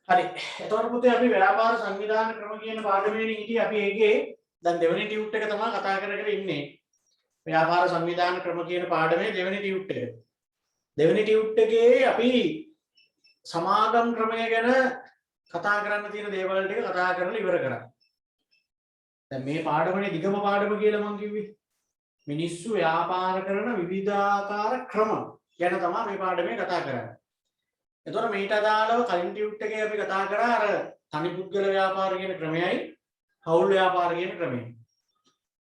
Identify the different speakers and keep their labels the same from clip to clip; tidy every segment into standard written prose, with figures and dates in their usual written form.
Speaker 1: හරි. එතකොට පුතේ අපි ව්‍යාපාර සංවිධාන ක්‍රම කියන පාඩමේදී හිටියේ අපි ඒකේ දැන් දෙවෙනි ටියුට් එක තමයි කතා කරගෙන ඉන්නේ. ව්‍යාපාර සංවිධාන ක්‍රම කියන පාඩමේ දෙවෙනි ටියුට් එක. දෙවෙනි ටියුට් එකේ අපි සමාගම් ක්‍රමය ගැන කතා කරන්න තියෙන දේවල් ටික කතා කරලා ඉවර කරා. දැන් මේ පාඩමනේ දිගම පාඩම කියලා මම කිව්වේ. මිනිස්සු ව්‍යාපාර කරන විවිධාකාර ක්‍රම ගැන තමයි මේ පාඩමේ කතා කරන්නේ. එතකොට මේට අදාළව කලින් ටියුට් එකේ අපි කතා කරා අර තනි පුද්ගල ව්‍යාපාර කියන ක්‍රමයයි හවුල් ව්‍යාපාර කියන ක්‍රමයයි.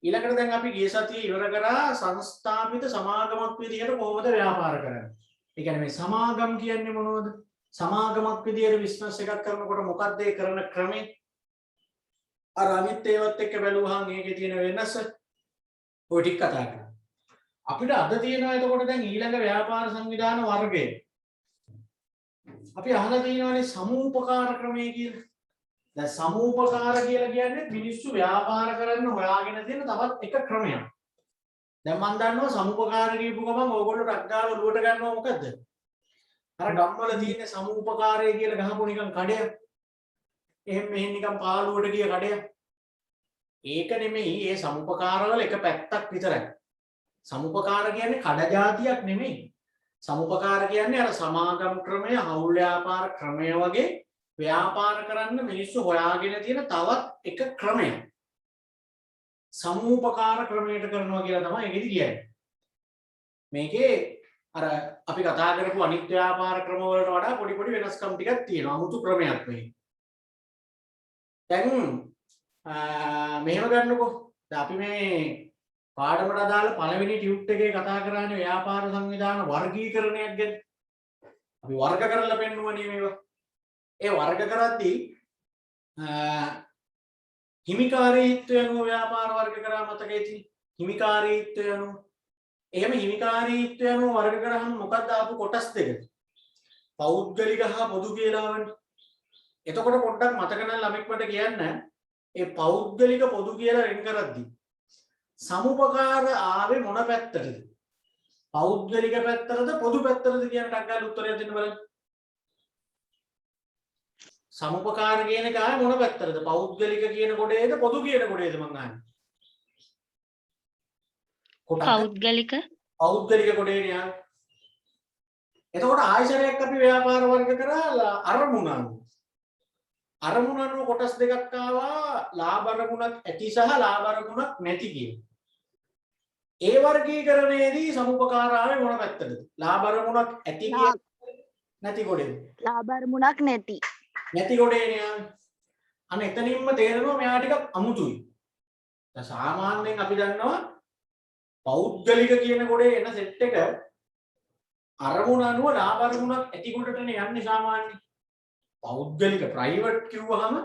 Speaker 1: ඊළඟට දැන් අපි ගිය සතියේ ඉවර කරා සංස්ථාපිත සමාගමක් විදිහට කොහොමද ව්‍යාපාර කරන්නේ. ඒ කියන්නේ මේ සමාගම් කියන්නේ මොනවද? සමාගමක් විදිහට බිස්නස් එකක් කරනකොට මොකක්ද ඒ කරන ක්‍රමය? අර අනිත් ඒවත් එක්ක බැලුවහම මේකේ තියෙන වෙනස ඔය ටික කතා කරා. අපිට අද තියෙනවා එතකොට දැන් ඊළඟ ව්‍යාපාර සංවිධාන වර්ගය. අපි අහලා තියෙනවානේ සමූපකාර ක්‍රමය කියලා. දැන් සමූපකාර කියලා කියන්නේ මිනිස්සු ව්‍යාපාර කරන්න හොයාගෙන තියෙන තවත් එක ක්‍රමයක්. දැන් මම දන්නවා සමූපකාර කියපු ගමන් ඕගොල්ලෝ ටක් ගාලා ඔලුවට ගන්නවා මොකද්ද? අර ගම්වල තියෙන සමූපකාරය කියලා ගහපු නිකන් කඩයක්. එහෙම මෙහෙන් නිකන් පාළුවට ගිය කඩයක්. ඒක නෙමෙයි ඒ සමූපකාරවල එක පැත්තක් විතරයි. සමූපකාර කියන්නේ කඩ జాතියක් නෙමෙයි. සමුපකාර කියන්නේ අර සමාගම් ක්‍රමය, හවුල් ව්‍යාපාර ක්‍රමය වගේ ව්‍යාපාර කරන්න මිනිස්සු හොයාගෙන තියෙන තවත් එක ක්‍රමයක්. සමූපකාර ක්‍රමයට කරනවා කියලා තමයි ඒකෙදි කියන්නේ. මේකේ අර අපි කතා කරපු අනිත් ව්‍යාපාර ක්‍රම වලට වඩා පොඩි පොඩි වෙනස්කම් ටිකක් තියෙනවා. 아무තු ක්‍රමයක් මේ. දැන් මෙහෙම ගන්නකො. දැන් අපි මේ පාඩමට අදාළ පළවෙනි ටියුට් එකේ කතා කරන්නේ ව්‍යාපාර සංවිධාන වර්ගීකරණයක් ගැන. අපි වර්ග කරලා පෙන්නුවනේ මේවා. ඒ වර්ග කරද්දී හිමිකාරීත්වය අනුව ව්‍යාපාර වර්ග කරා මතකයි තියෙන්නේ. හිමිකාරීත්වය අනුව. එහෙම හිමිකාරීත්වය අනුව වර්ග කරාම මොකක්ද ආපු කොටස් දෙක? පෞද්ගලික හා පොදු කියලා වань. එතකොට පොඩ්ඩක් මතක නැන් ළමෙක් මට කියන්න ඒ පෞද්ගලික පොදු කියලා වෙන් කරද්දී සමුපකාර ආවේ මොන පැත්තටද? පෞද්ගලික පැත්තටද පොදු පැත්තටද කියන ටක් ගාලා උත්තරය දෙන්න බලන්න. සමුපකාර කියන එක ආවේ මොන පැත්තටද? පෞද්ගලික කියන කොටේද පොදු කියන කොටේද මං අහන්නේ? පෞද්ගලික කොටේනේ ආවේ. එතකොට ආයශරයක් අපි ව්‍යාපාර වර්ග කරා අරමුණ අනුව. අරමුණ අනුව කොටස් දෙකක් ආවා ලාභ අරමුණක් ඇති සහ ලාභ අරමුණක් නැති කියන. ඒ වර්ගීකරණයේදී සමුපකාර ආවේ මොන පැත්තටද? ලාභ අරමුණක් ඇති කියන නැති කොටේද?
Speaker 2: ලාභ අරමුණක් නැති.
Speaker 1: නැති කොටේනේ ආවේ. අන්න එතනින්ම තේරෙනවා මෙයා ටිකක් අමුතුයි. දැන් සාමාන්‍යයෙන් අපි දන්නවා පෞද්ගලික කියන කොටේ එන සෙට් එක අරමුණ අනුව ලාභ අරමුණක් ඇති කොටටනේ යන්නේ සාමාන්‍යයෙන්. පෞද්ගලික ප්‍රයිවට් කිව්වහම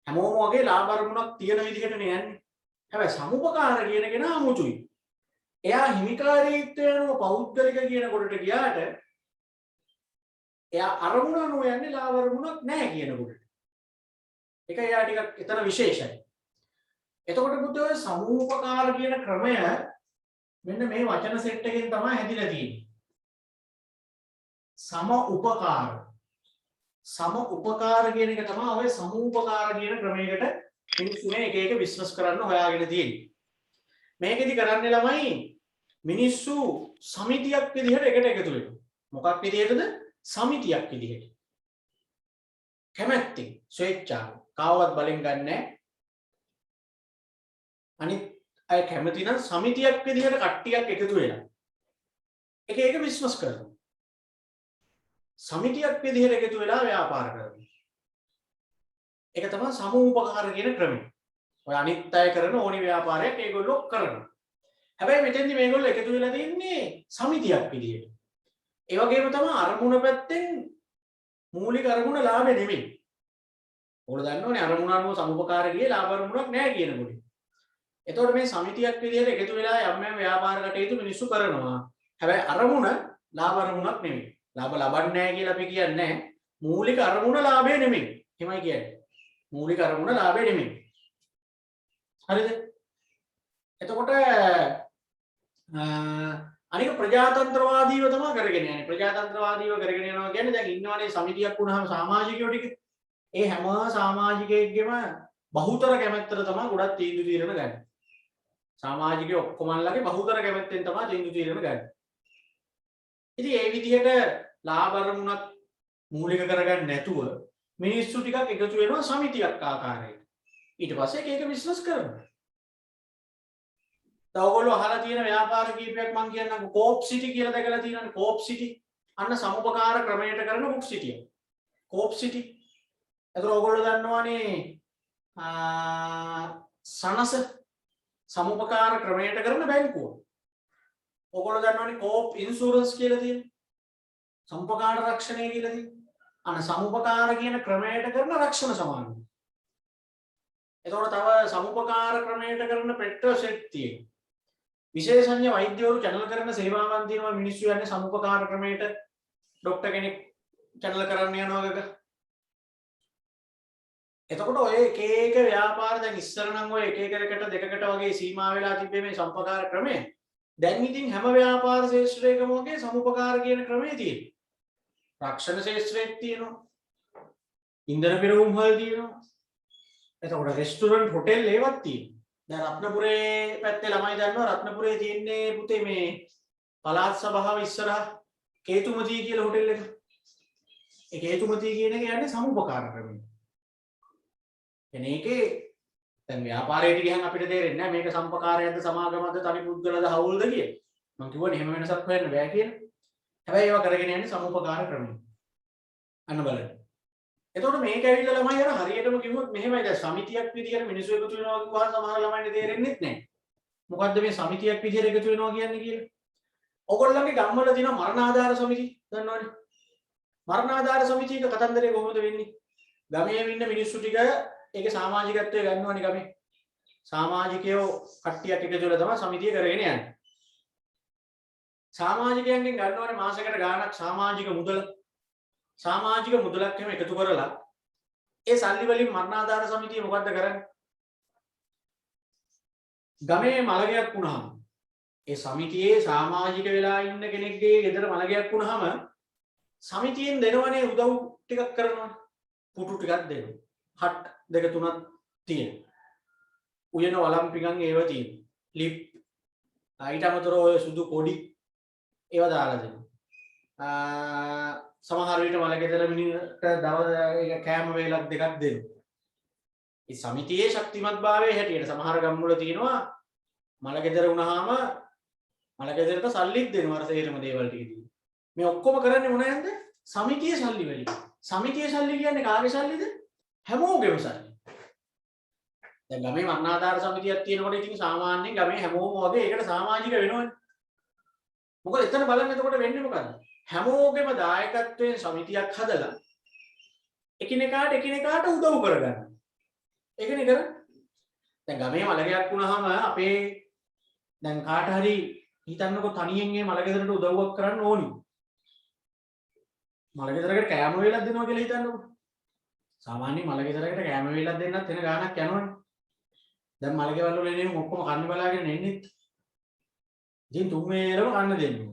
Speaker 1: හැමෝම වගේ ලාභ අරමුණක් තියෙන විදිහටනේ යන්නේ. හැබැයි සමුපකාර කියන කෙනා අමුතුයි. එයා හිමිකාරීත්වය අනුව පෞද්ගලික කියන කොටට ගියාට එයා අරමුණ අනුව යන්නේ ලාභ අරමුණක් නැහැ කියන කොටට. ඒක එයා ටිකක් එතන විශේෂයි. එතකොට පුතේ සමූපකාර කියන ක්‍රමය මෙන්න මේ වචන සෙට් එකෙන් තමයි හැදිලා තියෙන්නේ. සම උපකාර. සම උපකාර කියන එක තමයි ඔය සමූපකාර කියන ක්‍රමයකට මිනිස්සු මේ එක එක බිස්නස් කරන්න හොයාගෙන තියෙන්නේ. මේකෙදි කරන්නේ ළමයි මිනිස්සු සමිතියක් විදිහට එකට එකතු වෙනවා. මොකක් විදිහටද? සමිතියක් විදිහට. කැමැත්තෙන් ස්වේච්ඡාව. කාවවත් බලෙන් ගන්නෑ. අනිත් අය කැමති නම් සමිතියක් විදිහට කට්ටියක් එකතු වෙලා එක එක බිස්නස් කරනවා. සමිතියක් විදිහට එකතු වෙලා ව්‍යාපාර කරනවා. ඒක තමයි සමූපකාර කියන ක්‍රමය. ඔය අනිත් අය කරන ඕනි ව්‍යාපාරයක් ඒගොල්ලෝ කරනවා. හැබැයි මෙතෙන්දි මේගොල්ලෝ එකතු වෙලා තින්නේ සමිතියක් විදිහට. ඒ වගේම තමයි අරමුණ පැත්තෙන් මූලික අරමුණ ලාභෙ නෙමෙයි. ඔයාලා දන්නවනේ අරමුණ අනුව සමුපකාර ගියේ ලාභ අරමුණක් නැහැ කියනකොට. එතකොට මේ සමිතියක් විදිහට එකතු වෙලා යම් යම් ව්‍යාපාර කටයුතු මිනිස්සු කරනවා. හැබැයි අරමුණ ලාභ අරමුණක් නෙමෙයි. ලාභ ලබන්නේ නැහැ කියලා අපි කියන්නේ මූලික අරමුණ ලාභය නෙමෙයි. එහෙමයි කියන්නේ. මූලික අරමුණ ලාභය නෙමෙයි. හරිද? එතකොට අනික ප්‍රජාතන්ත්‍රවාදීව තමයි කරගෙන යන්නේ. ප්‍රජාතන්ත්‍රවාදීව කරගෙන යනවා කියන්නේ දැන් ඉන්නවනේ සමිතියක් වුණාම සමාජිකයෝ ටික. ඒ හැම සමාජිකයෙක්ගේම බහුතර කැමැත්තට තමයි ගොඩක් තීන්දුව తీරන ගන්න. සමාජිකයෝ ඔක්කොමල්ලාගේ බහුතර කැමැත්තෙන් තමයි තීන්දුව తీරන ගන්න. ඉතින් ඒ විදිහට ලාභ අරමුණක් මූලික කරගන්න නැතුව මිනිස්සු ටිකක් එකතු වෙනවා සමිතියක් ආකාරයට. ඊට පස්සේ ඒක බිස්නස් කරනවා. ඔයගොල්ලෝ අහලා තියෙන ව්‍යාපාර කීපයක් මම කියන්නම්. කෝප් සිටි කියලා දැකලා තියෙනවනේ. කෝප් සිටි අන්න සමුපකාර ක්‍රමයට කරන බුක් සිටිය. කෝප් සිටි. ඒතර ඔයගොල්ලෝ දන්නවනේ සනස සමුපකාර ක්‍රමයට කරන බැංකුව. ඔයගොල්ලෝ දන්නවනේ කෝප් ඉන්ෂුරන්ස් කියලා තියෙන. සමුපකාර රක්ෂණය කියලා තියෙන. අන්න සමුපකාර කියන ක්‍රමයට කරන රක්ෂණ සමාගම. එතකොට තව සමුපකාර ක්‍රමයට කරන පෙට්‍රෝ සෙට් තියෙනවා. විශේෂඥ වෛද්‍යවරු channel කරන සේවාවන් තියෙනවා. මිනිස්සු යන්නේ සමුපකාර ක්‍රමයට ડોක්ටර් කෙනෙක් channel කරන්න යනවා වගේ. එතකොට ඔය එක එක ව්‍යාපාර දැන් ඉස්සර නම් ඔය එක එකකට දෙකකට වගේ සීමා වෙලා තිබ්බේ මේ සමුපකාර ක්‍රමය. දැන් ඉතින් හැම ව්‍යාපාර ශාස්ත්‍රයකම වගේ සමුපකාර කියන ක්‍රමය තියෙනවා. රක්ෂණ ශාස්ත්‍රයක් තියෙනවා. ඉන්ධන පෙරවුම් වල තියෙනවා. එතකොට රෙස්ටුරන්ට් හොටෙල් ඒවත් තියෙනවා. දැන් රත්නපුරේ පැත්තේ ළමයි දන්නවා රත්නපුරේ තියෙන්නේ පුතේ මේ පළාත් සභාව ඉස්සරහා කේතුමතී කියලා හොටෙල් එක. ඒ කේතුමතී කියන එක යන්නේ සමුපකාර ක්‍රමය. එනේකේ දැන් ව්‍යාපාරයට ගියහම අපිට තේරෙන්නේ නැහැ මේක සම්පකාරයක්ද සමාගමක්ද තනි පුද්ගලද හවුල්ද කියලා. මම කිව්වනේ එහෙම වෙනසක් හොයන්න බෑ කියලා. හැබැයි ඒවා කරගෙන යන්නේ සමුපකාර ක්‍රමය. අන්න බලන්න. එතකොට මේක ඇවිල්ලා ළමයි අර හරියටම කිව්වොත් මෙහෙමයි දැන් සමිතියක් විදියට මිනිස්සු එකතු වෙනවා කිව්වහම සමහර ළමයින්ට තේරෙන්නේ නැහැ. මොකද්ද මේ සමිතියක් විදියට එකතු වෙනවා කියන්නේ කියලා? ඔයගොල්ලන්ගේ ගම්වල තියෙන මරණාධාර සමිති දන්නවනේ. මරණාධාර සමිතියක කතන්දරේ කොහොමද වෙන්නේ? ගමේ ඉන්න මිනිස්සු ටික ඒකේ සමාජිකත්වය ගන්නවනේ ගමේ. සමාජිකයෝ කට්ටියක් එකතු වෙලා තමයි සමිතිය කරගෙන යන්නේ. සමාජිකයන්ගෙන් ගන්නවනේ මාසයකට ගාණක් සමාජික මුදල. සමාජික මුදලක් එහෙම එකතු කරලා ඒ සල්ලි වලින් මරණාධාර සමිතිය මොකද්ද කරන්නේ? ගමේ මලගයක් වුණාම ඒ සමිතියේ සමාජික වෙලා ඉන්න කෙනෙක්ගේ ගෙදර මලගයක් වුණාම සමිතියෙන් දෙනවනේ උදව් ටිකක් කරනවා. පුටු ටිකක් දෙනවා. හට් දෙක තුනක් තියෙනවා. උයන වළම් පිඟන් ඒව තියෙනවා. ලිප් ඊට අමතරව ඔය සුදු පොඩි ඒවා දාලා දෙනවා. සමහර විට මලගෙදර මිනිහට දවස් කෑම වේලක් දෙකක් දෙනවා. මේ සමිතියේ ශක්තිමත්භාවයේ හැටියට සමහර ගම්වල තියෙනවා මලගෙදර වුණාම මලගෙදරට සල්ලිත් දෙනවා අර සේරම දේවල් ටික දීලා. මේ ඔක්කොම කරන්නේ මොනවද? සමිතියේ සල්ලි වලින්. සමිතියේ සල්ලි කියන්නේ කාගේ සල්ලිද? හැමෝගෙම සල්ලි. දැන් ගමේ මරණාධාර සමිතියක් තියෙනකොට ඉතින් සාමාන්‍යයෙන් ගමේ හැමෝම වගේ ඒකට සමාජික වෙනවනේ. මොකද එතන බලන්න එතකොට වෙන්නේ මොකද්ද? හැමෝගෙම දායකත්වයෙන් සමිතියක් හදලා එකිනෙකාට උදව් කරගන්න. ඒකනේ කරන්නේ. දැන් ගමේ මලගයක් වුණාම අපේ දැන් කාට හරි හිතන්නකො තනියෙන් මේ මලගෙදරට උදව්වක් කරන්න ඕනි. මලගෙදරකට කෑම වේලක් දෙනවා කියලා හිතන්නකො. සාමාන්‍ය මලගෙදරකට කෑම වේලක් දෙන්නත් වෙන ගාණක් යනවනේ. දැන් මලගෙවල් වල එන්නේ ඔක්කොම කන්න බලාගෙන එන්නේ. ඉතින් තුන් වේලම කන්න දෙන්නේ.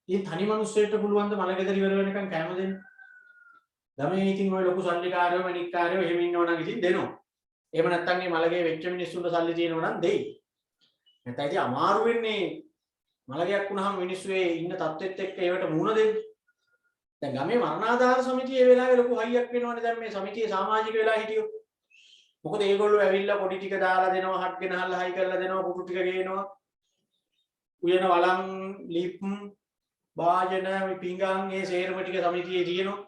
Speaker 1: ඉතින් තනි මිනිස්සෙට පුළුවන් ද මලගෙදර ඉවර වෙනකන් කෑම දෙන්න? ළමයි ඉතින් ඔය ලොකු සල්ලිකාරයෝ මණික්කාරයෝ එහෙම ඉන්නවනම් ඉතින් දෙනවා. එහෙම නැත්නම් මේ මලගේ වෙච්ච මිනිස්සුන්ට සල්ලි තියෙනවා නම් දෙයි. නැත්නම් ඉතින් අමාරු වෙන්නේ මලගයක් වුණාම මිනිස්සු ඒ ඉන්න තත්ත්වෙත් එක්ක ඒවට මුහුණ දෙන්න. දැන් ගමේ මරණාධාර සමිතිය ඒ වෙලාවේ ලොකු හයියක් වෙනවනේ දැන් මේ සමිතියේ සමාජික වෙලා හිටියෝ. මොකද ඒගොල්ලෝ ඇවිල්ලා පොඩි ටික දාලා දෙනවා, හට් ගෙනහල්ලා හයි කරලා දෙනවා, පුටු ටික ගේනවා. උයන වළං, ලිප්, වාජන, පිඟන් මේ සේරම ටික සමිතියේ තියෙනවා.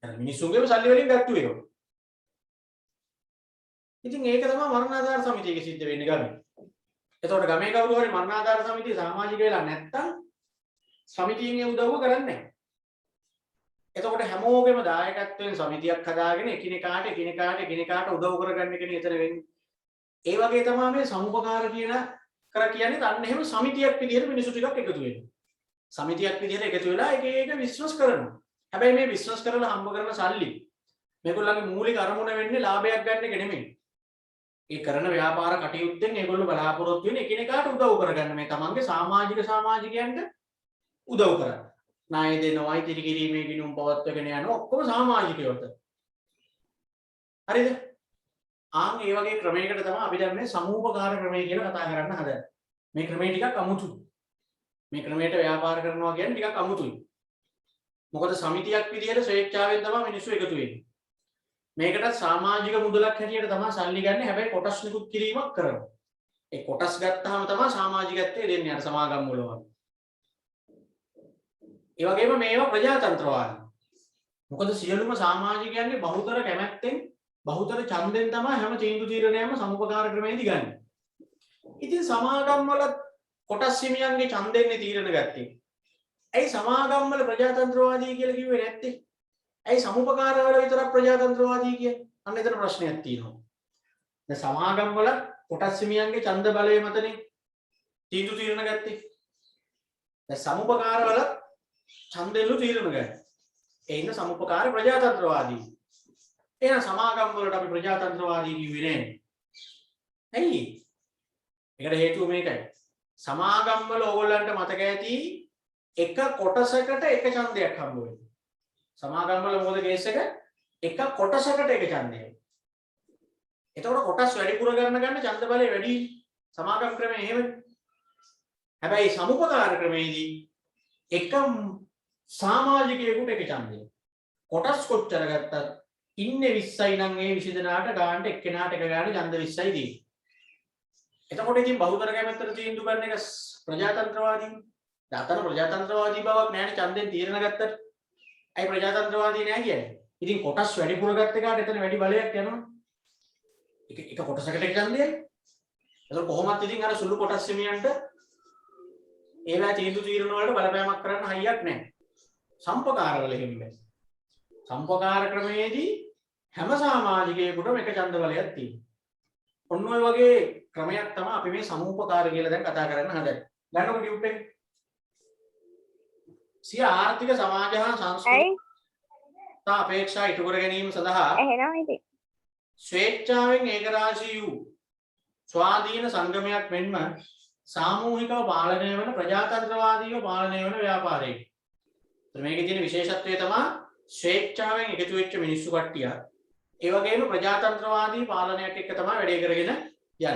Speaker 1: අර මිනිස්සුන්ගේම සල්ලි වලින් ගත්තු ඒවා. ඉතින් ඒක තමයි මරණාධාර සමිතියක සිද්ධ වෙන්නේ ගමේ. එතකොට ගමේ කවුරු හරි මරණාධාර සමිතිය සමාජික වෙලා නැත්තම් සමිතියෙන් ඒ උදව්ව කරන්නේ නැහැ. එතකොට හැමෝගෙම දායකත්වයෙන් සමිතියක් හදාගෙන එකිනෙකාට උදව් කරගන්න එකනේ එතන වෙන්නේ. ඒ වගේ තමයි මේ සමුපකාර කියන්නේ අන්න එහෙම සමිතියක් විදිහට මිනිස්සු ටිකක් එකතු වෙනවා. සමිතියක් විදිහට එකතු වෙලා එක බිස්නස් කරනවා. හැබැයි මේ බිස්නස් කරලා හම්බ කරන සල්ලි මේගොල්ලන්ගේ මූලික අරමුණ වෙන්නේ ලාභයක් ගන්න එක නෙමෙයි. ඒ කරන ව්‍යාපාර කටයුත්තෙන් ඒගොල්ලෝ බලාපොරොත්තු වෙන එකිනෙකාට උදව් කරගන්න මේ තමන්ගේ සමාජිකයන්ට උදව් කරන්න. ණය දෙනවා, ඉතිරි කිරීමේ ගිණුම් පවත්වාගෙන යන ඔක්කොම සමාජිකයෝට. හරිද? ආන් ඒ වගේ ක්‍රමයකට තමයි අපි දැන් මේ සමූපකාර ක්‍රමය කියලා කතා කරන්න හදන්නේ. මේ ක්‍රමය ටිකක් අමුතුයි. මේ ක්‍රමයට ව්‍යාපාර කරනවා කියන්නේ ටිකක් අමුතුයි. මොකද සමිතියක් විදියට ස්වේච්ඡාවෙන් තමයි මිනිස්සු එකතු වෙන්නේ. මේකට සමාජික මුදලක් හැටියට තමයි සල්ලි ගන්න. හැබැයි කොටස් නිකුත් කිරීමක් කරනවා. ඒ කොටස් ගත්තාම තමයි සමාජිකත්වයේ දෙන්නේ අර සමාගම් වල වගේ. ඒ වගේම මේවා ප්‍රජාතන්ත්‍රවාදී. මොකද සියලුම සමාජිකයන්ගේ බහුතර කැමැත්තෙන් බහුතර ඡන්දෙන් තමයි හැම තීන්දුව තීරණයක්ම සමුපකාර ක්‍රමයේදී ගන්න. ඉතින් සමාගම් වල කොටස් හිමියන්ගේ ඡන්දෙන්නේ තීරණ ගත්තේ. ඇයි සමාගම් වල ප්‍රජාතන්ත්‍රවාදී කියලා කිව්වේ නැත්තේ? ඇයි සමුපකාර වල විතරක් ප්‍රජාතන්ත්‍රවාදී කියන්නේ? අන්න එතන ප්‍රශ්නයක් තියෙනවා. දැන් සමාගම් වල කොටස් හිමියන්ගේ ඡන්ද බලය මතනේ තීන්දුව තීරණ ගත්තේ. දැන් සමුපකාර වල ඡන්දෙලු තීරණ ගන්න. ඒ ඉන්න සමුපකාර ප්‍රජාතන්ත්‍රවාදී. එහෙනම් සමාගම් වලට අපි ප්‍රජාතන්ත්‍රවාදී කිව්වේ නෑ. ඇයි? ඒකට හේතුව මේකයි. සමාගම් වල ඕගොල්ලන්ට මතක ඇති එක කොටසකට එක ඡන්දයක් හම්බ වෙනවා. සමාගම් වල මොකද කේස් එක? එක කොටසකට එක ඡන්දයක්. එතකොට කොටස් වැඩිපුර ගන්න ඡන්ද බලය වැඩි. සමාගම් ක්‍රමය එහෙමයි. හැබැයි සමුපකාර ක්‍රමයේදී එක සමාජිකයෙකුට එක ඡන්දයක්. කොටස් කොච්චර ගත්තත් ඉන්නේ 20යි නම් ඒ 20 දෙනාට ගානට එක්කෙනාට එක ගාන ඡන්ද 20යි දෙන්නේ. එතකොට ඉතින් බහුතර කැමැත්තට තීන්දුව ගන්න එක ප්‍රජාතන්ත්‍රවාදී. දාතන ප්‍රජාතන්ත්‍රවාදී බවක් නැහැ ඡන්දෙන් තීරණ ගත්තට. ඇයි ප්‍රජාතන්ත්‍රවාදී නැහැ කියන්නේ? ඉතින් කොටස් වැඩිපුර ගත්ත එකට එතන වැඩි බලයක් යනවා. එක කොටසකට එක ඡන්දයයි. එතකොට කොහොමත් ඉතින් අර සුළු කොටස් හිමියන්ට ඒවා තීන්දුව තීරණ වලට බලපෑමක් කරන්න හයියක් නැහැ. සම්පකාරවල එහෙම බෑ. සම්පකාර ක්‍රමයේදී හැම සමාජිකයෙකුටම එක ඡන්ද බලයක් තියෙනවා. ඔන්න ඔය වගේ ක්‍රමයක් තමයි අපි මේ සමූපකාර කියලා දැන් කතා කරන්න හදන්නේ. ගන්නකො ටියුබ් එක. සිය ආර්ථික සමාජ හා සංස්කෘතික අපේක්ෂා ඉටු කර ගැනීම සඳහා
Speaker 2: එහෙනම් ඉතින්
Speaker 1: ස්වේච්ඡාවෙන් ඒකරාශී වූ ස්වාධීන සංගමයක් මෙන්ම සාමූහිකව පාලනය වන ප්‍රජාතන්ත්‍රවාදීව පාලනය වන ව්‍යාපාරයක. මේකේ තියෙන විශේෂත්වය තමයි ස්වේච්ඡාවෙන් එකතු වෙච්ච මිනිස්සු කට්ටිය ඒ වගේම ප්‍රජාතන්ත්‍රවාදී පාලනයක් එක්ක තමයි වැඩේ කරගෙන යන්නේ.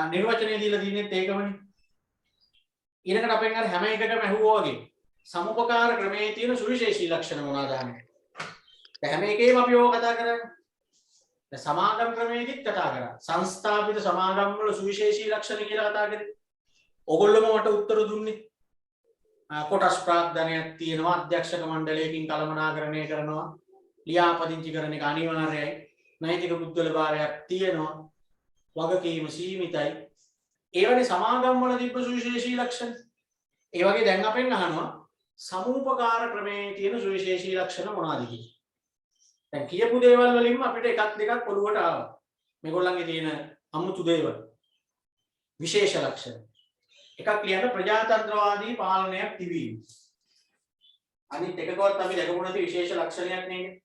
Speaker 1: නිර්වචනය දීලා තියෙනෙත් ඒකමනේ. ඊළඟට අපෙන් අර හැම එකකම ඇහුවා වගේ සමුපකාර ක්‍රමයේ තියෙන සුවිශේෂී ලක්ෂණ මොනවාද අහන්නේ. දැන් හැම එකේම අපි ඕක කතා කරන්නේ. දැන් සමාගම් ක්‍රමයේදීත් කතා කරා. සංස්ථාපිත සමාගම් වල සුවිශේෂී ලක්ෂණ කියලා කතා කරේ. ඕගොල්ලෝම මට උත්තර දුන්නේ. කොටස් ප්‍රාග්ධනයක් තියෙනවා, අධ්‍යක්ෂක මණ්ඩලයකින් කළමනාකරණය කරනවා, ලියාපදිංචි කරන එක අනිවාර්යයි, නෛතික පුද්ගලභාවයක් තියෙනවා, වගකීම සීමිතයි. ඒ වගේ සමාගම් වල තිබ්බ සුවිශේෂී ලක්ෂණ. ඒ වගේ දැන් අපෙන් අහනවා සමූපකාර ක්‍රමයේ තියෙන සුවිශේෂී ලක්ෂණ මොනවාද කියලා. දැන් කියපු දේවල් වලින්ම අපිට එකක් දෙකක් පොදුවට ආවා. මේගොල්ලන්ගේ තියෙන අමුතු දේවල්. විශේෂ ලක්ෂණ. එකක් කියන්න ප්‍රජාතන්ත්‍රවාදී පාලනයක් තිබීම. අනිත් එකකවත් අපි දැකපු නැති විශේෂ ලක්ෂණයක් නේද?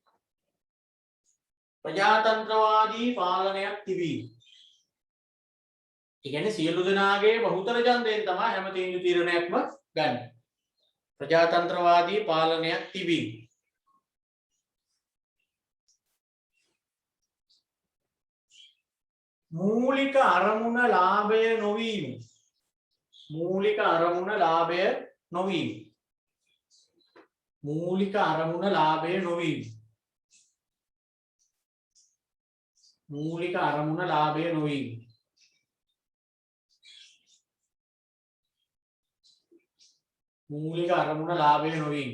Speaker 1: ප්‍රජාතන්ත්‍රවාදී පාලනයක් තිබීම. ඒ කියන්නේ සියලු දෙනාගේ බහුතර ඡන්දයෙන් තමයි හැම තීන්දුව තීරණයක්ම ගන්න. ප්‍රජාතන්ත්‍රවාදී පාලනයක් තිබීම. මූලික අරමුණ ලාභය නොවීම. මූලික අරමුණ ලාභය නොවීම. මූලික අරමුණ ලාභය නොවීම. මූලික අරමුණ ලාභය නොවීම. මූලික අරමුණ ලාභය නොවීම.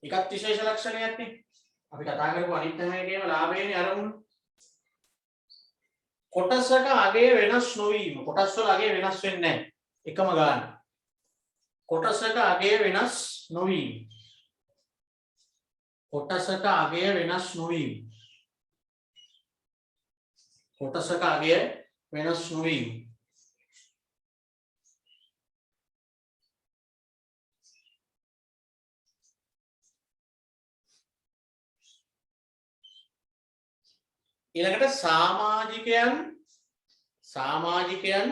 Speaker 1: එකත් විශේෂ ලක්ෂණයක් නේ. අපි කතා කරපු අනිත් හැම එකේම ලාභයනේ අරමුණ. කොටසක අගය වෙනස් නොවීම. කොටස් වල අගය වෙනස් වෙන්නේ නැහැ. එකම ගාන. කොටසක අගය වෙනස් නොවීම. කොටසක අගය වෙනස් නොවීම. කොටසක අගය වෙනස් නොවීම. ඊළඟට සමාජිකයන්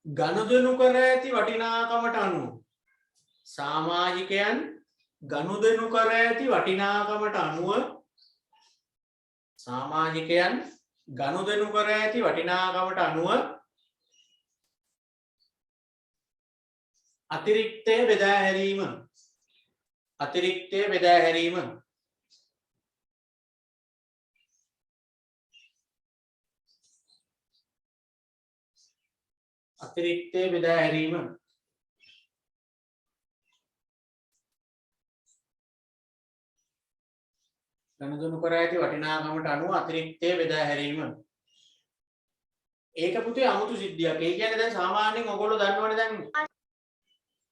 Speaker 1: ගනුදෙනු කර ඇති වටිනාකමට අනුව සමාජිකයන් ගනුදෙනු කර ඇති වටිනාකමට අනුව සමාජිකයන් ගනුදෙනු කර ඇති වටිනාකමට අනුව අතිරික්තය බෙදා හැරීම අතිරික්තය බෙදා හැරීම අතිරික්තය බෙදා හැරීම ගනුදෙනු කර ඇති වටිනාකමට අනුව අතිරික්තය බෙදා හැරීම ඒක පුතේ 아무තු සිද්ධියක්. ඒ කියන්නේ දැන් සාමාන්‍යයෙන් ඔයගොල්ලෝ දන්නවනේ දැන්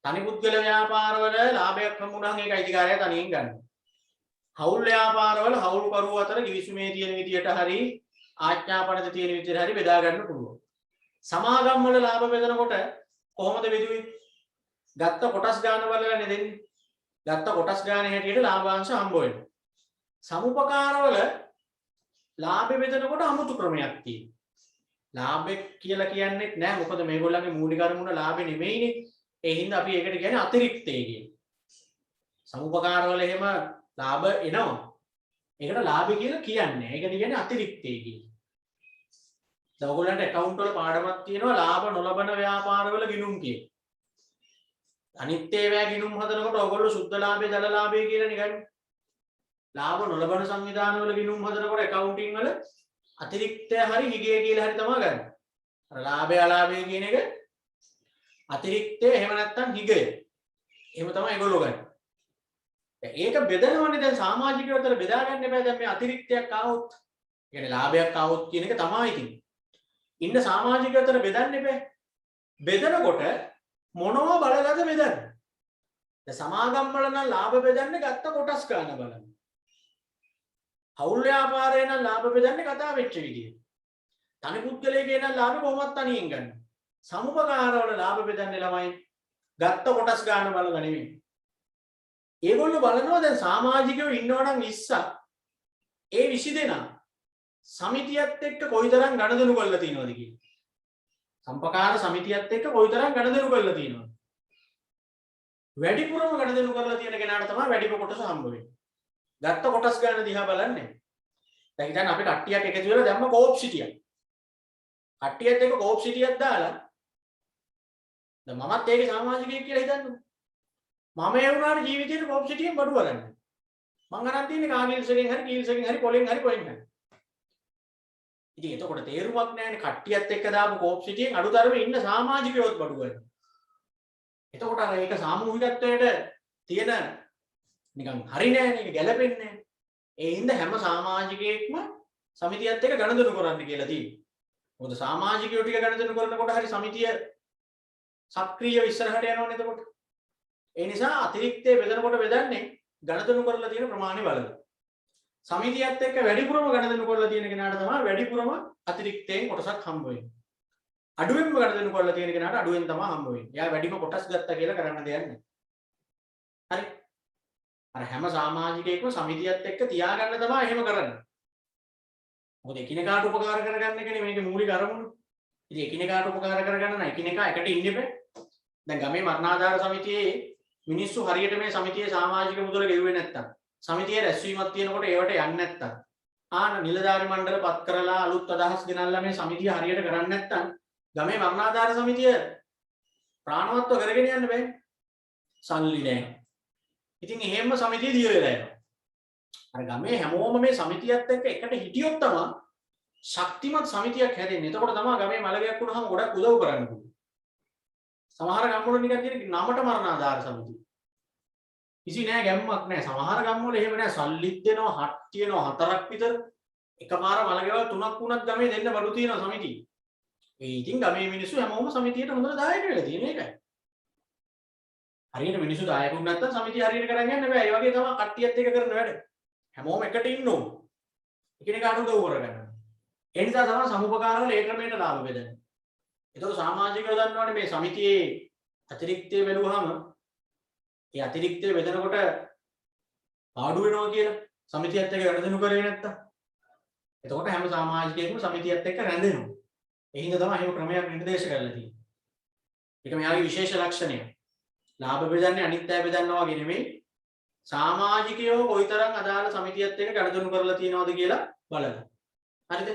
Speaker 1: තනි පුද්ගල ව්‍යාපාරවල ලාභයක් හම්බුනහම ඒක අයිතිකාරය තනියෙන් ගන්න. හවුල් ව්‍යාපාරවල හවුල්කරුවෝ අතර කිවිසුමේ තියෙන විදියට හරි ආඥාපනත තියෙන විදියට හරි බෙදා ගන්න පුළුවන්. සමාගම් වල ලාභ බෙදනකොට කොහොමද බෙදුවේ? ගත්ත කොටස් ගන්න බලලා දෙන්නේ. ගත්ත කොටස් ගන්න හැටියට ලාභාංශ හම්බ වෙනවා. සමුපකාරවල ලාභ බෙදනකොට අමුතු ක්‍රමයක් තියෙනවා. ලාභය කියලා කියන්නේ නැහැ. මොකද මේගොල්ලන්ගේ මූලික අරමුණ ලාභෙ නෙමෙයිනේ. ඒ හින්දා අපි ඒකට කියන්නේ අතිරික්තය කියලා. සමුපකාරවල එහෙම ලාභ එනවා. ඒකට ලාභය කියලා කියන්නේ. ඒකට කියන්නේ අතිරික්තය කියලා. දැන් ඔයගොල්ලන්ට account වල පාඩමක් තියෙනවා ලාභ නොලබන ව්‍යාපාරවල ගිණුම් කියලා. අනිත් ඒවා ගිණුම් හදනකොට ඔයගොල්ලෝ සුද්ධ ලාභය දල ලාභය කියලා නිකන් ලාභ නොලබන සංවිධානවල ගිණුම් හදනකොට accounting වල අතිරික්තය හරි හිගේ කියලා හරි තමයි ගන්න. අර ලාභය අලාභය කියන එක අතිරික්තය එහෙම නැත්නම් හිගය. එහෙම තමයි ඒගොල්ලෝ ගන්න. ඒක බෙදනවනේ දැන් සමාජිකයෝ අතර බෙදා ගන්න එපා. දැන් මේ අතිරික්තයක් ආවොත්, يعني ලාභයක් ආවොත් කියන එක තමයි ඉතින්. ඉන්න සමාජිකයෝ අතර බෙදන්න එපා. බෙදනකොට මොනවා බලලාද බෙදන්නේ? දැන් සමාගම් වල නම් ලාභ බෙදන්නේ ගත්ත කොටස් ගන්න බලන්න. හවුල් ව්‍යාපාරේ නම් ලාභ බෙදන්නේ කතා වෙච්ච විදියට. තනි පුද්ගලයෙක්ගේ නම් ලාභ කොහොමවත් තනියෙන් ගන්න. සමුපකාරවල ලාභ බෙදන්නේ ළමයි ගත්ත කොටස් ගන්න බලලා නෙමෙයි. ඒගොල්ලෝ බලනවා දැන් සමාජිකයෝ ඉන්නවා නම් 20ක්. ඒ 20 දෙනා සමිතියත් එක්ක කොයිතරම් ගනුදෙනු කරලා තියෙනවද කියලා. සම්පකාර සමිතියත් එක්ක කොයිතරම් ගනුදෙනු කරලා තියෙනවද? වැඩිපුරම ගනුදෙනු කරලා තියෙන කෙනාට තමයි වැඩිම කොටස හම්බ වෙන්නේ. ගත්ත කොටස් ගන්න දිහා බලන්නේ. දැන් හිතන්න අපි කට්ටියක් එකතු වෙලා දැම්ම කෝප් සිටියක්. කට්ටියත් එක්ක කෝප් සිටියක් දාලා දැන් මමත් ඒකේ සමාජිකයෙක් කියලා හිතන්නකෝ. මම ඒ වුණාට ජීවිතේට කෝප් සිටියෙන් බඩු වරන්න. මං අරන් තියන්නේ කාගිල්සකින් හරි කීල්සකින් හරි පොලෙන් හරි කොහෙන් හරි. ඉතින් එතකොට තේරුමක් නැහැනේ කට්ටියත් එක්ක දාපු කෝප් සිටියෙන් අඩුතරමේ ඉන්න සමාජිකයොත් බඩු වරන්න. එතකොට අර ඒක සාමූහිකත්වයට තියෙන නිකන් හරි නෑනේ ඒක ගැලපෙන්නේ නෑ. ඒ හින්දා හැම සමාජිකයෙක්ම සමිතියත් එක්ක ගනුදෙනු කරන්න කියලා තියෙනවා. මොකද සමාජිකයෝ ටික ගනුදෙනු කරනකොට හරි සමිතිය සක්‍රීයව ඉස්සරහට යනවනේ එතකොට. ඒ නිසා අතිරික්තය බෙදනකොට බෙදන්නේ ගණදෙනු කරලා තියෙන ප්‍රමාණය බලලා. සමිතියත් එක්ක වැඩිපුරම ගණදෙනු කරලා තියෙන කෙනාට තමයි වැඩිපුරම අතිරික්තයෙන් කොටසක් හම්බ වෙන්නේ. අඩුවෙන්ම ගණදෙනු කරලා තියෙන කෙනාට අඩුවෙන් තමයි හම්බ වෙන්නේ. එයා වැඩිම කොටස් ගත්තා කියලා කරන්න දෙයක් නැහැ. හරි. අර හැම සමාජිකයෙක්ම සමිතියත් එක්ක තියාගන්න තමයි එහෙම කරන්නේ. මොකද එකිනෙකාට උපකාර කරගන්න එකනේ මේකේ මූලික අරමුණ. ඉතින් එකිනෙකාට උපකාර කරගන්න නම් එකිනෙකා එකට ඉන්න බෑ. දැන් ගමේ මරණාධාර සමිතියේ මිනිස්සු හරියට මේ සමිතියේ සමාජික මුදල ගෙවුවේ නැත්තම් සමිතියේ රැස්වීමක් තියෙනකොට ඒවට යන්නේ නැත්තම් ආන නිලධාරි මණ්ඩල පත් කරලා අලුත් අදහස් ගෙනල්ලා මේ සමිතිය හරියට කරන්නේ නැත්තම් ගමේ මරණාධාර සමිතිය ප්‍රාණවත්ව කරගෙන යන්න බෑ. සල්ලි නැහැ. ඉතින් එහෙම සමිතිය දිය වෙලා යනවා. අර ගමේ හැමෝම මේ සමිතියත් එක්ක එකට හිටියොත් තමයි ශක්තිමත් සමිතියක් හැදෙන්නේ. එතකොට තමයි ගමේ මලගයක් වුණාම ගොඩක් උදව් කරන්න පුළුවන්. සමහර ගම්වල නිකන් තියෙන නමට මරණාධාර සමිතිය. කිසි නෑ ගැම්මක් නෑ. සමහර ගම්වල එහෙම නෑ. සල්ලිත් දෙනවා, හට් තියෙනවා හතරක් විතර. එකපාර මලගෙවල් තුනක් වුණත් ගමේ දෙන්න බඩු තියෙනවා සමිතිය. ඒ ඉතින් ගමේ මිනිස්සු හැමෝම සමිතියට හොඳට දායක වෙලා තියෙන එකයි. හරියට මිනිස්සු දායකුන් නැත්තම් සමිතිය හරියට කරන් යන්න බෑ. ඒ වගේ තමයි කට්ටියත් එක කරන වැඩ. හැමෝම එකට ඉන්න ඕන. එකිනෙකාට උදව් කරගන්න. ඒ නිසා තමයි සමුපකාරවල ඒ ක්‍රමයට ලාභ බෙදන්නේ. ඒතකොට සමාජිකයෝ දන්නවනේ මේ සමිතියේ අතිරික්තය බැලුවාම ඒ අතිරික්තය බෙදනකොට පාඩු වෙනවා කියලා සමිතියත් එක්ක ගනුදෙනු කරේ නැත්තම්. එතකොට හැම සමාජිකයෙක්ම සමිතියත් එක්ක රැඳෙනවා. ඒ හින්දා තමයි එහෙම ක්‍රමයක් නිර්දේශ කරලා තියෙන්නේ. ඒක මෙයාගේ විශේෂ ලක්ෂණය. ලාභ බෙදන්නේ අනිත් අය බෙදනවා වගේ නෙමෙයි. සමාජිකයෝ කොයිතරම් අදාළ සමිතියත් එක්ක ගනුදෙනු කරලා තියෙනවද කියලා බලන්න. හරිද?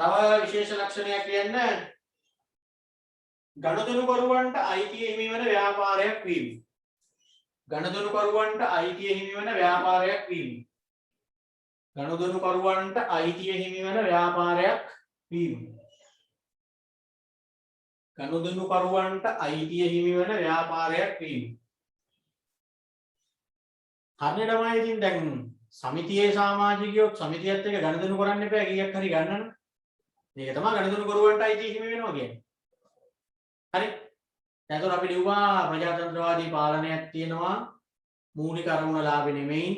Speaker 1: තව විශේෂ ලක්ෂණයක් කියන්නේ ගනුදෙනුකරුවන්ට අයිතිය හිමි වන ව්‍යාපාරයක් වීම. ගනුදෙනුකරුවන්ට අයිතිය හිමි වන ව්‍යාපාරයක් වීම. ගනුදෙනුකරුවන්ට අයිතිය හිමි වන ව්‍යාපාරයක් වීම. ගනුදෙනුකරුවන්ට අයිතිය හිමි වන ව්‍යාපාරයක් වීම. හරියටමයි ඉතින් දැන් සමිතියේ සමාජිකයෝ සමිතියත් එක්ක ගනුදෙනු කරන්න එපා කීයක් හරි ගන්නන. මේක තමයි ගනුදෙනුකරුවන්ට අයිතිය හිමි වෙනවා කියන්නේ. හරි. දැන් අපි ලිව්වා ප්‍රජාතන්ත්‍රවාදී පාලනයක් තියෙනවා. මූලික අරමුණ ලාභ නෙමෙයි.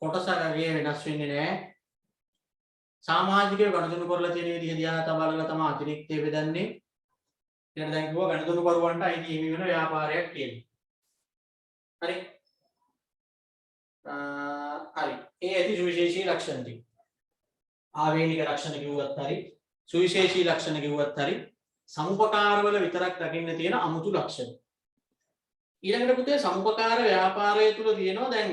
Speaker 1: කොටසකගේ වෙනස් වෙන්නේ නැහැ. සමාජිකයෝ ගනුදෙනු කරලා තියෙන විදිහ දිහා බලලා තමයි අතිරික්තය බෙදන්නේ. ඊට දැන් කිව්වා ගනුදෙනුකරුවන්ට අයිති හිමි වෙන ව්‍යාපාරයක් කියලා. හරි. හරි. ඒ ඇති සුවිශේෂී ලක්ෂණ ටික. ආවේනික ලක්ෂණ කිව්වත් හරි, සුවිශේෂී ලක්ෂණ කිව්වත් හරි, සමුපකාරවල විතරක් දකින්න තියෙන අමුතු ලක්ෂණ. ඊළඟට පුතේ සමුපකාර ව්‍යාපාරය තුල තියෙනවා දැන්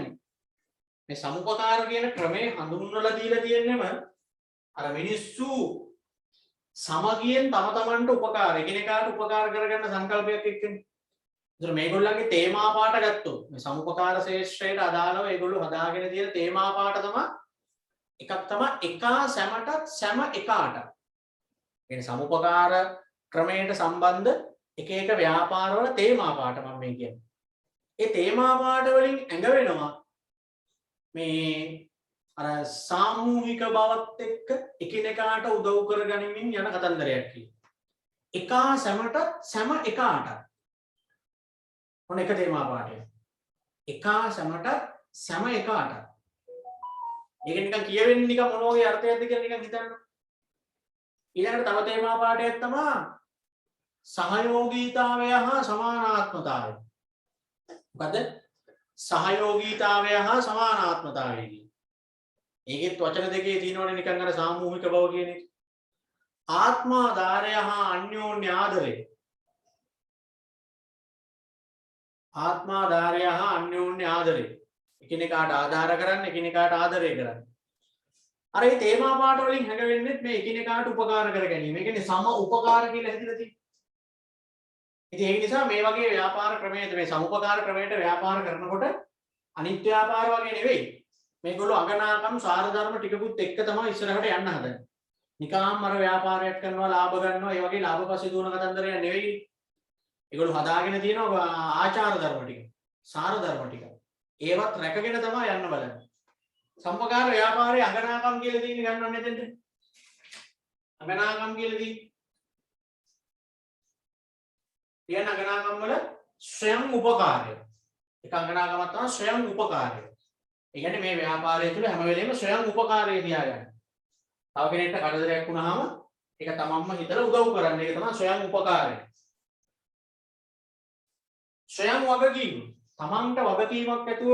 Speaker 1: මේ සමුපකාර කියන ක්‍රමේ හඳුන්වලා දීලා තියෙන්නම අර මිනිස්සු සමගියෙන් තම තමන්ට උපකාර එකිනෙකාට උපකාර කරගන්න සංකල්පයක් එක්කනේ. ඒතර මේගොල්ලන්ගේ තේමා පාඩ ගත්තොත් මේ සමුපකාර ශේෂ්ත්‍රයට අදාළව ඒගොල්ලෝ හදාගෙන තියෙන තේමා පාඩ තමයි එකක් තමයි එකා සැමටත් සැම එකාට. කියන්නේ සමුපකාර ක්‍රමයට සම්බන්ධ එක එක ව්‍යාපාරවල තේමා පාඩ මම මේ කියන්නේ. ඒ තේමා පාඩ වලින් ඇඟ වෙනවා මේ අර සාමූහික බවත් එක්ක එකිනෙකාට උදව් කරගනිමින් යන කතන්දරයක් කියලා. එකා සැමටත් සැම එකාට. මොන එක තේමා පාඩය. එකා සැමටත් සැම එකාට. මේක නිකන් කියවෙන්නේ නිකන් මොන වගේ අර්ථයක්ද කියලා නිකන් හිතන්න. ඊළඟට තව තේමා පාඩයක් තමයි සහයෝගීතාවය හා සමානාත්මතාවය. මොකද සහයෝගීතාවය හා සමානාත්මතාවය කියන්නේ. ඒකෙත් වචන දෙකේ තියෙනවනේ නිකන් අර සාමූහික බව කියන එක. ආත්මාදාරය හා අන්‍යෝන්‍ය ආදරය. ආත්මාදාරය හා අන්‍යෝන්‍ය ආදරය. එකිනෙකාට ආධාර කරන්න, එකිනෙකාට ආදරය කරන්න. අර මේ තේමා පාඩ වලින් හැඟවෙන්නේ මේ එකිනෙකාට උපකාර කර ගැනීම. ඒ කියන්නේ සම උපකාර කියලා හැදිලා තියෙනවා. ඉතින් ඒක නිසා මේ වගේ ව්‍යාපාර ක්‍රමයක මේ සමුපකාර ක්‍රමයට ව්‍යාපාර කරනකොට අනිත් ව්‍යාපාර වගේ නෙවෙයි. මේගොල්ලෝ අගනාකම් සාර ධර්ම ටිකකුත් එක්ක තමයි ඉස්සරහට යන්න හදන්නේ. නිකාම් අර ව්‍යාපාරයක් කරනවා ලාභ ගන්නවා ඒ වගේ ලාභ පස්සේ දුවන කතන්දරයක් නෙවෙයි. ඒගොල්ලෝ හදාගෙන තියෙනවා ආචාර ධර්ම ටික, සාර ධර්ම ටික. ඒවත් රැකගෙන තමයි යන්න බලන්නේ. සම්පකාර ව්‍යාපාරයේ අගනාකම් කියලා තියෙන්නේ ගන්නවන්නේ එතෙන්ට. අගනාකම් කියලා තියෙන්නේ. කියන අගනාකම් වල ස්වයං උපකාරය. එක අගනාකමක් තමයි ස්වයං උපකාරය. ඒ කියන්නේ මේ ව්‍යාපාරය තුළ හැම වෙලේම ස්වයං උපකාරය තියාගන්න. තව කෙනෙක්ට කරදරයක් වුණාම ඒක තමන්ම හිතලා උදව් කරන්න. ඒක තමයි ස්වයං උපකාරය. ස්වයං වගකීම. තමන්ට වගකීමක් ඇතුව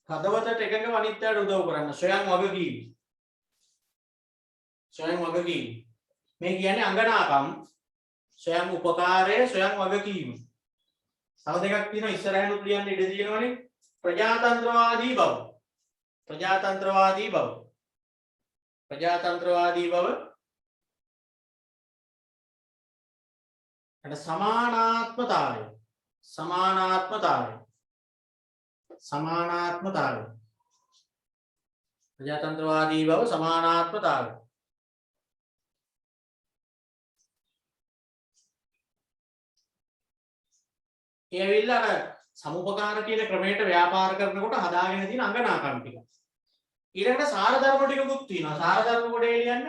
Speaker 1: හදවතට එකඟව අනිත් අයට උදව් කරන්න. ස්වයං වගකීම. ස්වයං වගකීම. මේ කියන්නේ අගනාකම්, ස්වයං උපකාරය, ස්වයං වගකීම. තව දෙකක් තියෙනවා ඉස්සරහින් ලියන්න ඉඩ තියෙනවනේ. ප්‍රජාතන්ත්‍රවාදී බව. ප්‍රජාතන්ත්‍රවාදී බව. ප්‍රජාතන්ත්‍රවාදී බව. එතන සමානාත්මතාවය. සමානාත්මතාවය. සමානාත්මතාවය. ප්‍රජාතන්ත්‍රවාදී බව සමානාත්මතාවය. ඒ ඇවිල්ලා අර සමුපකාර කියන ක්‍රමයට ව්‍යාපාර කරනකොට හදාගෙන තියෙන අංගනාකම් ටික. ඊළඟට සාර ධර්ම ටිකකුත් තියෙනවා. සාර ධර්ම කොටේ ලියන්න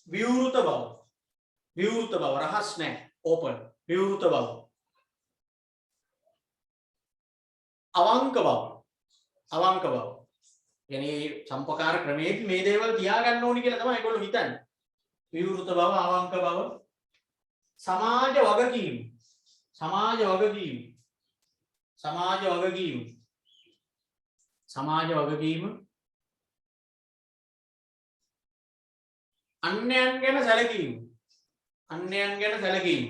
Speaker 1: විවෘත බව. විවෘත බව රහස් නැහැ. ඕපන්. විවෘත බව. අවංක බව. අවංක බව. يعني සම්පකාර ක්‍රමයේදී මේ දේවල් තියාගන්න ඕනි කියලා තමයි ඒගොල්ලෝ හිතන්නේ. විවෘත බව, අවංක බව, සමාජ වගකීම. සමාජ වගකීම. සමාජ වගකීම. සමාජ වගකීම, අන්‍යයන් ගැන සැලකීම, අන්‍යයන් ගැන සැලකීම,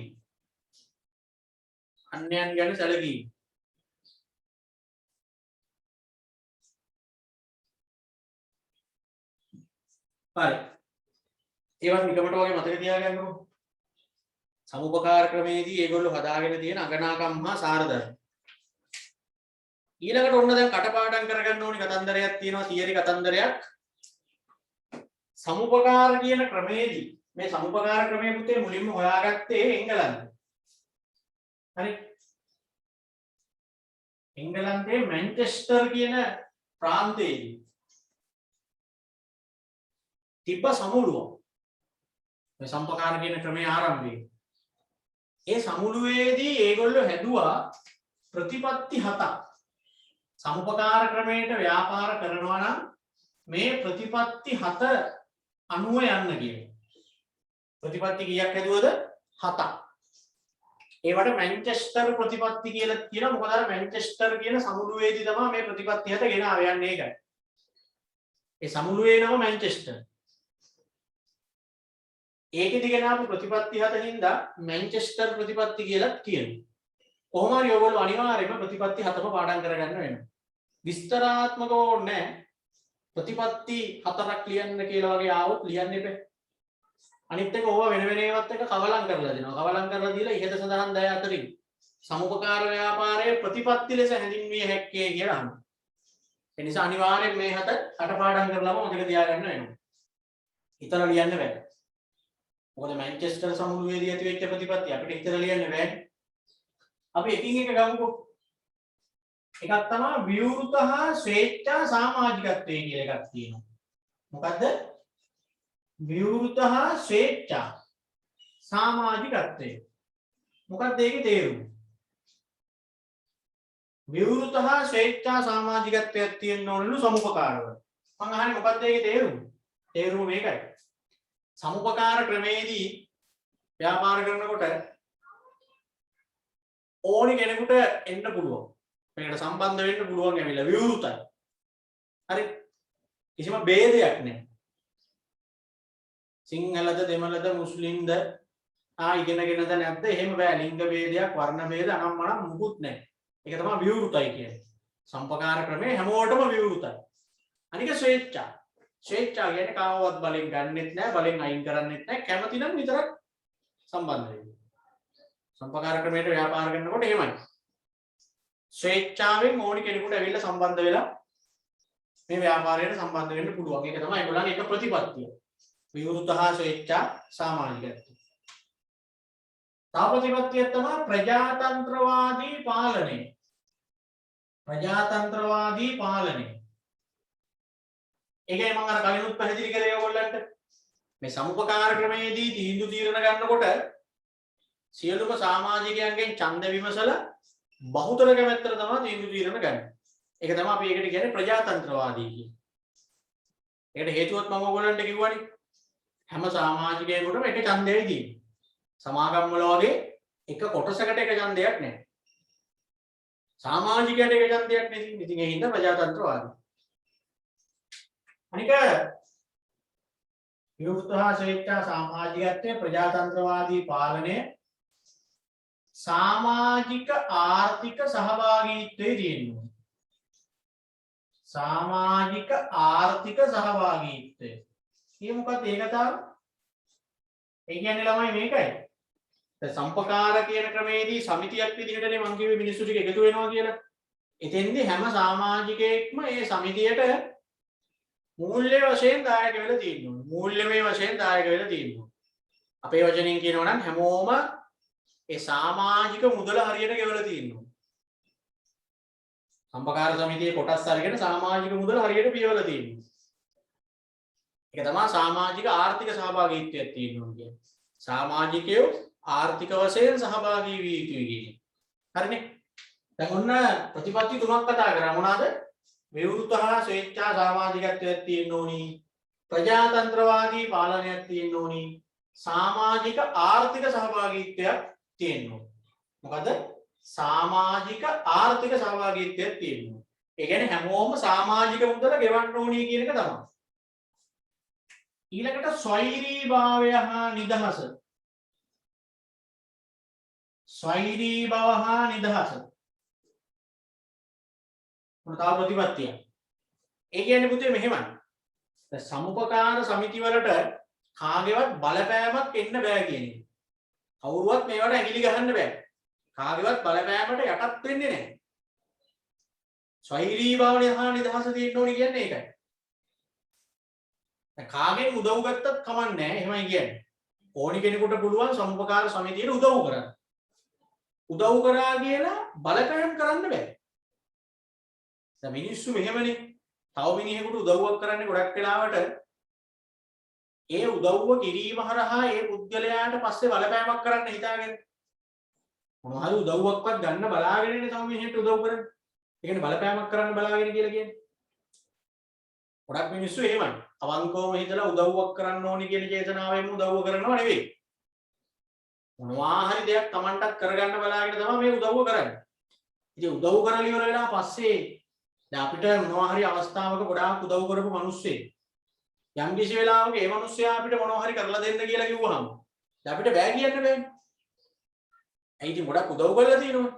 Speaker 1: අන්‍යයන් ගැන සැලකීම. හරි. ඒවත් නිකමට වගේ මතක තියාගන්නකො. සමුපකාර ක්‍රමයේදී ඒගොල්ලෝ හදාගෙන තියෙන අගනාකම් හා සාරධර්ම. ඊළඟට ඔන්න දැන් කටපාඩම් කරගන්න ඕනි කතන්දරයක් තියෙනවා, තියරි කතන්දරයක්. සමුපකාර කියන ක්‍රමයේදී මේ සමුපකාර ක්‍රමයේ පුතේ මුලින්ම හොයාගත්තේ එංගලන්තේ. හරි. එංගලන්තේ මැන්චෙස්ටර් කියන ප්‍රාන්තයේදී තිබ්බ සමුළුව. මේ සම්පකාර කියන ක්‍රමයේ ආරම්භය. ඒ සමුළුවේදී ඒගොල්ලෝ හැදුවා ප්‍රතිපත්ති 7ක්. සමුපකාර ක්‍රමයට ව්‍යාපාර කරනවා නම් මේ ප්‍රතිපත්ති 7 අනුව යන්න කියන. ප්‍රතිපත්ති කීයක් හැදුවද? 7ක්. ඒවට මැන්චෙස්ටර් ප්‍රතිපත්ති කියලා කියනවා. මොකද අර මැන්චෙස්ටර් කියන සමුළුවේදී තමයි මේ ප්‍රතිපත්ති 7 ගෙන ආවයන්නේ ඒකයි. ඒ සමුළුවේ නම මැන්චෙස්ටර්. ඒකෙදි ගෙන ආපු ප්‍රතිපත්ති 7 හින්දා මැන්චෙස්ටර් ප්‍රතිපත්ති කියලා කියනවා. කොහොම හරි ඔයගොල්ලෝ අනිවාර්යයෙන්ම ප්‍රතිපත්ති 7ම පාඩම් කරගන්න වෙනවා. විස්තරාත්මකව ඕනේ ප්‍රතිපත්ති 4ක් ලියන්න කියලා වගේ ආවොත් ලියන්න එපා. අනිත් එක ඕවා වෙන වෙන ඒවත් එක කවලම් කරලා දෙනවා. කවලම් කරලා දීලා ඉහත සඳහන් 10 අතරින් සමුපකාර ව්‍යාපාරයේ ප්‍රතිපත්ති ලෙස හැඳින්විය හැක්කේ කියලා අහනවා. ඒ නිසා අනිවාර්යෙන් මේ 7 අටපාඩම් කරලාම මතක තියාගන්න වෙනවා. හිතලා ලියන්න බෑ. මොකද මැන්චෙස්ටර් සමුළුවේදී ඇති වෙච්ච ප්‍රතිපත්ති අපිට හිතලා ලියන්න බෑ. අපි එකින් එක ගමුකෝ. එකක් තමයි විවෘත හා ස්වේච්ඡා සමාජිකත්වය කියලා එකක් තියෙනවා. මොකද්ද? විවෘත හා ස්වේච්ඡා සමාජිකත්වය. මොකක්ද ඒකේ තේරුම? විවෘත හා ස්වේච්ඡා සමාජිකත්වයක් තියෙන්න ඕනලු සමුපකාරවල. මම අහන්නේ මොකක්ද ඒකේ තේරුම? තේරුම මේකයි. සමුපකාර ක්‍රමයේදී ව්‍යාපාර කරනකොට ඕනි කෙනෙකුට එන්න පුළුවන්. මේකට සම්බන්ධ වෙන්න පුළුවන් ඇවිල්ලා විවෘතයි. හරි. කිසිම ભેදයක් නැහැ. සිංහලද දෙමළද මුස්ලිම්ද ඉගෙනගෙනද නැද්ද එහෙම බෑ. ලිංග ભેදයක් වර්ණ ભેද අනම්මනම් මුකුත් නැහැ. ඒක තමයි විවෘතයි කියන්නේ. සම්පකාර ක්‍රමේ හැමෝටම විවෘතයි. අනික ස්වේච්ඡා. ස්වේච්ඡා කියන්නේ කාමවත් බලෙන් ගන්නෙත් නැහැ, බලෙන් අයින් කරන්නෙත් නැහැ. කැමති නම් විතරක් සම්බන්ධ වෙන්න. සම්පකාර ක්‍රමයට ව්‍යාපාර කරනකොට එහෙමයි. ස්වේච්ඡාවෙන් ඕනි කෙනෙකුට ඇවිල්ලා සම්බන්ධ වෙලා මේ ව්‍යාපාරයට සම්බන්ධ වෙන්න පුළුවන්. ඒක තමයි ඒගොල්ලන්ගේ එක ප්‍රතිපත්තිය. විවෘත හා ස්වේච්ඡා සමාජිකත්වය. තව ප්‍රතිපත්තියක් තමයි ප්‍රජාතන්ත්‍රවාදී පාලනය. ප්‍රජාතන්ත්‍රවාදී පාලනය. ඒකයි මම අර කලිනුත් පැහැදිලි කරේ ඔයගොල්ලන්ට. මේ සමුපකාර ක්‍රමයේදී තීන්දුව తీරන ගන්නකොට සියලුම සමාජිකයන්ගෙන් ඡන්ද විමසලා බහුතර කැමැත්තට තමයි තීන්දුව తీරන ගන්න. ඒක තමයි අපි ඒකට කියන්නේ ප්‍රජාතන්ත්‍රවාදී කියන්නේ. ඒකට හේතුවත් මම ඔයගොල්ලන්ට කිව්වනේ. හැම සමාජිකයෙකුටම එක ඡන්දයයි තියෙන්නේ. සමාගම් වල වගේ එක කොටසකට එක ඡන්දයක් නැහැ. සමාජිකයට එක ඡන්දයක් නෙදී. ඉතින් ඒ හින්දා ප්‍රජාතන්ත්‍රවාදී. අනික විවෘත හා ස්වේච්ඡා සමාජිකත්වයේ ප්‍රජාතන්ත්‍රවාදී පාලනය සමාජික ආර්ථික සහභාගීත්වයේ තියෙනවා. සමාජික ආර්ථික සහභාගීත්වය. මේ මොකක්ද ඒක තාම? ඒ කියන්නේ ළමයි මේකයි. දැන් සම්පකාර කියන ක්‍රමේදී සමිතියක් විදිහටනේ මං කිව්වේ මිනිස්සු ටික එකතු වෙනවා කියලා. එතෙන්දී හැම සමාජිකයෙක්ම ඒ සමිතියට මූල්‍ය වශයෙන් දායක වෙලා තියෙනවා. මූල්‍යමය වශයෙන් දායක වෙලා තියෙනවා. අපේ වචනෙන් කියනවා නම් හැමෝම ඒ සමාජික මුදල හරියට ගෙවලා තියෙනවා. සම්පකාර සමිතියේ කොටස් අරගෙන සමාජික මුදල හරියට පියවලා තියෙනවා. ඒක තමයි සමාජික ආර්ථික සහභාගීත්වයක් තියෙනවා කියන්නේ. සමාජිකයෝ ආර්ථික වශයෙන් සහභාගී විය යුතුයි කියන්නේ. හරිනේ? දැන් ඔන්න ප්‍රතිපත්ති තුනක් කතා කරා. මොනවාද? විවෘත හා ස්වේච්ඡා සමාජිකත්වයක් තියෙන්න ඕනි. ප්‍රජාතන්ත්‍රවාදී පාලනයක් තියෙන්න ඕනි. සමාජික ආර්ථික සහභාගීත්වයක් තියෙන්න ඕනි. මොකද? සමාජික ආර්ථික සහභාගීත්වයක් තියෙන්න ඕනි. ඒ කියන්නේ හැමෝම සමාජික මුදල ගෙවන්න ඕනි කියන එක තමයි. ඊළඟට ස්වෛරීභාවය හා නිදහස. ස්වෛරී බව හා නිදහස. මොන තව ප්‍රතිපත්තියක්. ඒ කියන්නේ පුතේ මෙහෙමයි. දැන් සමුපකාර සමිති වලට කාගේවත් බලපෑමක් එන්න බෑ කියන එක. කවුරුවත් මේවට ඇඟිලි ගහන්න බෑ. කාගේවත් බලපෑමට යටත් වෙන්නේ නැහැ. ස්වෛරී භාවය හා නිදහස තියෙන්න ඕනි කියන්නේ ඒකයි. දැන් කාගෙන් උදව් ගත්තත් කමක් නැහැ. එහෙමයි කියන්නේ. ඕනි කෙනෙකුට පුළුවන් සමුපකාර සමිතියට උදව් කරන්න. උදව් කරා කියලා බලපෑම් කරන්න බෑ. දැන් මිනිස්සු මෙහෙමනේ. තව මිනිහෙකුට උදව්වක් කරන්නේ ගොඩක් වෙලාවට ඒ උදව්ව කිරීම හරහා ඒ පුද්ගලයාට පස්සේ බලපෑමක් කරන්න හිතාගෙන මොනවා හරි උදව්වක්වත් ගන්න බලාගෙන ඉන්නේ තව මිනිහෙක්ට උදව් කරන්නේ. ඒ කියන්නේ බලපෑමක් කරන්න බලාගෙන කියලා කියන්නේ. ගොඩක් මිනිස්සු එහෙමයි. අවංකවම හිතලා උදව්වක් කරන්න ඕනි කියන චේතනාවෙන්ම උදව්ව කරනව නෙවෙයි. මොනවා හරි දෙයක් Tamanටත් කරගන්න බලාගෙන තමයි මේ උදව්ව කරන්නේ. ඉතින් උදව් කරලා ඉවර වෙලා පස්සේ දැන් අපිට මොනවා හරි අවස්ථාවක ගොඩාක් උදව් කරපු මිනිස්සෙක් යම් කිසි වෙලාවක ඒ මිනිස්සයා අපිට මොනවා හරි කරලා දෙන්න කියලා කිව්වහම දැන් අපිට බෑ කියන්න බෑනේ. ඇයි ඉතින් ගොඩක් උදව් කරලා තියෙනවා.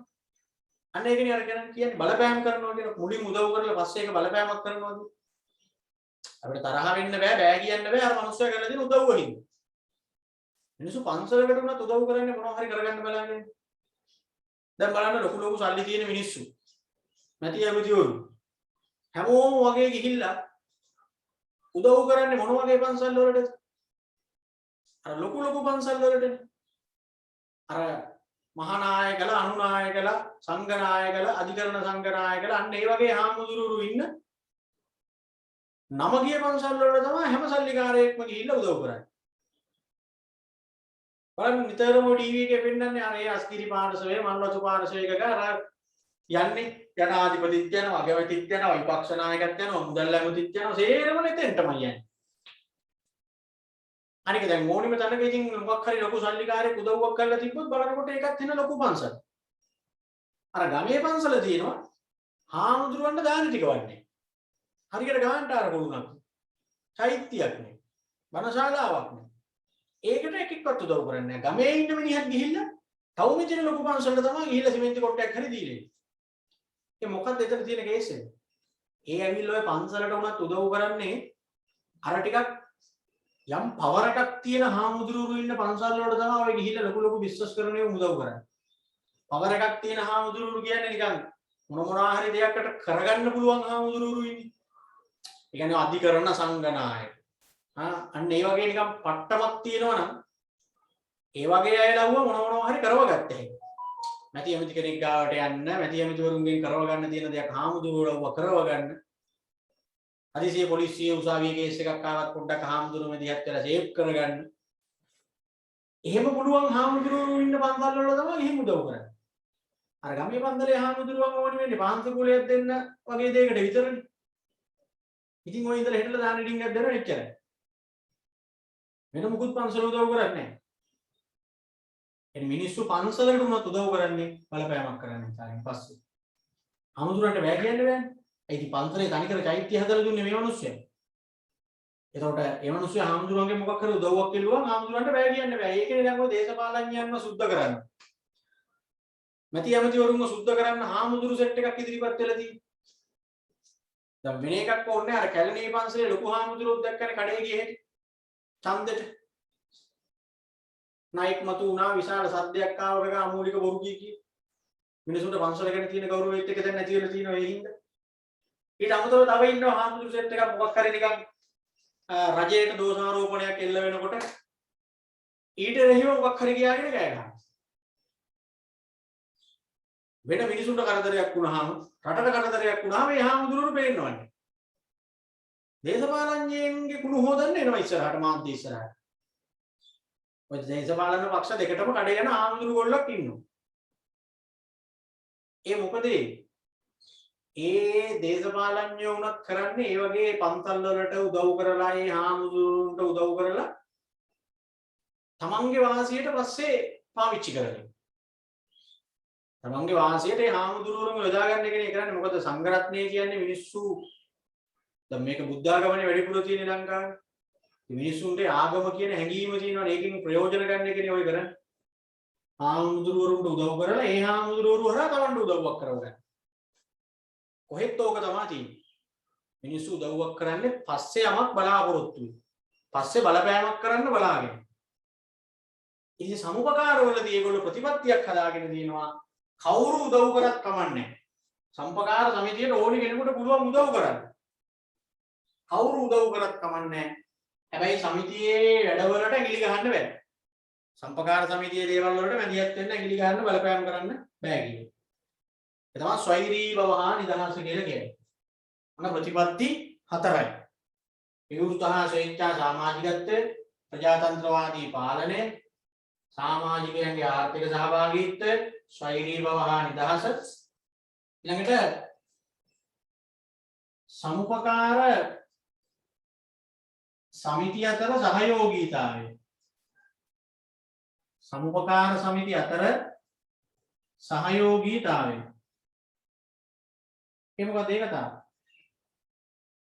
Speaker 1: අන්න ඒකනේ අර කියන්නේ බලපෑම් කරනවා කියන මුලින් උදව් කරලා පස්සේ ඒක බලපෑමක් කරනවා කියන්නේ. අපිට තරහ වෙන්න බෑ කියන්න බෑ අර මිනිස්සයා කරලා දෙන උදව්ව හින්දා. මිනිස්සු පන්සලකට උනත් උදව් කරන්නේ මොනවා හරි කරගන්න බලාගෙන. දැන් බලන්න ලොකු සල්ලි තියෙන මිනිස්සු. නැති ඇමතිවරු. හැමෝම වගේ ගිහිල්ලා උදව් කරන්නේ මොන වගේ පන්සල් වලටද? අර ලොකු පන්සල් වලටනේ. අර මහානායකලා, අනුනායකලා, සංඝනායකලා, අධිකරණ සංඝනායකලා අන්න ඒ වගේ හාමුදුරුවෝ ඉන්න නම ගිය පන්සල් වලට තමයි හැම සල්ලිකාරයෙක්ම ගිහිල්ලා උදව් කරන්නේ. බලන්න නිතරම ටීවී එකේ පෙන්නන්නේ අර ඒ අස්කිරි පාර්ශවයේ මල්වතු පාර්ශවයක අර යන්නේ ජනාධිපතිත් යනවා, අගමැතිත් යනවා, විපක්ෂ නායකත් යනවා, මුදල් ඇමතිත් යනවා, සේරම එතෙන්ටමයි යන්නේ. අනික දැන් ඕනිම තැනක ඉතින් මොකක් හරි ලොකු සල්ලිකාරයෙක් උදව්වක් කරලා තිබ්බොත් බලනකොට ඒකත් වෙන ලොකු පන්සල්. අර ගමේ පන්සල තියෙනවා හාමුදුරුවන්ට දාන ටික වන්නේ. හරියට ගාන්ට අර ගුණක්. චෛත්‍යයක් නේ. වනශාලාවක් නේ. ඒකට එකෙක්වත් උදව් කරන්නේ නැහැ. ගමේ ඉන්න මිනිහක් ගිහිල්ලා තව මෙතන ලොකු පන්සලට තමයි ගිහිල්ලා සිමෙන්ති කොටයක් හරි දීලා. ඒ මොකක්ද එතන තියෙන කේස් එක? ඒ ඇවිල්ලා ඔය පන්සලට උනත් උදව් කරන්නේ අර ටිකක් යම් පවර් එකක් තියෙන හාමුදුරුවෝ ඉන්න පන්සල් වලට තමයි ඔය ගිහිල්ලා ලොකු බිස්නස් කරන්නේ උදව් කරන්නේ. පවර් එකක් තියෙන හාමුදුරුවෝ කියන්නේ නිකන් මොනවා හරි දෙයක්කට කරගන්න පුළුවන් හාමුදුරුවෝ ඉන්නේ. ඒ කියන්නේ අධිකරණ සංඝනායක. අන්න ඒ වගේ නිකන් පට්ටමක් තියෙනවනම් ඒ වගේ අය ලව්ව මොනවා හරි කරවගත්තා. මැති ඇමති කෙනෙක් ගාවට යන්න, මැති ඇමතිවරුන්ගෙන් කරව ගන්න තියෙන දෙයක් හාමුදුරුවෝ කරව ගන්න. හදිසියෙ පොලිසිය උසාවියේ කේස් එකක් ආවත් පොඩ්ඩක් හාමුදුරුවෝ මෙදිහත් වෙලා සේව් කරගන්න. එහෙම පුළුවන් හාමුදුරුවෝ ඉන්න පන්සල් වල තමයි එහෙම උදව් කරන්නේ. අර ගමේ පන්සලේ හාමුදුරුවෝ ඕනි වෙන්නේ පාන්සකුලයක් දෙන්න වගේ දෙයකට විතරනේ. ඉතින් ඔය ඉඳලා හෙටලා දාන ඩිංගක් දෙනවා එච්චරයි. වෙන මුකුත් පන්සල උදව් කරන්නේ නැහැ. එනි මිනිස්සු පන්සලකට උනත් උදව් කරන්නේ බලපෑමක් කරන්නේ ඊට පස්සේ. හාමුදුරන්ට බෑ කියන්න බෑනේ. ඒ ඉතින් පන්සලේ තනිකර චෛත්‍ය හදලා දුන්නේ මේ මිනිස්සයා. එතකොට ඒ මිනිස්සයා හාමුදුරන්ගේ මොකක් හරි උදව්වක් කෙළුවා හාමුදුරන්ට බෑ කියන්න බෑ. ඒකනේ දැන් ඔය දේශපාලඥයන්ව සුද්ධ කරන්නේ. මැති ඇමතිවරුන්ව සුද්ධ කරන්න හාමුදුරු සෙට් එකක් ඉදිරිපත් වෙලා තියෙන්නේ. දැන් වෙන එකක් ඕනේ අර කැලණිය පන්සලේ ලොකු හාමුදුරුවෝ දැක්කනේ කඩේ ගියේ හැටි. ඡන්දෙට නායක මතු වුණා විශාල සද්දයක් ආවක අමූලික බොරු කී මිනිසුන්ට පන්සලකට තියෙන ගෞරවයත් එක්ක දැන් නැති වෙලා තියෙනවා ඒ හින්දා. ඊට අමතරව තව ඉන්නවා හාමුදුරු සෙට් එකක් මොකක් හරි නිකන් රජයට දෝෂාරෝපණයක් එල්ල වෙනකොට ඊට රෙහිව මොකක් හරි කියාගෙන කෑ ගහනවා. වෙන මිනිසුන්ට කරදරයක් වුණාම රටට කරදරයක් වුණාම මේ හාමුදුරුවෝ පේන්නවන්නේ. දේශපාලඥයන්ගේ කුණු හොදන්න එනවා ඉස්සරහට මාධ්‍ය ඉස්සරහට. ඔය දේශපාලන පක්ෂ දෙකටම කඩේ යන හාමුදුරු ගොල්ලක් ඉන්නවා. ඒ මොකද ඒ දේශපාලඥයෝ උනත් කරන්නේ ඒ වගේ පන්සල් වලට උදව් කරලා ඒ හාමුදුරුන්ට උදව් කරලා තමන්ගේ වාසියට පස්සේ පාවිච්චි කරගන්න. තමන්ගේ වාසියට ඒ හාමුදුරුවෝම යොදා ගන්න එකනේ කරන්නේ. මොකද සංඝ රත්නය කියන්නේ මිනිස්සු දැන් මේක බුද්ධ ආගමනේ වැඩිපුර තියෙන ලංකාවේ. මිනිස්සුන්ට ආගම කියන හැඟීම තියෙනවනේ. ඒකෙන් ප්‍රයෝජන ගන්න එකනේ ඔය කරන්නේ. හාමුදුරුවරුන්ට උදව් කරලා ඒ හාමුදුරුවරු හරහා තමන්ට උදව්වක් කරවගන්න. කොහෙත් ඕක තමයි තියෙන්නේ. මිනිස්සු උදව්වක් කරන්නේ පස්සේ යමක් බලාපොරොත්තු වෙයි. පස්සේ බලපෑමක් කරන්න බලාගෙන. ඉතින් සමුපකාරවලදී ඒගොල්ලෝ ප්‍රතිපත්තියක් හදාගෙන දිනනවා. කවුරු උදව් කරත් කමන්නේ. සම්පකාර සමිතියට ඕනි කෙනෙකුට පුළුවන් උදව් කරන්න. කවුරු උදව් කරත් කමන්නේ. හැබැයි සමිතියේ වැඩවලට ඇඟිලි ගහන්න බෑ. සම්පකාර සමිතියේ දේවල් වලට මැදිහත් වෙන්න ඇඟිලි ගහන්න බලපෑම් කරන්න බෑ කියන්නේ. ඒ තමයි ස්වෛරී බව හා නිදහස කියලා කියන්නේ. අන්න ප්‍රතිපත්ති හතරයි. විවෘත හා ස්වේච්ඡා සමාජිකත්වය, ප්‍රජාතන්ත්‍රවාදී පාලනය, සමාජිකයන්ගේ ආර්ථික සහභාගීත්වය, ස්වෛරී බව හා නිදහස. ඊළඟට සමුපකාර සමිති අතර සහයෝගීතාවය. සමුපකාර සමිති අතර සහයෝගීතාවය. ඒ මොකද ඒක තමයි.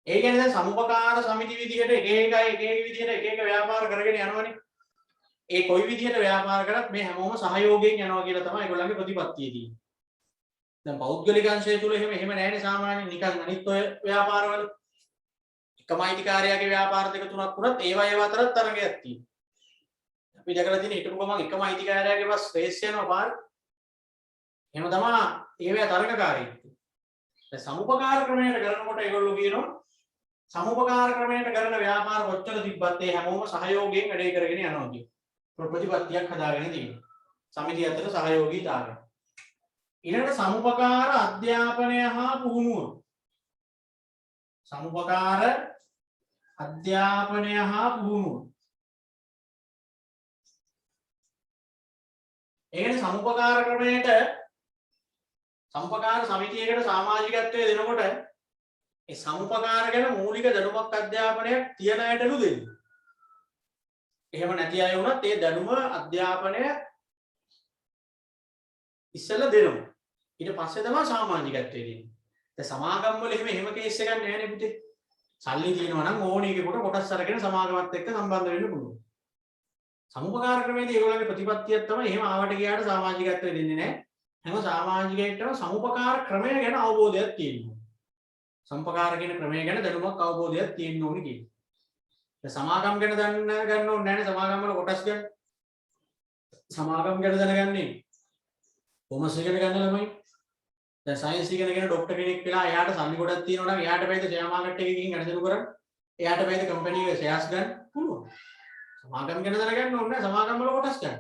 Speaker 1: ඒ කියන්නේ දැන් සමුපකාර සමිති විදිහට එක එක විදිහට එක එක ව්‍යාපාර කරගෙන යනවනේ. ඒ කොයි විදිහට ව්‍යාපාර කරත් මේ හැමෝම සහයෝගයෙන් යනවා කියලා තමයි ඒගොල්ලන්ගේ ප්‍රතිපත්තිය තියෙන්නේ. දැන් පෞද්ගලික අංශය තුල එහෙම නැහැනේ සාමාන්‍යයෙන් නිකන් අනිත් ඔය ව්‍යාපාරවල. එකම අයිතිකාරයාගේ ව්‍යාපාර දෙක තුනක් වුණත් ඒවා අතරත් තරගයක් තියෙනවා. අපි දැකලා තියෙන හිටපු ගමන් එකම අයිතිකාරයාගේ බස් රේස් යනවා පාර. එහෙම තමයි ඒවා තරගකාරීත්වය. දැන් සමුපකාර ක්‍රමයට කරනකොට ඒගොල්ලෝ කියනවා සමුපකාර ක්‍රමයට කරන ව්‍යාපාර කොච්චර තිබ්බත් ඒ හැමෝම සහයෝගයෙන් වැඩේ කරගෙන යනවා කියන ප්‍රතිපත්තියක් හදාගෙන තියෙනවා. සමිතිය අතර සහයෝගීතාවය. ඊළඟට සමුපකාර අධ්‍යාපනය හා පුහුණුව. සමුපකාර අධ්‍යාපනය හා පුහුණුව. ඒ කියන්නේ සමුපකාර ක්‍රමයට සමුපකාර සමිතියකට සමාජිකත්වය දෙනකොට ඒ සමුපකාර ගැන මූලික දැනුමක් අධ්‍යාපනයක් තියන අයටලු දෙන්න. එහෙම නැති අය වුණත් ඒ දැනුම අධ්‍යාපනය ඉස්සෙල්ලා දෙනවා. ඊට පස්සේ තමයි සමාජිකත්වය දෙන්නේ. දැන් සමාගම් වල එහෙම කේස් එකක් නැහැ නේ පුතේ. සල්ලි තියෙනවා නම් ඕනේකෙකුට කොටස් අරගෙන සමාගමත් එක්ක සම්බන්ධ වෙන්න පුළුවන්. සමුපකාර ක්‍රමයේදී ඒගොල්ලන්ගේ ප්‍රතිපත්තියක් තමයි එහෙම ආවට ගියාට සමාජිකත්වය දෙන්නේ නැහැ. හැම සමාජිකයෙක්ටම සමුපකාර ක්‍රමය ගැන අවබෝධයක් තියෙනවා. සම්පකාර කියන ක්‍රමය ගැන දැනුමක් අවබෝධයක් තියෙන්න ඕනේ කියන්නේ. දැන් සමාගම් ගැන දැනගන්න ඕනේ නැහැ නේ සමාගම් වල කොටස් ගැන. සමාගම් ගැන දැනගන්නේ කොමර්ස් ඉගෙන ගන්න ළමයි. දැන් සයන්ස් ඉගෙන ડોක්ටර් කෙනෙක් වෙලා එයාට සල්ලි ගොඩක් තියෙනවා නම් එයාට බෑද ෂෙයා මාකට් එකේ ගිහින් අරදෙනු කරන්න. එයාට බෑද කම්පැනි එකේ ෂෙයාර්ස් ගන්න පුළුවන්. සමාගම් ගැන දැනගන්න ඕනේ නැහැ සමාගම් වල කොටස් ගන්න.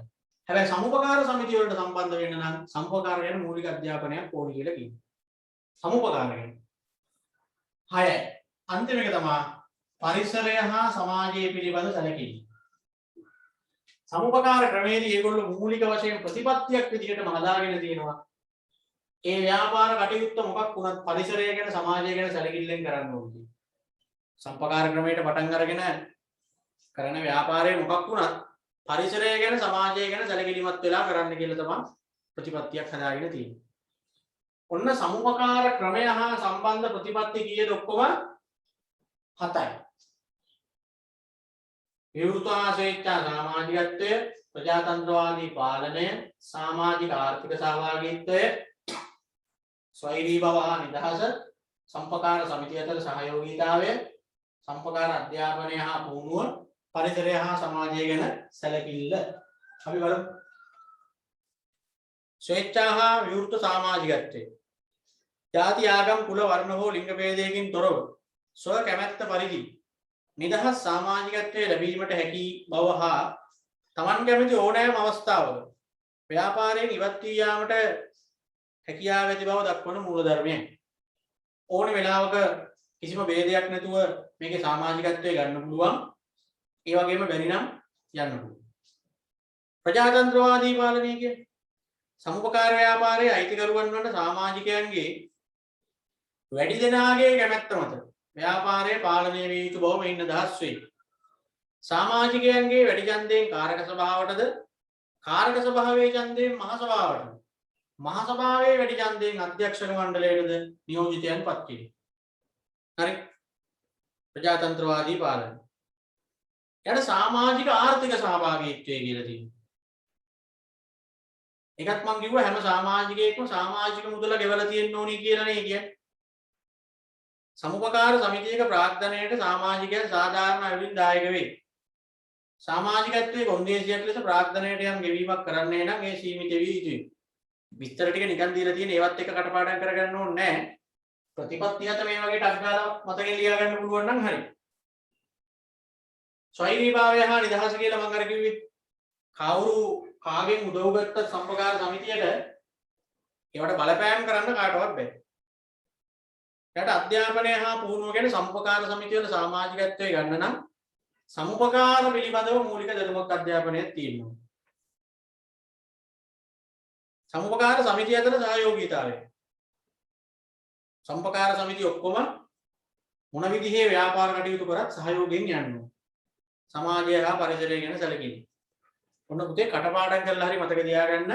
Speaker 1: හැබැයි සමුපකාර සමිතිය වලට සම්බන්ධ වෙන්න නම් සමුපකාර ගැන මූලික අධ්‍යාපනයක් ඕනි කියලා කියනවා. සමුපකාර ගැන. 6යි. අන්තිම එක තමයි පරිසරය හා සමාජය පිළිබඳ සැලකීම. සමුපකාර ක්‍රමයේදී ඒගොල්ලෝ මූලික වශයෙන් ප්‍රතිපත්තියක් විදිහටම හදාගෙන තියෙනවා. ඒ ව්‍යාපාර කටයුත්ත මොකක් වුණත් පරිසරය ගැන සමාජය ගැන සැලකිල්ලෙන් කරන්න ඕනේ. සම්පකාර ක්‍රමයට පටන් අරගෙන කරන ව්‍යාපාරය මොකක් වුණත් පරිසරය ගැන සමාජය ගැන සැලකිලිමත් වෙලා කරන්න කියලා තමයි ප්‍රතිපත්තියක් හදාගෙන තියෙන්නේ. ඔන්න සමුපකාර ක්‍රමය හා සම්බන්ධ ප්‍රතිපත්ති කීයද ඔක්කොම 7යි. විවෘත හා ස්වේච්ඡා සමාජිකත්වය, ප්‍රජාතන්ත්‍රවාදී පාලනය, සමාජික ආර්ථික සහභාගීත්වය, ස්වෛරී බව හා නිදහස, සම්පකාර සමිතිය අතර සහයෝගීතාවය, සම්පකාර අධ්‍යාපනය හා පුහුණුව, පරිසරය හා සමාජය ගැන සැලකිල්ල. අපි බලමු. ස්වේච්ඡා හා විවෘත සමාජිකත්වය. ජාති ආගම් කුල වර්ණ හෝ ලිංග ભેදයකින් තොරව ස්ව කැමැත්ත පරිදි නිදහස් සමාජිකත්වයේ ලැබීමට හැකි බව හා තමන් කැමති ඕනෑම අවස්ථාවක ව්‍යාපාරයෙන් ඉවත් වී යාමට හැකියාව ඇති බව දක්වන මූලධර්මයයි. ඕනි වෙලාවක කිසිම ભેදයක් නැතුව මේකේ සමාජිකත්වය ගන්න පුළුවන්. ඒ වගේම බැරි නම් යන්න පුළුවන්. ප්‍රජාතන්ත්‍රවාදී පාලනය කියන්නේ සමුපකාර ව්‍යාපාරයේ අයිතිකරුවන් වන සමාජිකයන්ගේ වැඩි දෙනාගේ කැමැත්ත මත ව්‍යාපාරය පාලනය විය යුතු බව මෙයින් අදහස් වේ. සමාජිකයන්ගේ වැඩි ඡන්දයෙන් කාරක සභාවටද කාරක සභාවේ ඡන්දයෙන් මහ සභාවටද මහසභාවේ වැඩි ඡන්දයෙන් අධ්‍යක්ෂක මණ්ඩලයේද නියෝජිතයන් පත් කිරීම. හරි. ප්‍රජාතන්ත්‍රවාදී පාලනය. යට සමාජික ආර්ථික සහභාගීත්වය කියලා තියෙනවා. ඒකත් මම කිව්වා හැම සමාජිකයෙක්ම සමාජික මුදල ගෙවලා තියෙන්න ඕනි කියලා නේ කියන්නේ. සමුපකාර සමිතියක ප්‍රාග්ධනයට සමාජිකයන් සාධාරණ අයුරින් දායක වේ. සමාජිකත්වයේ කොන්දේසියක් ලෙස ප්‍රාග්ධනයට යම් ගෙවීමක් කරන්නේ නම් ඒ සීමිත විය යුතුයි. විස්තර ටික නිකන් දීලා තියෙන ඒවත් එක කටපාඩම් කරගන්න ඕනේ නැහැ. ප්‍රතිපත්ති හත මේ වගේ ටක් ගාලා මතකෙන් ලියා ගන්න පුළුවන් නම් හරි. ස්වෛරීභාවය හා නිදහස කියලා මම අර කිව්වේ කවුරු කාගෙන් උදව් ගත්තත් සම්පකාර සමිතියට ඒවට බලපෑම් කරන්න කාටවත් බැහැ. යට අධ්‍යාපනය හා පුහුණුව ගැන සම්පකාර සමිතිය වල සමාජිකත්වයේ ගන්න නම් සමුපකාර පිළිබඳව මූලික දැනුමක් අධ්‍යාපනයක් තියෙනවා. සමුපකාර සමිතිය අතර සහයෝගීතාවය. සම්පකාර සමිතිය ඔක්කොම මොන විදිහේ ව්‍යාපාර කටයුතු කරත් සහයෝගයෙන් යනවා. සමාජය හා පරිසරය ගැන සැලකිලි. ඔන්න පුතේ කටපාඩම් කරලා හරි මතක තියාගන්න.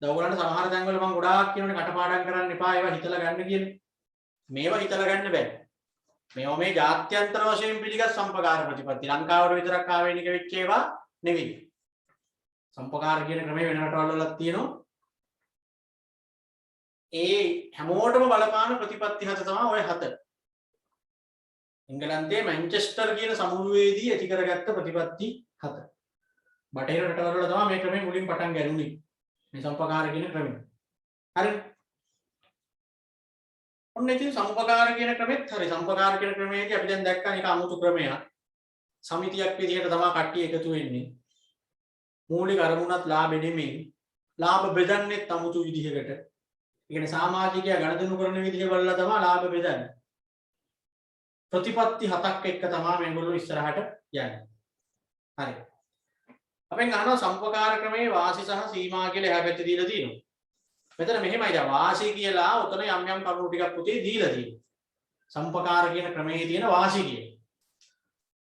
Speaker 1: දවල්වල සමහර තැන්වල මම ගොඩාක් කියනනේ කටපාඩම් කරන්න එපා ඒවා හිතලා ගන්න කියන්නේ. මේවා හිතලා ගන්න බෑ. මේවා මේ ජාත්‍යන්තර වශයෙන් පිළිගත් සම්පකාර ප්‍රතිපත්ති. ලංකාවට විතරක් ආවේනික වෙච්ච ඒවා නෙවෙයි. සම්පකාර කියන ක්‍රමය වෙන රටවල් වලත් තියෙනවා. ඒ හැමෝටම බලපාන ප්‍රතිපත්ති හත තමයි ඔය හත. එංගලන්තයේ මැන්චෙස්ටර් කියන සමුළුවේදී ඇති කරගත්ත ප්‍රතිපත්ති හත. බටහිර රටවල් වල තමයි මේ ක්‍රමය මුලින් පටන් ගන්නේ. මේ සම්පකාර කියන ක්‍රමය. හරි. ඔන්න ඉතින් සම්පකාර කියන ක්‍රමෙත් හරි. සම්පකාර කියන ක්‍රමයේදී අපි දැන් දැක්කා මේක අමුතු ක්‍රමයක්. සමිතියක් විදිහට තමයි කට්ටිය එකතු වෙන්නේ. මූලික අරමුණත් ලාභෙ නෙමෙයි. ලාභ බෙදන්නේ අමුතු විදිහකට. ඒ කියන්නේ සමාජිකයා ගණදෙනු කරන විදිහ බලලා තමයි ලාභ බෙදන්නේ. ප්‍රතිපත්ති හතක් එක්ක තමයි මේගොල්ලෝ ඉස්සරහට යන්නේ. හරි. අපෙන් අහනවා සම්පකාර ක්‍රමයේ වාසි සහ සීමා කියලා එහා පැත්තේ දීලා තියෙනවා. මෙතන මෙහෙමයි දැන් වාසි කියලා උතන යම් යම් කරුණු ටිකක් පුතේ දීලා තියෙනවා. සම්පකාර කියන ක්‍රමයේ තියෙන වාසි කියන.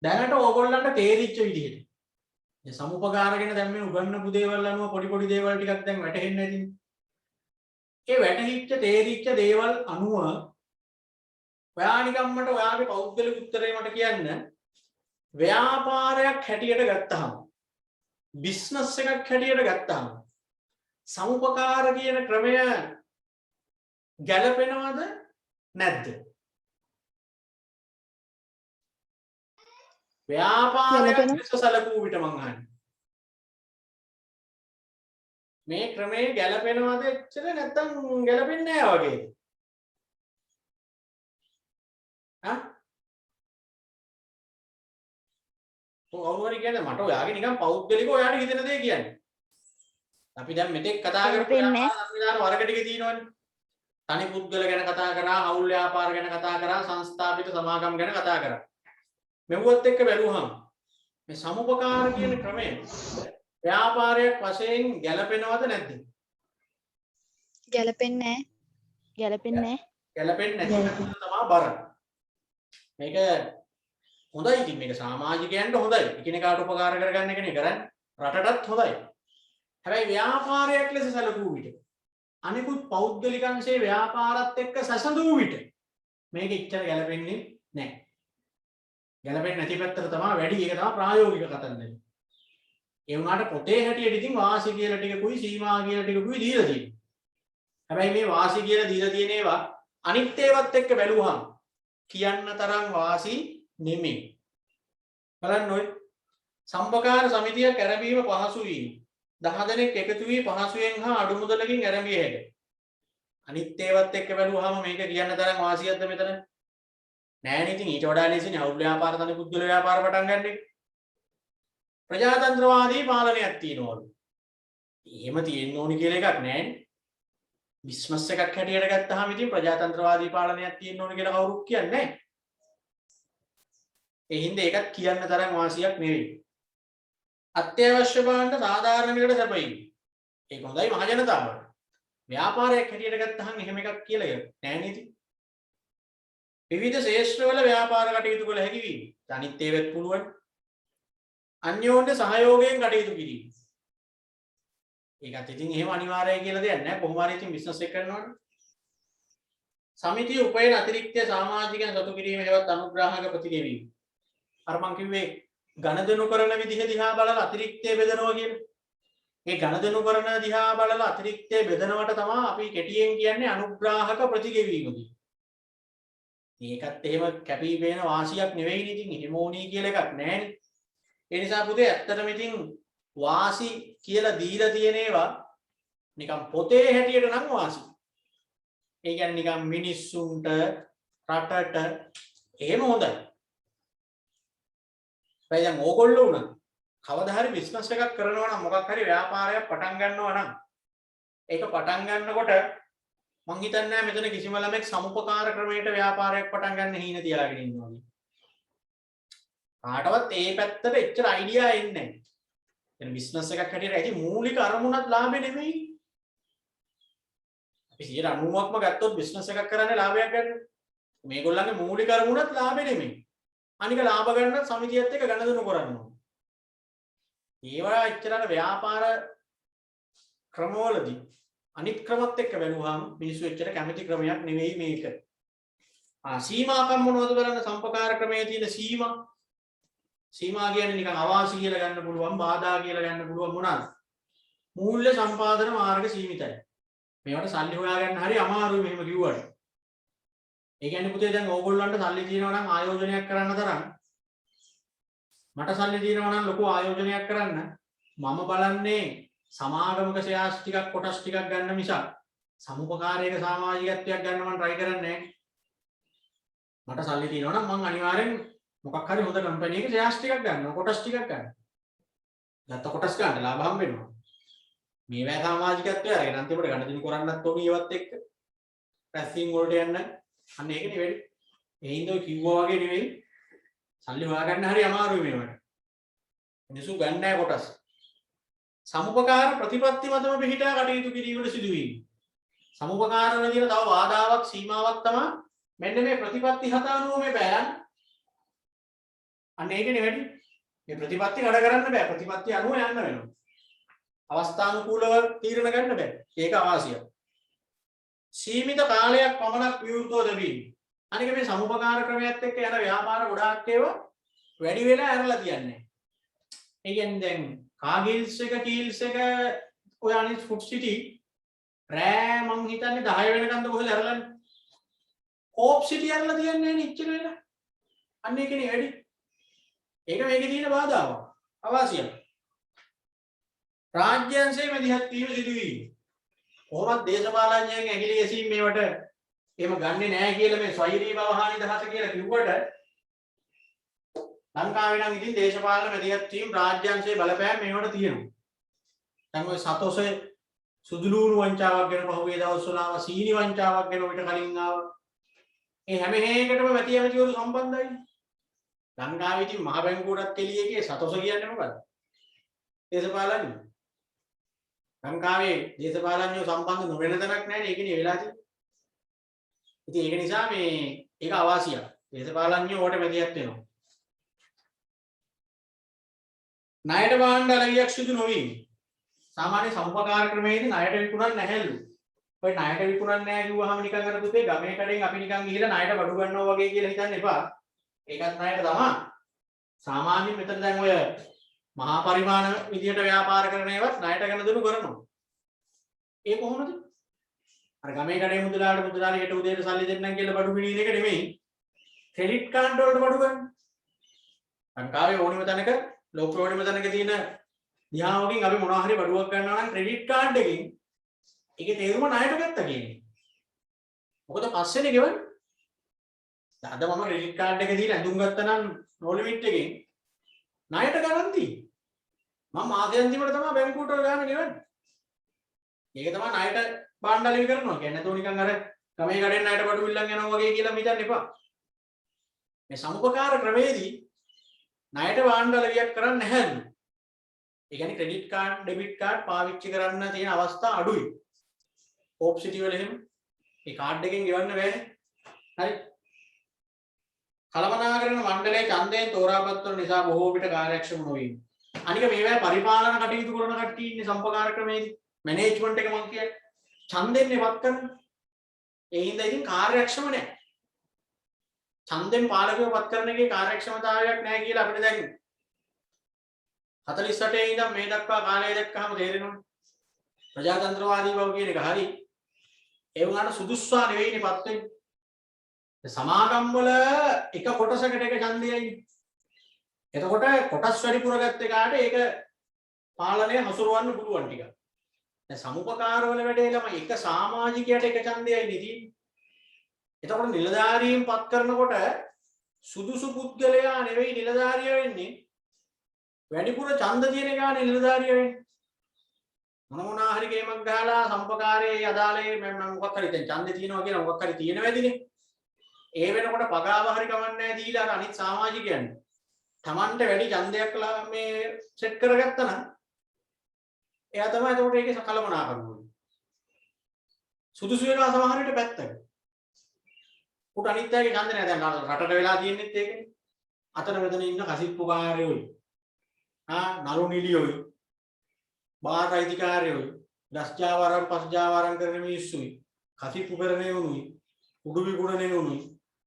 Speaker 1: දැනට ඕගොල්ලන්ට තේරිච්ච විදිහට. මේ සමුපකාර ගැන දැන් මේ උගන්වපු දේවල් අනුව පොඩි පොඩි දේවල් ටිකක් දැන් වැටහෙන්නේ නැතිනේ. ඒ වැටහිච්ච තේරිච්ච දේවල් අනුව ඔයා නිකන් මට ඔයාගේ පෞද්ගලික උත්තරේ මට කියන්න ව්‍යාපාරයක් හැටියට ගත්තාම බිස්නස් එකක් හැටියට ගත්තාම සමුපකාර කියන ක්‍රමය ගැලපෙනවද නැද්ද? ව්‍යාපාරයක් ලෙස සැලකුව විට මං අහන්නේ මේ ක්‍රමේ ගැලපෙනවද එච්චර නැත්නම් ගැලපෙන්නේ නැහැ වගේ. ඔව්වරි කියන්නේ මට ඔයාගේ නිකන් පෞද්ගලිකව ඔයාට හිතෙන දේ කියන්නේ. අපි දැන් මෙතෙක් කතා කරපු සංවිධාන වර්ග ටික තියෙනවනේ. තනි පුද්ගල ගැන කතා කරා, අවුල් ව්‍යාපාර ගැන කතා කරා, සංස්ථාපිත සමාගම් ගැන කතා කරා. මෙව්වත් එක්ක බැලුවහම මේ සමුපකාර කියන ක්‍රමය ව්‍යාපාරයක් වශයෙන් ගැලපෙනවද නැද්ද?
Speaker 2: ගැලපෙන්නේ නැහැ. ගැලපෙන්නේ
Speaker 1: නැති තමයි බර. මේක හොඳයි ඉතින් මේක සමාජිකයන්ට හොඳයි. එකිනෙකාට උපකාර කරගන්න එකනේ කරන්නේ. රටටත් හොඳයි. හැබැයි ව්‍යාපාරයක් ලෙස සැලකුව විට අනිකුත් පෞද්ගලික අංශයේ ව්‍යාපාරات එක්ක සැසඳුව විට මේක ඉච්චර ගැලපෙන්නේ නැහැ. ගැලපෙන්නේ නැති පැත්තට තමයි වැඩි. ඒක තමයි ප්‍රායෝගික කතන්දර. ඒ වුණාට පොතේ හැටියට ඉතින් වාසි කියලා ටිකකුයි සීමා කියලා ටිකකුයි දීලා තියෙනවා. හැබැයි මේ වාසි කියලා දීලා තියෙන ඒවා අනිත් ඒවත් එක්ක බැලුවහම කියන්න තරම් වාසි නෙමෙයි. බලන්න ඔය සම්පකාර සමිතියක් ආරම්භීම පහසු වීම 10 දෙනෙක් එකතු වී පහසුවෙන් හා අඩු මුදලකින් ආරම්භිය හැකියි. අනිත් ඒවත් එක්ක බැලුවහම මේක කියන්න තරම් වාසියක්ද මෙතන? නෑනේ. ඉතින් ඊට වඩා ලේසිනේ අවුල් ව්‍යාපාර තනි පුද්ගල ව්‍යාපාර පටන් ගන්න එක. ප්‍රජාතන්ත්‍රවාදී පාලනයක් තියෙනවලු. එහෙම තියෙන්න ඕනි කියලා එකක් නෑනේ. බිස්නස් එකක් හැටියට ගත්තාම ඉතින් ප්‍රජාතන්ත්‍රවාදී පාලනයක් තියෙන්න ඕනි කියලා කවුරුත් කියන්නේ නෑ. ඒ හින්දා ඒකත් කියන්න තරම් වාසියක් නෙවෙයි. අත්‍යවශ්‍ය භාණ්ඩ සාධාරණ මිලට සැපයීම. ඒක හොඳයි මහ ජනතාවට. ව්‍යාපාරයක් හැටියට ගත්තාම එහෙම එකක් කියලා නෑ නේද? විවිධ ශේෂ්ත්‍රවල ව්‍යාපාර කටයුතු කළ හැකි වීම. අනිත් ඒවත් පුළුවන්. අන්‍යෝන්‍ය සහයෝගයෙන් කටයුතු කිරීම. ඒකත් ඉතින් එහෙම අනිවාර්යයි කියලා දෙයක් නැහැ. කොහොම හරි ඉතින් බිස්නස් එක කරනවනේ. සමිතිය උපයන අතිරික්ත සමාජිකයන් සතු කිරීම හේවත් අනුග්‍රාහක ප්‍රතිගෙවීම. අර මං කිව්වේ ගණදෙනු කරන විදිහ දිහා බලලා අතිරික්තය බෙදනවා කියන්නේ. ඒ ගණදෙනු කරන දිහා බලලා අතිරික්තය බෙදනවට තමයි අපි කෙටියෙන් කියන්නේ අනුග්‍රාහක ප්‍රතිගෙවීම කියලා. මේකත් එහෙම කැපී පෙනෙන වාසියක් නෙවෙයිනේ ඉතින් හිමෝනී කියලා එකක් නැහැනේ. ඒ නිසා පුතේ ඇත්තටම ඉතින් වාසි කියලා දීලා තියෙන ඒවා නිකන් පොතේ හැටියට නම් වාසි. ඒ කියන්නේ නිකන් මිනිස්සුන්ට රටට එහෙම හොඳයි. දැන් ඕගොල්ලෝ උනත් කවදා හරි බිස්නස් එකක් කරනවා නම් මොකක් හරි ව්‍යාපාරයක් පටන් ගන්නවා නම් ඒක පටන් ගන්නකොට මං හිතන්නේ නැහැ මෙතන කිසිම ළමෙක් සමුපකාර ක්‍රමයකට ව්‍යාපාරයක් පටන් ගන්න හීන තියාගෙන ඉන්නවා වගේ. කාටවත් ඒ පැත්තට එච්චර අයිඩියා එන්නේ නැහැ. එන බිස්නස් එකක් හැටියට ඇති මූලික අරමුණක් ලාභෙ නෙමෙයි. අපි 90%ක්ම ගත්තොත් බිස්නස් එකක් කරන්නේ ලාභයක් ගන්න. මේගොල්ලන්ගේ මූලික අරමුණත් ලාභෙ නෙමෙයි. අනික ලාභ ගන්න සමිතියත් එක්ක ගණදෙනු කරනවා. ඒවා එච්චර ව්‍යාපාර ක්‍රමවලදී අනිත් ක්‍රමත් එක්ක බැලුවාම මිනිස්සු එච්චර කැමති ක්‍රමයක් නෙවෙයි මේක. සීමාකම් මොනවද බලන්න සම්පකාර ක්‍රමයේ තියෙන සීමා. සීමා කියන්නේ නිකන් අවාසි කියලා ගන්න පුළුවන්, බාධා කියලා ගන්න පුළුවන් මොනවාද? මූල්‍ය සම්පාදන මාර්ග සීමිතයි. මේවට සල්ලි හොයාගන්න හරි අමාරුයි මෙහෙම කිව්වට. ඒ කියන්නේ පුතේ දැන් ඕගොල්ලන්ට සල්ලි තියෙනවා නම් ආයෝජනයක් කරන්න තරම් මට සල්ලි තියෙනවා නම් ලොකු ආයෝජනයක් කරන්න මම බලන්නේ සමාගමක ෂෙයාර්ස් ටිකක් කොටස් ටිකක් ගන්න මිසක් සමුපකාරයක සමාජිකත්වයක් ගන්න මම try කරන්නේ නැහැ. මට සල්ලි තියෙනවා නම් මම අනිවාර්යෙන් මොකක් හරි හොඳ කම්පැනි එකක ෂෙයාර්ස් ටිකක් ගන්නවා කොටස් ටිකක් ගන්න. නැත්නම් කොටස් ගන්න ලාභ හම්බ වෙනවා. මේවැ සමාජිකත්වය අරගෙන අන්තිමට ගණදිනු කරන්නත් ඕනේ ඒවත් එක්ක. රැස්සින් වලට යන්න අන්න ඒක නෙවෙයි. ඒ හින්දා කිව්වා වගේ නෙවෙයි. සල්ලි හොයාගන්න හරි අමාරුයි මේවට. මිනිස්සු ගන්න නැහැ කොටස්. සමුපකාර ප්‍රතිපත්ති මතම පිහිටා කටයුතු කිරීමට සිදුවීම. සමුපකාර වල තියෙන තව බාධාවක් සීමාවක් තමයි මෙන්න මේ ප්‍රතිපත්ති හත අනුව මේ බෑලන්. අන්න ඒකනේ වැඩි. මේ ප්‍රතිපත්ති කඩ කරන්න බෑ. ප්‍රතිපත්ති අනුව යන්න වෙනවා. අවස්ථානුකූලව තීරණ ගන්න බෑ. ඒක අවාසියක්. සීමිත කාලයක් පමණක් විවෘතව දෙවීම. අනික මේ සමුපකාර ක්‍රමයේත් එක්ක යන ව්‍යාපාර ගොඩාක් ඒවා වැඩි වෙලා ඇරලා තියන්නේ. ඒ කියන්නේ දැන් කාගිල්ස් එක කීල්ස් එක ඔය අනිත් ෆුඩ් සිටි රෑ මං හිතන්නේ 10 වෙනකන්ද කොහෙද ඇරලානේ. කෝප් සිටි ඇරලා තියන්නේ නේ ඉච්චර වෙලා. අන්න ඒකනේ වැඩි. ඒක මේකේ තියෙන බාධාවක්. අවාසියක්. රාජ්‍යංශයේ මැදිහත් වීම සිදුවීම. කොහොමද දේශපාලඥයන් ඇගිලි ගැසීම් මේවට එහෙම ගන්නෙ නැහැ කියලා මේ ස්වෛරී බවහා නිදහස කියලා කිව්වට ලංකාවේ නම් ඉතින් දේශපාලන මැදිහත් වීම රාජ්‍යංශයේ බලපෑම මේවට තියෙනවා. දැන් ඔය සතොසේ සුදුලූණු වංචාවක් ගැන පහුගිය දවස්වල ආවා සීනි වංචාවක් ගැන ඔයිට කලින් ආවා. මේ හැම එකකටම මැතිවරු සම්බන්ධයි. ලංකාවේ ඉතින් මහ බැංකුවටත් කෙලියකේ සතොස කියන්නේ මොකද්ද? දේශපාලඥයෝ. ලංකාවේ දේශපාලඥයෝ සම්බන්ධ නොවන තැනක් නැහැ ඒකනේ වෙලා තියෙන්නේ. ඉතින් ඒක නිසා මේ ඒක අවාසියක්. දේශපාලඥයෝ ඕකට මැදිහත් වෙනවා. ණයට භාණ්ඩ අලවියක් සිදු නොවීම. සාමාන්‍ය සමුපකාර ක්‍රමයේදී ණයට විකුණන්නේ නැහැලු. ඔය ණයට විකුණන්නේ නැහැ කිව්වහම නිකන් අර පුතේ ගමේ කඩෙන් අපි නිකන් ගිහිල්ලා ණයට බඩු ගන්නවා වගේ කියලා හිතන්න එපා. ඒකත් ණයට තමයි. සාමාන්‍යයෙන් මෙතන දැන් ඔය මහා පරිමාණ විදියට ව්‍යාපාර කරන ඒවත් ණයට ගන්න කරනවා. ඒ කොහොමද? අර ගමේ කඩේ මුදලාලියට උදේට සල්ලි දෙන්නම් කියලා බඩු පිළින එක නෙමෙයි. ක්‍රෙඩිට් කාඩ් වලට බඩු ගන්න. ලංකාවේ ඕනිම තැනක ලෝක ඕනිම තැනක තියෙන දිහාවකින් අපි මොනවා හරි බඩුවක් ගන්නවා නම් ක්‍රෙඩිට් කාඩ් එකකින් ඒකේ තේරුම ණයට ගත්තා කියන්නේ. මොකද පස්සේනේ ගෙවන්නේ. අද මම ක්‍රෙඩිට් කාඩ් එක දීලා ඇඳුම් ගත්තා නම් නෝ ලිමිට් එකෙන් ණයට ගන්න තියෙන්නේ. මම මාසෙ අන්තිමට තමයි බැංකුවට ගාන ගෙවන්නේ. ඒක තමයි ණයට බාණ්ඩලි කරනවා. කියන්නේ නැතෝ නිකන් අර ගමේ කඩෙන් ණයට බඩු විල්ලන් යනවා වගේ කියලා හිතන්න එපා. මේ සමුපකාර ක්‍රමයේදී ණයට බාණ්ඩලවියක් කරන්නේ නැහැලු. ඒ කියන්නේ ක්‍රෙඩිට් කාඩ්, ඩෙබිට් කාඩ් පාවිච්චි කරන්න තියෙන අවස්ථා අඩුයි. කෝප් සිටි වල එහෙම ඒ කාඩ් එකෙන් ගෙවන්න බෑනේ. හරි. කලමනාකරන මණ්ඩලයේ ඡන්දයෙන් තෝරාපත් වන නිසා බොහෝ විට කාර්යක්ෂම නොවීම. අනික මේවා පරිපාලන කටයුතු කරන කට්ටිය ඉන්නේ සම්පකාර ක්‍රමයේදී. මැනේජ්මන්ට් එක මං කියන්නේ ඡන්දෙන් ඉවත් කරන. ඒ හින්දා ඉතින් කාර්යක්ෂම නැහැ. ඡන්දෙන් පාලකයෝ පත් කරන එකේ කාර්යක්ෂමතාවයක් නැහැ කියලා අපිට දැන් 48 ඉඳන් මේ දක්වා කාලය දැක්කහම තේරෙනවා. ප්‍රජාතන්ත්‍රවාදී බව කියන එක හරි. ඒ වුණාට සුදුස්සා නෙවෙයිනේ පත් වෙන්නේ. සමාගම් වල එක කොටසකට එක ඡන්දයයි. එතකොට කොටස් වැඩිපුර ගත්ත එකාට ඒක පාලනය හසුරවන්න පුළුවන් ටික. දැන් සමුපකාර වල වැඩේ ළමයි එක සමාජිකයට එක ඡන්දයයි නෙදී. එතකොට නිලධාරීන් පත් කරනකොට සුදුසු පුද්ගලයා නෙවෙයි නිලධාරියා වෙන්නේ. වැඩිපුර ඡන්ද තියෙන එකානේ නිලධාරියා වෙන්නේ. මොනවා හරි ගේමක් ගහලා සම්පකාරයේ අදාළේ මම මොකක් හරි දැන් ඡන්දේ තියෙනවා කියලා මොකක් හරි තියෙන වැඩිනේ. ඒ වෙනකොට පගාව හරි කමන්නේ දීලා අර අනිත් සමාජිකයන් Tamanට වැඩි ඡන්දයක් මේ සෙට් කරගත්තා නම් එයා තමයි එතකොට ඒකේ කලමනාකරන වෙන්නේ. සුදුසු වෙනවා සමහර විට පැත්තක. උට අනිත් අයගේ ඡන්ද නෑ දැන් රටට වෙලා තියෙන්නෙත් ඒකනේ. අතන මෙතන ඉන්න කසිප්පුකාරයෝයි. නළු නිලියෝයි. බාහිර අයිතිකාරයෝයි. දස්ජාවාරම් පස්ජාවාරම් කරන මිනිස්සුයි. කසිප්පු කරන්නේ උනුයි. උඩු විකුණනේ උනුයි.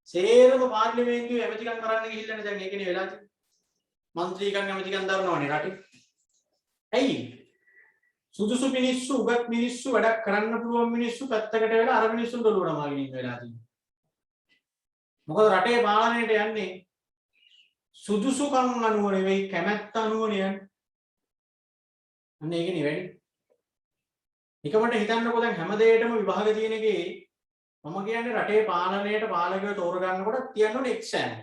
Speaker 1: සේරම පාර්ලිමේන්තුවේ ඇමතිකම් කරන්න ගිහිල්ලානේ දැන් ඒකනේ වෙලා තියෙන්නේ. മന്ത്രിකම් ඇමතිකම් දරනවනේ රටේ. ඇයි? සුදුසු මිනිස්සු උගත් මිනිස්සු වැඩක් කරන්න පුළුවන් මිනිස්සු පැත්තකට වෙලා අර මිනිස්සුන්ට ඔලුව නමාගෙන ඉන්න වෙලා තියෙනවා. මොකද රටේ පාලනයට යන්නේ සුදුසුකම් අනුව නෙවෙයි කැමැත්ත අනුව යන්නේ. අන්න ඒකනේ වැඩි. එකමට හිතන්නකෝ දැන් හැම දෙයකටම විභාග තියෙන එකේ මම කියන්නේ රටේ පාලනයට පාලකයෝ තෝරගන්නකොට තියන්න ඕනේ එක්සෑම්.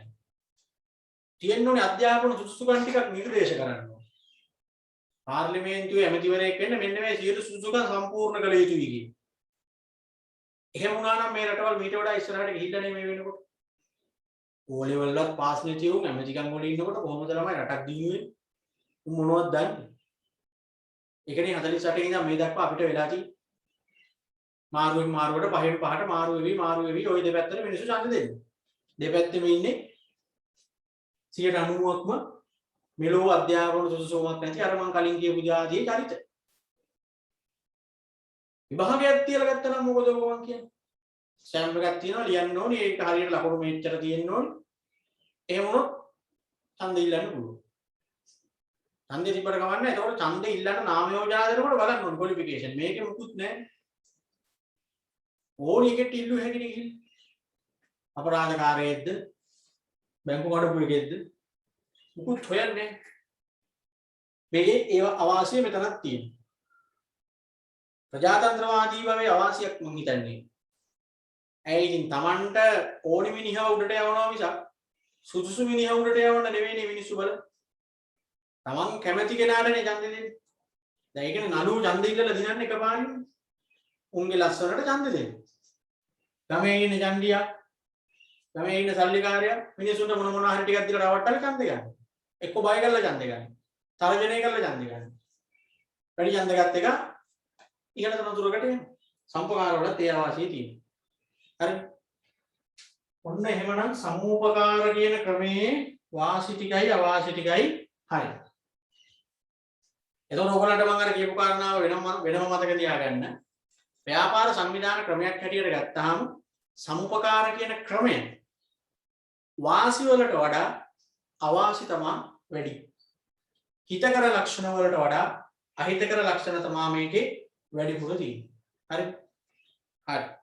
Speaker 1: තියන්න ඕනේ අධ්‍යාපන සුදුසුකම් ටිකක් නිර්දේශ කරන්න ඕනේ. පාර්ලිමේන්තුවේ ඇමතිවරයෙක් වෙන්න මෙන්න මේ සියලු සුදුසුකම් සම්පූර්ණ කළ යුතුයි කියන. එහෙම වුණා නම් මේ රටවල් මීට වඩා ඉස්සරහට ගිහිල්ලා නේ මේ වෙනකොට. ඕ ලෙවල් වලත් පාස් නැති වුන් ඇමතිකම් වල ඉන්නකොට කොහොමද ළමයි රටක් දිනුවේ? මොනවද දන්නේ? ඒකනේ 48 ඉඳන් මේ දක්වා අපිට වෙලා තියෙන්නේ. මාරුවෙන් මාරුවට පහෙන් පහට මාරු වෙවි ওই දෙපැත්තට මිනිස්සු ඡන්ද දෙන්නේ. දෙපැත්තෙම ඉන්නේ 90%ක්ම මෙලෝ අධ්‍යාපන සුසුසුමක් නැති අර මං කලින් කියපු જાතියේ චරිත. විභාගයක් තියලා ගත්තා නම් මොකද මම කියන්නේ? සෑම්පල් එකක් තියෙනවා ලියන්න ඕනේ ඒක හරියට ලකුණු මෙච්චර තියෙන්න ඕනේ. එහෙම වුණොත් ඡන්ද ඉල්ලන්න පුළුවන්. ඡන්දෙ තිබ්බට කවන්නේ නැහැ. ඒකෝට ඡන්දෙ ඉල්ලන්න නාම යෝජනා දෙනකොට බලන්න ඕනේ ක්වොලිෆිකේෂන්. මේකේ මුකුත් නැහැ. ඕනි එකට ඉල්ලු හැකිනේ ගිහින්. අපරාධකාරයෙක්ද? බැංකු කඩපු එකෙක්ද? මුකුත් හොයන්නේ නැහැ. ඒ අවාසිය මෙතනක් තියෙනවා. ප්‍රජාතන්ත්‍රවාදී භවයේ අවාසියක් මම හිතන්නේ. ඇයි ඉතින් Tamanට ඕනි මිනිහා උඩට යවනවා මිසක් සුදුසු මිනිහා උඩට යවන්න නෙවෙයිනේ මිනිස්සු බල. Taman කැමැති කෙනාටනේ ඡන්ද දෙන්නේ. දැන් ඒකනේ නළුව ඡන්ද ඉල්ලලා දිනන්නේ එකපාරින්. උන්ගේ ලස්සනට ඡන්ද දෙන්නේ. ගමේ ඉන්න ඡන්දියා ගමේ ඉන්න සල්ලිකාරයා මිනිස්සුන්ට මොන හරි ටිකක් දීලා රවට්ටලා ඡන්ද ගන්න. එක්ක බය කරලා ඡන්ද ගන්න. තර්ජනය කරලා ඡන්ද ගන්න. වැඩි ඡන්ද ගත්ත එක ඉහළ තනතුරකට එනවා. සම්පකාර වලත් ඒ අවශ්‍යයි තියෙනවා. හරි. ඔන්න එහෙමනම් සමූපකාර කියන ක්‍රමයේ වාසි ටිකයි අවාසි ටිකයි හරි. එතකොට ඔයගොල්ලන්ට මම අර කියපු කාරණාව වෙනම මතක තියාගන්න. ව්‍යාපාර සංවිධාන ක්‍රමයක් හැටියට ගත්තාම සමුපකාර කියන ක්‍රමය වාසි වලට වඩා අවාසි තමයි වැඩි. හිතකර ලක්ෂණ වලට වඩා අහිතකර ලක්ෂණ තමයි මේකේ වැඩිපුර තියෙන්නේ. හරි. හරි.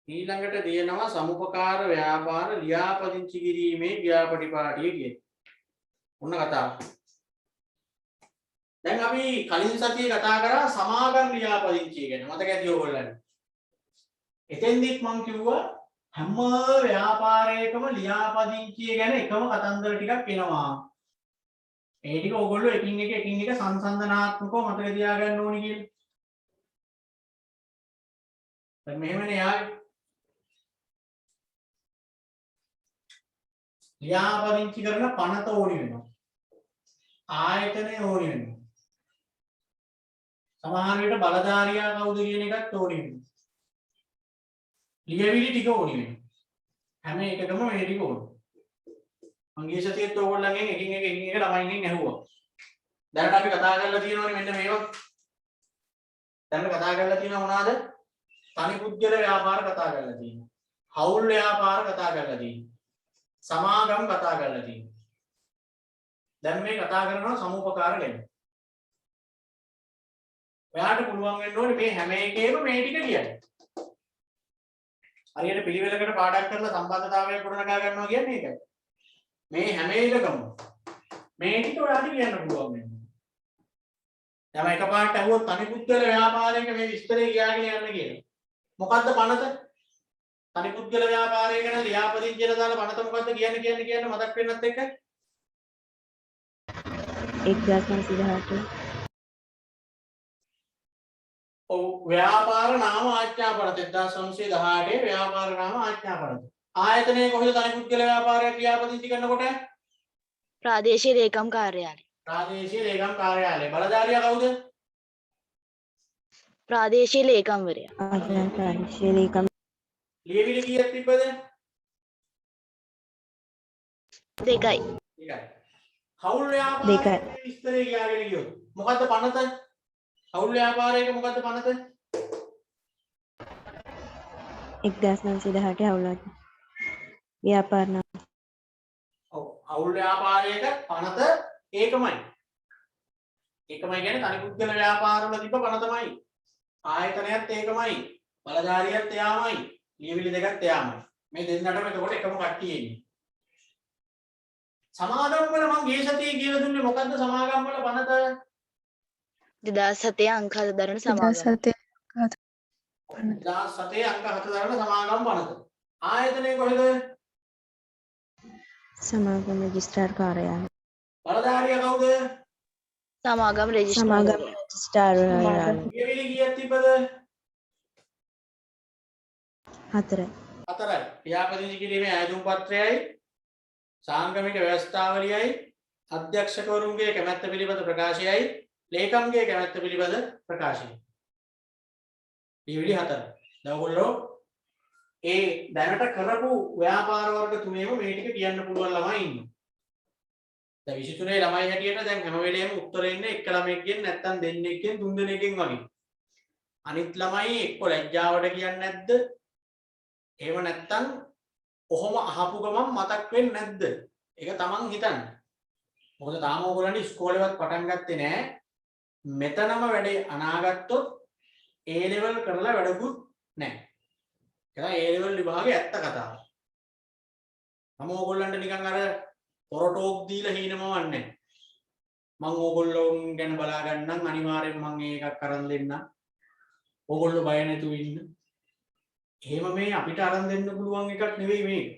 Speaker 1: ඊළඟට දෙනවා සමුපකාර ව්‍යාපාර ලියාපදිංචි කිරීමේ ව්‍යාපටිපාටිය කියන. ඔන්න කතාව. දැන් අපි කලින් සතියේ කතා කරා සමාගම් ලියාපදිංචිය ගැන. මතක ඇති ඔයගොල්ලන්ට. එතෙන්දිත් මම කිව්වා හැම ව්‍යාපාරයකම ලියාපදිංචිය ගැන එකම කතන්දර ටිකක් එනවා. ඒ ටික ඔයගොල්ලෝ එකින් එක සංසන්දනාත්මකව මතක තියාගන්න ඕනි කියලා. දැන් මෙහෙමනේ යාවේ. ලියාපදිංචි කරන පනත ඕනි වෙනවා. ආයතනය ඕනි වෙනවා. සමහර විට බලධාරියා කවුද කියන එකත් ඕනි වෙනවා. ලියවිලි ටික ඕනි වෙනවා. හැම එකකම මේ ටික ඕනි. මං ගිය සතියේත් ඕගොල්ලන්ගෙන් එකින් එක ළමයින්ගෙන් ඇහුවා. දැනට අපි කතා කරලා තියෙනවනේ මෙන්න මේවා. දැන් කතා කරලා තියෙනවා මොනවාද? තනි පුද්ගල ව්‍යාපාර කතා කරලා තියෙනවා. හවුල් ව්‍යාපාර කතා කරලා තියෙනවා. සමාගම් කතා කරලා තියෙනවා. දැන් මේ කතා කරනවා සමුපකාර ගැන. ඔයාලට පුළුවන් වෙන්න ඕනේ මේ හැම එකේම මේ ටික කියන්න. හරියට පිළිවෙලකට පාඩම් කරලා සම්බන්ධතාවයක් ගොඩනගා ගන්නවා කියන්නේ ඒකයි. මේ හැම එකකම මේ ටික ඔයාලට කියන්න පුළුවන් වෙනවා. දැන් එකපාරට අහුවොත් තනි පුද්ගල ව්‍යාපාරයක මේ විස්තරය කියාගෙන යන්න කියලා. මොකද්ද පනත? තනි පුද්ගල ව්‍යාපාරය ගැන ලියාපදිංචියට දාලා පනත මොකද්ද කියන්නේ මතක් වෙන්නත් එක්ක
Speaker 2: 1918
Speaker 1: ඔව් ව්‍යාපාර නාම ආඥා පනත 1918 ව්‍යාපාර නාම ආඥා පනත. ආයතනයේ කොහෙද තනි පුද්ගල ව්‍යාපාරයක් ලියාපදිංචි කරනකොට?
Speaker 2: ප්‍රාදේශීය ලේකම් කාර්යාලය.
Speaker 1: ප්‍රාදේශීය ලේකම් කාර්යාලය. බලධාරියා කවුද?
Speaker 2: ප්‍රාදේශීය ලේකම්වරයා.
Speaker 3: ප්‍රාදේශීය ලේකම්
Speaker 1: ලියවිලි කීයක් තිබ්බද?
Speaker 2: 2යි.
Speaker 1: එකයි. හවුල් ව්‍යාපාරයේ විස්තරය කියාගෙන ගියොත් මොකද්ද පනත? හවුල් ව්‍යාපාරයක මොකද්ද පනත?
Speaker 3: 1918 හවුලක් ව්‍යාපාර නාම.
Speaker 1: ඔව් හවුල් ව්‍යාපාරයක පනත ඒකමයි. ඒකමයි කියන්නේ තනි පුද්ගල ව්‍යාපාරවල තිබ්බ පනතමයි. ආයතනයත් ඒකමයි. බලධාරියත් එයාමයි. ලියවිලි දෙකත් එයාමයි. මේ දෙන්නටම එතකොට එකම කට්ටිය ඉන්නේ. සමාගම් වල මම ගිය සතියේ කියලා දුන්නේ මොකද්ද සමාගම් වල පනත?
Speaker 2: 2007 අංක 7 දරන සමාගම.
Speaker 1: 2007 අංක 7 දරන සමාගම් පනත. ආයතනය කොහෙද?
Speaker 3: සමාගම් රෙජිස්ට්‍රාර් කාර්යාලය.
Speaker 1: බලධාරියා කවුද?
Speaker 2: සමාගම් රෙජිස්ට්‍රාර්.
Speaker 3: සමාගම් රෙජිස්ට්‍රාර් කාර්යාලය.
Speaker 1: ලියවිලි කීයක් තිබ්බද?
Speaker 3: 4යි.
Speaker 1: 4යි. ව්‍යාපදිංචි කිරීමේ ආයතන පත්‍රයයි සාංගමික ව්‍යවස්ථාවලියයි අධ්‍යක්ෂකවරුන්ගේ කැමැත්ත පිළිබඳ ප්‍රකාශයයි ලේකම්ගේ කැමැත්ත පිළිබඳ ප්‍රකාශයයි. ලියවිලි 4. දැන් ඔයගොල්ලෝ ඒ දැනට කරපු ව්‍යාපාර වර්ග තුනේම මේ ටික කියන්න පුළුවන් ළමයි ඉන්නවා. දැන් 23 ළමයි හැටියට දැන් හැම වෙලේම උත්තර එන්නේ එක ළමයෙක්ගෙන් නැත්නම් දෙන්නෙක්ගෙන් තුන් දෙනෙක්ගෙන් වගේ. අනිත් ළමයි එක්ක ලැජ්ජාවට කියන්නේ නැද්ද? එහෙම නැත්නම් කොහොම අහපු ගමන් මතක් වෙන්නේ නැද්ද? ඒක තමන් හිතන්න. මොකද තාම ඕගොල්ලන්ට ඉස්කෝලේවත් පටන් ගත්තේ නැහැ. මෙතනම වැඩේ අනාගත්තොත් A level කරලා වැඩකුත් නැහැ. ඒක A level විභාගේ ඇත්ත කතාව. මම ඕගොල්ලන්ට නිකන් අර පොරටෝක් දීලා හීනමවන්නේ නැහැ. මම ඕගොල්ලෝන් ගැන බලා ගන්නම් අනිවාර්යෙන් මම ඒකක් අරන් දෙන්නම්. ඕගොල්ලෝ බය නැතුව ඉන්න. එහෙම මේ අපිට අරන් දෙන්න පුළුවන් එකක් නෙවෙයි මේක.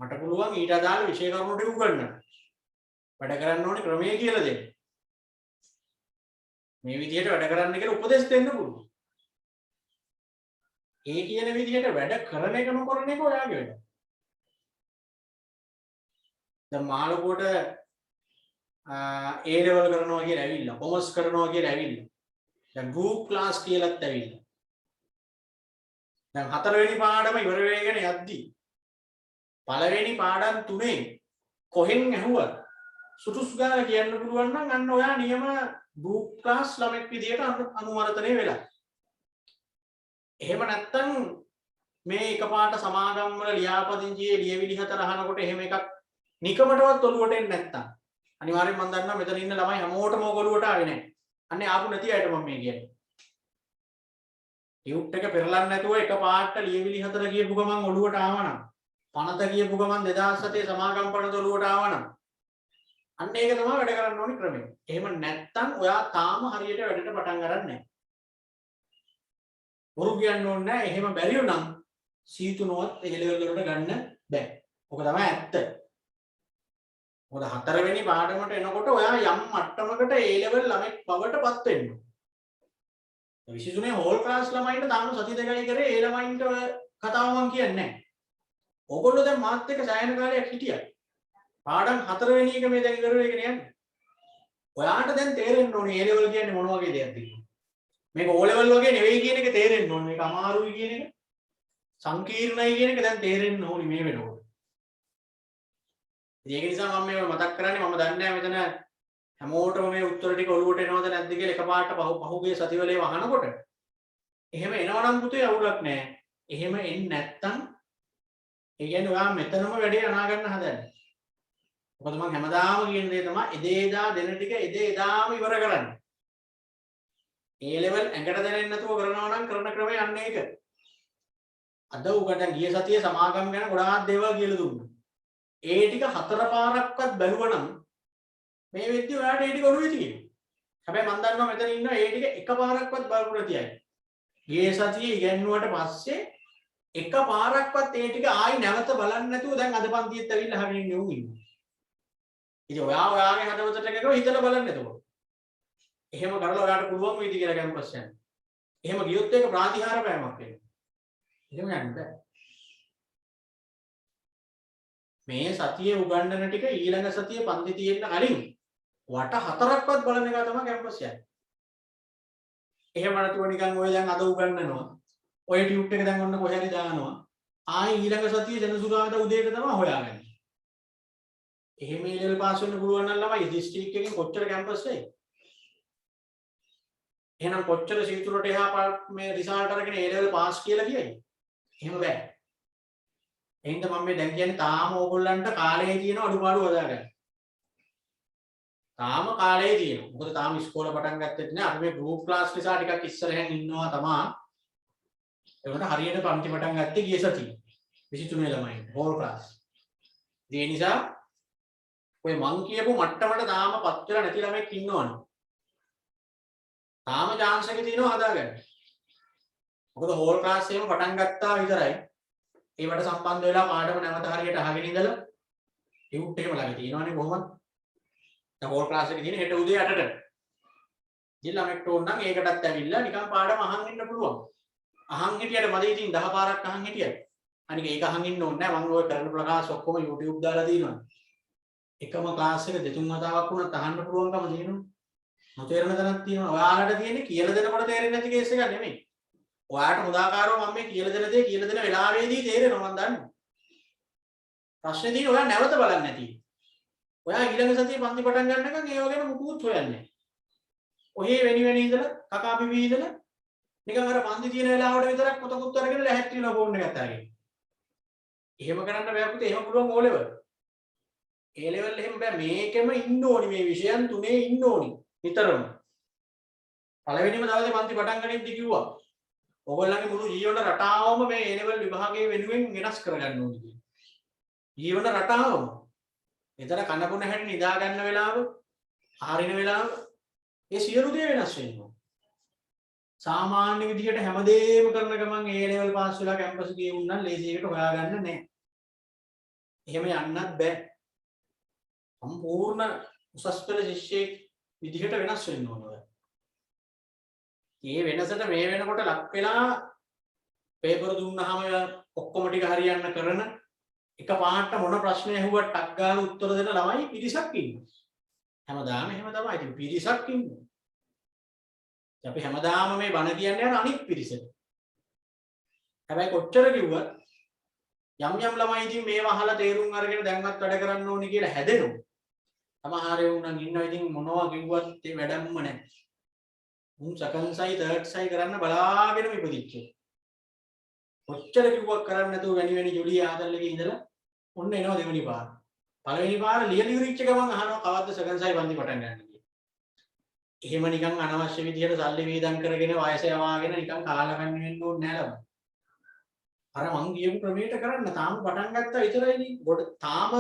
Speaker 1: මට පුළුවන් ඊට අදාළ විෂය කරුණු ටික උගන්වන්න. වැඩ කරන්න ඕනේ ක්‍රමයේ කියලා දෙන්න. මේ විදිහට වැඩ කරන්න කියලා උපදෙස් දෙන්න පුළුවන්. ඒ කියන විදිහට වැඩ කරන එක නොකරන එක ඔයාගේ වැඩ. දැන් මාළකුවට A level කරනවා කියලා ඇවිල්ලා, කොමර්ස් කරනවා කියලා ඇවිල්ලා. දැන් ගෲප් ක්ලාස් කියලාත් ඇවිල්ලා. දැන් හතරවෙනි පාඩම ඉවර වෙගෙන යද්දී පළවෙනි පාඩම් තුනේ කොහෙන් ඇහුවත් සුටුස් ගාලා කියන්න පුළුවන් නම් අන්න ඔයා නියම ගෲප් ක්ලාස් ළමෙක් විදියට අනුවර්තනය වෙලා. එහෙම නැත්තම් මේ එකපාරට සමාගම් වල ලියාපදිංචියේ ලියවිලි 4 අහනකොට එහෙම එකක් නිකමටවත් ඔලුවට එන්නේ නැත්තම් අනිවාර්යෙන් මම දන්නවා මෙතන ඉන්න ළමයි හැමෝටම ඔලුවට ආවේ නැහැ. අන්නේ ආපු නැති අයට මම මේ කියන්නේ. ටියුට් එක පෙරලන්නේ නැතුව එකපාරට ලියවිලි 4 කියපු ගමන් ඔලුවට ආවනම් පනත කියපු ගමන් 2007 සමාගම් පනත ඔලුවට ආවනම් අන්න ඒක තමයි වැඩ කරන්න ඕනි ක්‍රමය. එහෙම නැත්තම් ඔයා තාම හරියට වැඩට පටන් ගන්න නැහැ. බොරු කියන්න ඕනේ නැහැ. එහෙම බැරි වුණනම් C3වත් ඒ ලෙවල් වලට ගන්න බෑ. ඔක තමයි ඇත්ත. මොකද හතරවෙනි පාඩමට එනකොට ඔයා යම් මට්ටමකට A level ළමෙක් බවට පත් වෙන්න ඕනේ. 23 හෝල් ක්ලාස් ළමයින්ට තාම සති දෙකයි කරේ ඒ ළමයින්ට කතාව මම කියන්නේ නැහැ. ඕගොල්ලෝ දැන් මාත් එක්ක සෑහෙන කාලයක් හිටියා. පාඩම් 4 වෙනි එක මේ දැන් ඉවර වෙගෙන යන්නේ. ඔයාට දැන් තේරෙන්න ඕනේ A level කියන්නේ මොන වගේ දෙයක්ද කියලා. මේක O level වගේ නෙවෙයි කියන එක තේරෙන්න ඕනේ. මේක අමාරුයි කියන එක සංකීර්ණයි කියන එක දැන් තේරෙන්න ඕනේ මේ වෙනකොට. ඒක නිසා මම මේව මතක් කරන්නේ මම දන්නේ නැහැ මෙතන හැමෝටම මේ උත්තර ටික ඔලුවට එනවද නැද්ද කියලා එකපාරට පහුගිය සතිවලේ වහනකොට එහෙම එනවනම් පුතේ අවුලක් නැහැ. එහෙම එන්නේ නැත්තම් ඒ කියන්නේ ඔයා මෙතනම වැඩේ අනා ගන්න හදන්නේ. මොකද මම හැමදාම කියන දේ තමයි එදේදා දෙන ටික එදේදාම ඉවර කරන්න. A level ඇඟට දැනෙන්නේ නැතුව කරනවා නම් කරන ක්‍රමය අන්න ඒක. අද උකට ගිය සතියේ සමාගම් ගැන ගොඩාක් දේවල් කියලා දුන්නා. ඒ ටික 4 පාරක්වත් බැලුවනම් මේ වෙද්දි ඔයාලට ඒ ටික ඔළුවේ තියෙනවා. හැබැයි මම දන්නවා මෙතන ඉන්න ඒ ටික එක පාරක්වත් බලපු නැති අය. ගිය සතියේ ඉගෙනුවට පස්සේ එක පාරක්වත් ඒ ටික ආයි නැවත බලන්නේ නැතුව දැන් අද පන්තියෙත් ඇවිල්ලා අහගෙන ඉන්නේ උන් ඉන්නවා. ඉතින් ඔයාගේ හදවතට එකව හිතලා බලන්න එතකොට. එහෙම කරලා ඔයාලට පුළුවන් වෙයිද කියලා කැම්පස් යන්න. එහෙම ගියොත් ඒක ප්‍රාතිහාර පෑමක් වෙනවා. එහෙම යන්න බෑ. මේ සතියේ උගන්වන ටික ඊළඟ සතියේ පන්ති තියෙන්න කලින් වට 4ක්වත් බලන එක තමයි කැම්පස් යන්නේ. එහෙම නැතුව නිකන් ඔය දැන් අද උගන්වනවා. ඔය ටියුට් එක දැන් ඔන්න කොහේ හරි දානවා. ආයි ඊළඟ සතියේ සෙනසුරාදා උදේට තමයි හොයාගන්නේ. එහෙම ලෙවල් පාස් වෙන්න පුළුවන් නම් ළමයි දිස්ත්‍රික් එකකින් කොච්චර කැම්පස් වෙයි? එහෙනම් කොච්චර සීතුරට එහා මේ රිසල්ට් අරගෙන A level පාස් කියලා කියයි? එහෙම බෑ. එහෙනම් මම මේ දැන් කියන්නේ තාම ඕගොල්ලන්ට කාලේ තියෙන අඩුපාඩු හදාගන්න. තාම කාලේ තියෙනවා. මොකද තාම ඉස්කෝලේ පටන් ගත්තෙත් නෑ. අපි මේ ගෲප් ක්ලාස් නිසා ටිකක් ඉස්සරහින් ඉන්නවා තමයි. ඒකට හරියට පන්ති පටන් ගත්තේ ගිය සතියේ. 23 ළමයි හෝල් ක්ලාස්. ඒ නිසා ඔය මං කියපු මට්ටමට තාම පත් වෙලා නැති ළමෙක් ඉන්නවනේ. තාම chance එක තියෙනවා හදාගන්න. මොකද හෝල් ක්ලාස් එකම පටන් ගත්තා විතරයි. ඒවට සම්බන්ධ වෙලා පාඩම නැවත හරියට අහගෙන ඉඳලා ටියුට් එකම ළඟ තියෙනවනේ කොහොමද? දැන් හෝල් ක්ලාස් එකේ තියෙන හෙට උදේ 8ට. ඉතින් ළමෙක්ට ඕන නම් ඒකටත් ඇවිල්ලා නිකන් පාඩම අහන් ඉන්න පුළුවන්. අහන් හිටියට මදි ඉතින් 10 පාරක් අහන් හිටියත්. අනික ඒක අහන් ඉන්න ඕනේ නැහැ. මම ඔය කරන ප්‍රකාශ ඔක්කොම YouTube දාලා තියෙනවා. එකම ක්ලාස් එක දෙතුන් වතාවක් වුණත් අහන්න පුළුවන්කම තියෙනවා. නොතේරෙන තැනක් තියෙනවා. ඔයාලට තියෙන්නේ කියලා දෙනකොට තේරෙන්නේ නැති කේස් එකක් නෙමෙයි. ඔයාලට මුදාකාරව මම මේ කියලා දෙන දේ කියලා දෙන වෙලාවේදී තේරෙනවා මම දන්නවා. ප්‍රශ්නේ තියෙන්නේ ඔයා නැවත බලන්නේ නැති. ඔයා ඊළඟ සතියේ පන්ති පටන් ගන්නකම් ඒ වගේම මුකුත් හොයන්නේ නැහැ. ඔහේ වෙනි ඉඳලා කකා බිබී ඉඳලා නිකන් අර පන්ති තියෙන වෙලාවට විතරක් පොතකුත් අරගෙන ලැහැත් වෙනවා ෆෝන් එකත් අරගෙන. එහෙම කරන්න බෑ පුතේ. එහෙම පුළුවන් O level. A level එහෙම බෑ. මේකෙම ඉන්න ඕනි. මේ විෂයන් තුනේ ඉන්න ඕනි. නිතරම. පළවෙනිම දවසේ පන්ති පටන් ගනිද්දි කිව්වා. ඔයගොල්ලන්ගේ මුළු ජීවන රටාවම මේ A level විභාගයේ වෙනුවෙන් වෙනස් කරගන්න ඕනි කියලා. ජීවන රටාවම. එතන කනබුන හැටි නිදා ගන්න වෙලාව, ආරින වෙලාව, ඒ සියලු දේ වෙනස් වෙනවා. සාමාන්‍ය විදිහට හැමදේම කරන ගමන් A level පාස් වෙලා කැම්පස් ගියේ වුණා ලේසියකට හොයාගන්න නැහැ. එහෙම යන්නත් බෑ. සම්පූර්ණ උසස් පෙළ ශිෂ්‍යයෙක් විදිහට වෙනස් වෙන්න ඕනවා. මේ වෙනසට මේ වෙනකොට ලක් වෙලා පේපර් දුන්නාම ඔක්කොම ටික හරියන්න කරන එක පාට මොන ප්‍රශ්න ඇහුවත් ටක් ගාලා උත්තර දෙන ළමයි පිරිසක් ඉන්නවා. හැමදාම එහෙම තමයි. ඉතින් පිරිසක් ඉන්නවා. අපි හැමදාම මේ බණ කියන්නේ යන අනිත් පිරිසට. හැබැයි කොච්චර කිව්වත් යම් ළමයි ඉතින් මේව අහලා තේරුම් අරගෙන දැන්වත් වැඩ කරන්න ඕනි කියලා හැදෙනවා. සමහර ඒවා නම් ඉන්නවා ඉතින් මොනවා කිව්වත් ඒ වැඩක්ම නැහැ. මුන් සෙකන්ඩ් සයි තර්ඩ් සයි කරන්න බලාගෙනම ඉපදිච්ච. කොච්චර කිව්වක් කරන්න නැතුව වැනි ජොලිය ආදල් එකේ ඉඳලා ඔන්න එනවා දෙවෙනි පාර. පළවෙනි පාර ලියලි ඉරිච්ච ගමන් අහනවා කවද්ද සෙකන්ඩ් සයි පන්ති පටන් ගන්න කියලා. එහෙම නිකන් අනවශ්‍ය විදියට සල්ලි වේදම් කරගෙන වයස යවාගෙන නිකන් කාලකන්ණි වෙන්න ඕනේ නැහැ ළමයි. අර මං කියපු ක්‍රමයට කරන්න තාම පටන් ගත්තා විතරයිනේ. තාම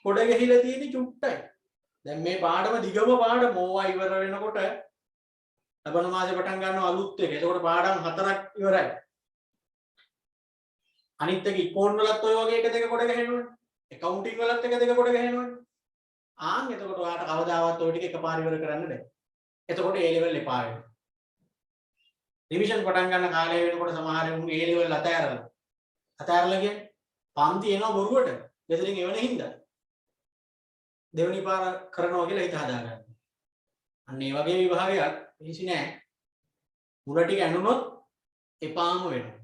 Speaker 1: ගොඩ ගැහිලා තියෙන්නේ චුට්ටයි. දැන් මේ පාඩම දිගම පාඩම ඕවා ඉවර වෙනකොට ලබන මාසේ පටන් ගන්නවා අලුත් එක. එතකොට පාඩම් 4ක් ඉවරයි. අනිත් එක ඉකෝන් වලත් ඔය වගේ එක දෙක කොට ගහනවනේ. ඇකවුන්ටිං වලත් එක දෙක කොට ගහනවනේ. ආන් එතකොට ඔයාලට කවදාවත් ඔය ටික එකපාර ඉවර කරන්න බෑ. එතකොට A level එපා වෙනවා. රිවිෂන් පටන් ගන්න කාලය වෙනකොට සමහර උන් A level අතෑරලා කියන්නේ පන්ති එනවා බොරුවට. දෙතරින් එවන හින්දා. දෙවෙනි පාර කරනවා කියලා හිත හදාගන්න. අන්න ඒ වගේ විභාගයක් පිසි නෑ. මුල ටික ඇනුනොත් එපාම වෙනවා.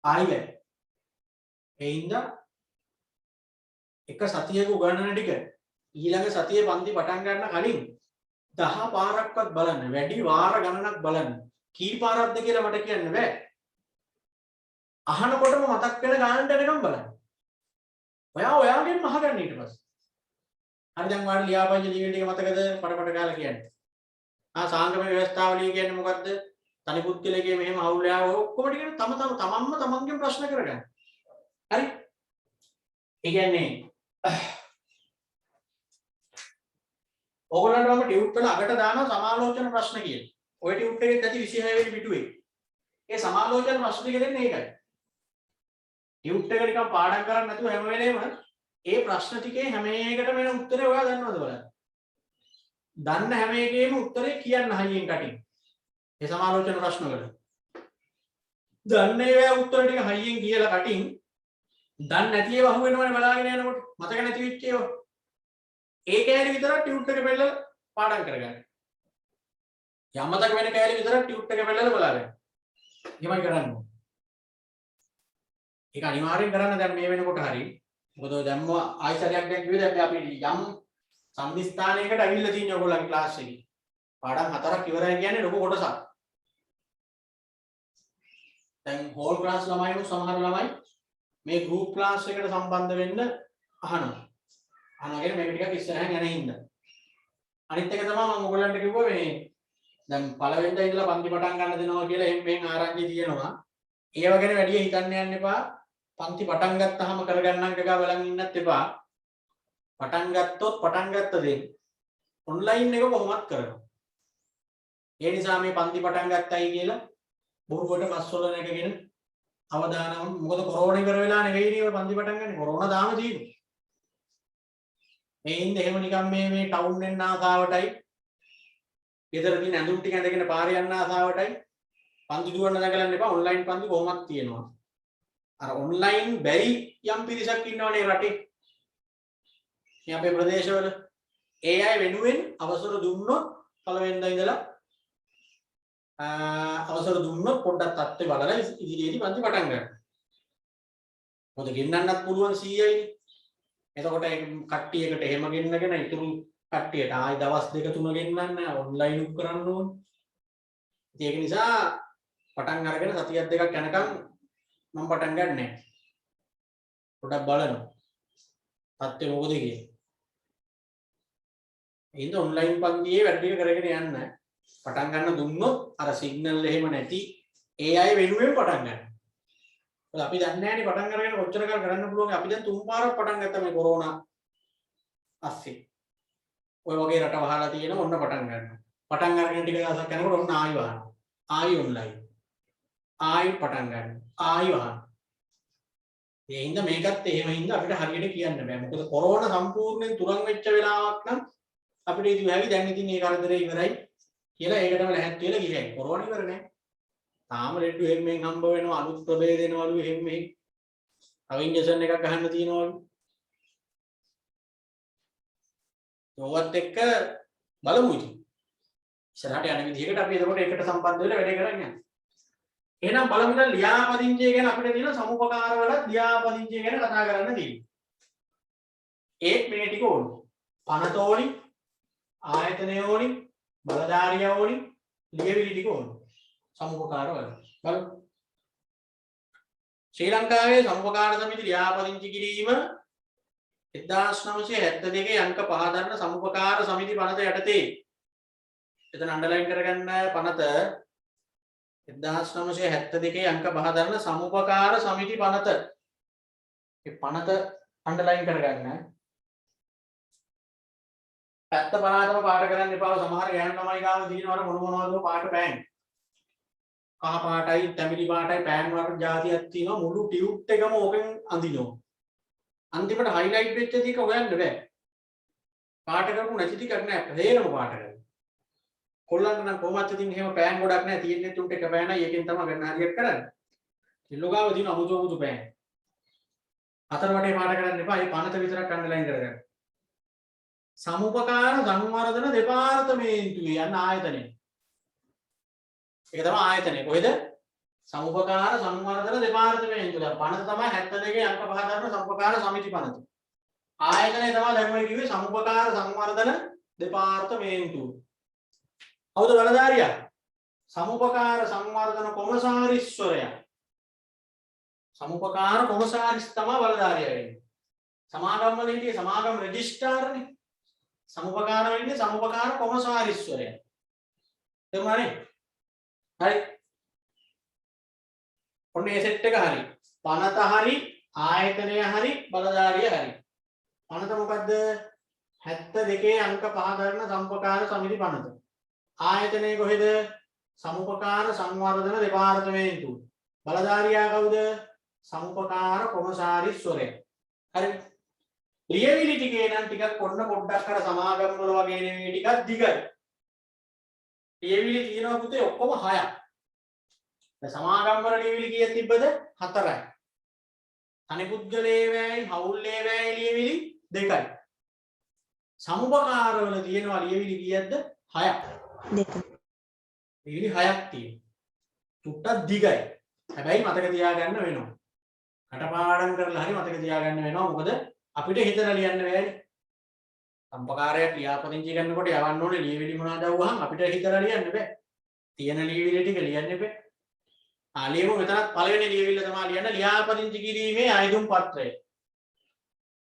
Speaker 1: ආයිද ඒ හින්දා එක සතියක උගන්නන ටික ඊළඟ සතියේ පන්ති පටන් ගන්න කලින් 10 පාරක්වත් බලන්න. වැඩි වාර ගණනක් බලන්න. කී පාරක්ද කියලා මට කියන්න බෑ. අහනකොටම මතක් වෙන ගානට එනකම් බලන්න. ඔයාගෙන් අහගන්න ඊට පස්සේ. හරි දැන් ඔයාලා ලියාපදිංචි ලියන ටික මතකද? පඩපඩ ගාලා කියන්නේ. සාංගම ව්‍යවස්ථාවලිය කියන්නේ මොකද්ද? තනි පුද්ගලයේ මෙහෙම අවුල් යාව ඔක්කොම ටික තමන්ම තමන්ගෙන් ප්‍රශ්න කරගන්න. හරි? ඒ කියන්නේ ඕගොල්ලන්ට මම ටියුට් වල අගට දානවා සමාලෝචන ප්‍රශ්න කියලා. ඔය ටියුට් එකෙත් ඇති 26 වෙනි පිටුවේ. ඒ සමාලෝචන ප්‍රශ්න ටික දෙන්නේ ඒකයි. ටියුට් එක නිකන් පාඩම් කරන්නේ නැතුව හැම වෙලේම ඒ ප්‍රශ්න ටිකේ හැම එකටම එන උත්තරේ ඔයා දන්නවද බලන්න. දන්න හැම එකේම උත්තරේ කියන්න හයියෙන් කටින්. ඒ සමාලෝචන ප්‍රශ්න වල. දන්නේ වේ උත්තර ටික හයියෙන් කියලා කටින් දන්නේ නැති ඒවා අහු වෙනවනේ බලාගෙන යනකොට. මතක නැති වෙච්ච ඒවා. ඒ කෑලි විතරක් ටියුට් එක පෙන්නලා පාඩම් කරගන්න. යමතක වෙන කෑලි විතරක් ටියුට් එක පෙන්නලා බලන්න. එහෙමයි කරන්න ඕනේ. ඒක අනිවාර්යෙන් කරන්න දැන් මේ වෙනකොට හරි. මොකද දැම්ම ආයතනයක් දැන් කිව්වේ දැන් අපි යම් සම්දිස්ථානයකට අවිල්ල තියෙන ඔයගොල්ලන්ගේ ක්ලාස් එකේ. පාඩම් 4ක් ඉවරයි කියන්නේ ලොකු කොටසක්. දැන් හෝල් ක්ලාස් ළමයිනු සමහර ළමයි මේ ගෲප් ක්ලාස් එකට සම්බන්ධ වෙන්න අහනවා. අනගෙන මේක ටිකක් ඉස්සරහින් යන හින්දා. අනිත් එක තමයි මම ඔයගොල්ලන්ට කිව්වා මේ දැන් පළවෙනිදා ඉඳලා පන්ති පටන් ගන්න දෙනවා කියලා එහෙන් ආරංචි තියෙනවා. ඒව ගැන වැඩි හිතන්න යන්න එපා. පන්ති පටන් ගත්තාම කරගන්නම් ගගා බලන් ඉන්නත් එපා. පටන් ගත්තොත් පටන් ගත්ත දේ ඔන්ලයින් එක කොහොමත් කරනවා. ඒ නිසා මේ පන්ති පටන් ගත්තයි කියලා බොරුවට මස්සොලන එකගෙන අවදානම් මොකද කොරෝනා ඉවර වෙලා නෙවෙයි නේ පන්ති පටන් ගන්නේ. කොරෝනා දාම තියෙනවා. මේ ඉන්නේ එහෙම නිකන් මේ ටවුන් එන්න ආසාවටයි ගෙදර තියෙන ඇඳුම් ටික ඇඳගෙන පාරේ යන්න ආසාවටයි පන්ති දුවන්න දඟලන්න එපා. ඔන්ලයින් පන්ති කොහොමත් තියෙනවා. අර ඔන්ලයින් බැරි යම් පිරිසක් ඉන්නවනේ රටේ. මේ අපේ ප්‍රදේශවල ඒ අය වෙනුවෙන් අවසර දුන්නොත් පළවෙනිදා ඉඳලා අවසර දුන්නොත් පොඩ්ඩක් තත්ත්වය බලලා ඉදිරියේදී පන්ති පටන් ගන්න. මොකද ගෙන්නන්නත් පුළුවන් 100යි. එතකොට ඒ කට්ටියකට එහෙම ගෙන්නගෙන ඉතුරු කට්ටියට ආයි දවස් 2-3 ගෙන්නන්න ඔන්ලයින් උත් කරන්න ඕනේ. ඒක නිසා පටන් අරගෙන සතියක් දෙකක් යනකම් මම පටන් ගන්නෑ. පොඩක් බලනවා. තත්ත්වය මොකද කියන්නේ. ඉතින් ඔන්ලයින් පන්තියේ වැඩ ටික කරගෙන යන්න. පටන් ගන්න දුන්නොත් අර සිග්නල් එහෙම නැති ඒ අය වෙනුවෙන් පටන් ගන්න. මොකද අපි දන්නේ නැහැනේ පටන් අරගෙන කොච්චර කල් කරන්න පුළුවන්. අපි දැන් 3 පාරක් පටන් ගත්තා මේ කොරෝනා අස්සේ. ඔය වගේ රට වහලා තියෙන ඔන්න පටන් ගන්නවා. පටන් අරගෙන ටික දවසක් යනකොට ඔන්න ආයි වහනවා. ආයි ඔන්ලයින්. ආයි පටන් ගන්න. ආයි වහනවා. ඒ හින්දා මේකත් එහෙම හින්දා අපිට හරියට කියන්න බෑ. මොකද කොරෝනා සම්පූර්ණයෙන් තුරන් වෙච්ච වෙලාවක් නම් අපිට ඉතින් හැවි දැන් ඉතින් මේ කරදරේ ඉවරයි කියලා ඒකටම ලැහැත් වෙලා ගියයි. කොරෝනා ඉවර නෑ. තාම රෙඩ්ඩු එහෙමෙන් හම්බ වෙනවා අලුත් ප්‍රභේද එනවලු එහෙම මෙහෙ. තව ඉන්ජෙක්ෂන් එකක් ගහන්න තියෙනවලු. ඒවත් එක්ක බලමු ඉතින්. ඉස්සරහට යන විදිහකට අපි එතකොට ඒකට සම්බන්ධ වෙලා වැඩ කරන්නේ නැහැ. එහෙනම් බලමු දැන් ලියාපදිංචිය ගැන අපිට තියෙන සමුපකාරවල ලියාපදිංචිය ගැන කතා කරන්න තියෙනවා. ඒත් මේ ටික ඕනේ. පනත ඕනි, ආයතනය ඕනි, බලධාරිය ඕනි, ලියවිලි ටික ඕනි. සමුපකාරවල. බලමු. ශ්‍රී ලංකාවේ සමුපකාර සමිති ලියාපදිංචි කිරීම 1972 අංක 5 දරන සමුපකාර සමිති පනත යටතේ. එතන අන්ඩර්ලයින් කරගන්න පනත 1972 අංක 5 දරන සමුපකාර සමිති පනත. ඒ පනත අන්ඩර්ලයින් කරගන්න. පැත්ත පනාතම පාට කරන්න එපා. සමහර ගෑනු ළමයි ගාව දිනවල මොනවද පාට පෑන්. කහ පාටයි, තැඹිලි පාටයි, පෑන් වලට જાතියක් තියෙනවා. මුළු ටියුට් එකම ඕකෙන් අඳිනවා. අන්තිමට හයිලයිට් වෙච්ච ටික හොයන්න බෑ. පාට කරපු නැති ටිකක් නෑ. හේරම පාට කරනවා. කොල්ලන්ට නම් කොහොමද ඉතින් එහෙම පෑන් ගොඩක් නෑ. තියෙන්නේ තුන්ට එක පෑනයි. ඒකෙන් තමයි ගන්න හරියට කරන්නේ. කිල්ලෝ ගාව දින අමුතු පෑන්. හතර වටේ පාට කරන්න එපා. මේ පනත විතරක් අන්ඩර්ලයින් කරගන්න. සමුපකාර සංවර්ධන දෙපාර්තමේන්තුවේ යන ආයතනය. ඒක තමයි ආයතනය. කොහෙද? සමුපකාර සංවර්ධන දෙපාර්තමේන්තුව. පනත තමයි 72 අංක 5 දරන සමුපකාර සමිති පනත. ආයතනය තමයි දැන් ඔය කිව්වේ සමුපකාර සංවර්ධන දෙපාර්තමේන්තුව. කවුද බලධාරියා? සමුපකාර සංවර්ධන කොමසාරිස්වරයා. සමුපකාර කොමසාරිස් තමයි බලධාරියා වෙන්නේ. සමාගම් වල හිටියේ සමාගම් රෙජිස්ට්‍රාර්නේ. සමුපකාර වෙන්නේ සමුපකාර කොමසාරිස්වරයා. තේරුණානේ? හරි. ඔන්න මේ සෙට් එක හරි. පනත හරි, ආයතනය හරි, බලධාරිය හරි. පනත මොකද්ද? 72 අංක 5 දරන සමුපකාර සමිති පනත. ආයතනය කොහෙද? සමුපකාර සංවර්ධන දෙපාර්තමේන්තුව. බලධාරියා කවුද? සමුපකාර කොමසාරිස්වරයා. හරි. ලියවිලි ටිකේ නම් ටිකක් ඔන්න පොඩ්ඩක් අර සමාගම් වල වගේ නෙවෙයි ටිකක් දිගයි. ලියවිලි තියෙනවා පුතේ ඔක්කොම 6ක්. දැන් සමාගම් වල ලියවිලි කීයක් තිබ්බද? 4යි. අනිපුද්ගලයේ වෑයි හවුල්ලේ වෑයි ලියවිලි 2යි. සමුපකාර වල තියෙනවා ලියවිලි කීයක්ද? 6ක්.
Speaker 3: 2.
Speaker 1: ලියවිලි 6ක් තියෙනවා. චුට්ටක් දිගයි. හැබැයි මතක තියාගන්න වෙනවා. කටපාඩම් කරලා හරි මතක තියාගන්න වෙනවා. මොකද අපිට හිතලා ලියන්න බෑනේ. සම්පකාරයක් ලියාපදිංචි කරනකොට යවන්න ඕනේ ලියවිලි මොනවද වුවහම අපිට හිතලා ලියන්න බෑ. තියෙන ලියවිලි ටික ලියන්න බෑ. ලියමු මෙතනත් පළවෙනි ලියවිල්ල තමයි ලියන්න ලියාපදිංචි කිරීමේ අයදුම් පත්‍රය.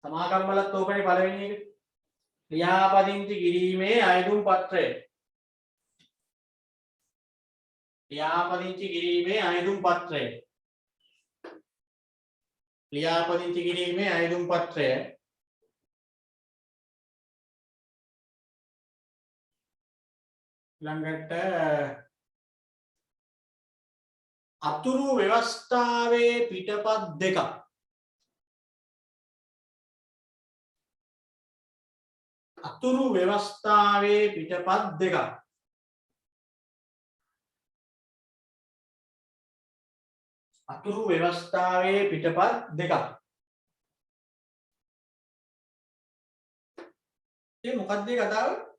Speaker 1: සමාගම් වලත් ඕකනේ පළවෙනි එක. ලියාපදිංචි කිරීමේ අයදුම් පත්‍රය. ලියාපදිංචි කිරීමේ අයදුම් පත්‍රය. ලියාපදිංචි කිරීමේ අයදුම් පත්‍රය. ළඟට අතුරු ව්‍යවස්ථාවේ පිටපත් දෙකක්. අතුරු ව්‍යවස්ථාවේ පිටපත් දෙකක්. අතුරු ව්‍යවස්ථාවේ පිටපත් දෙකක්. ඒ මොකක්ද මේ කතාව?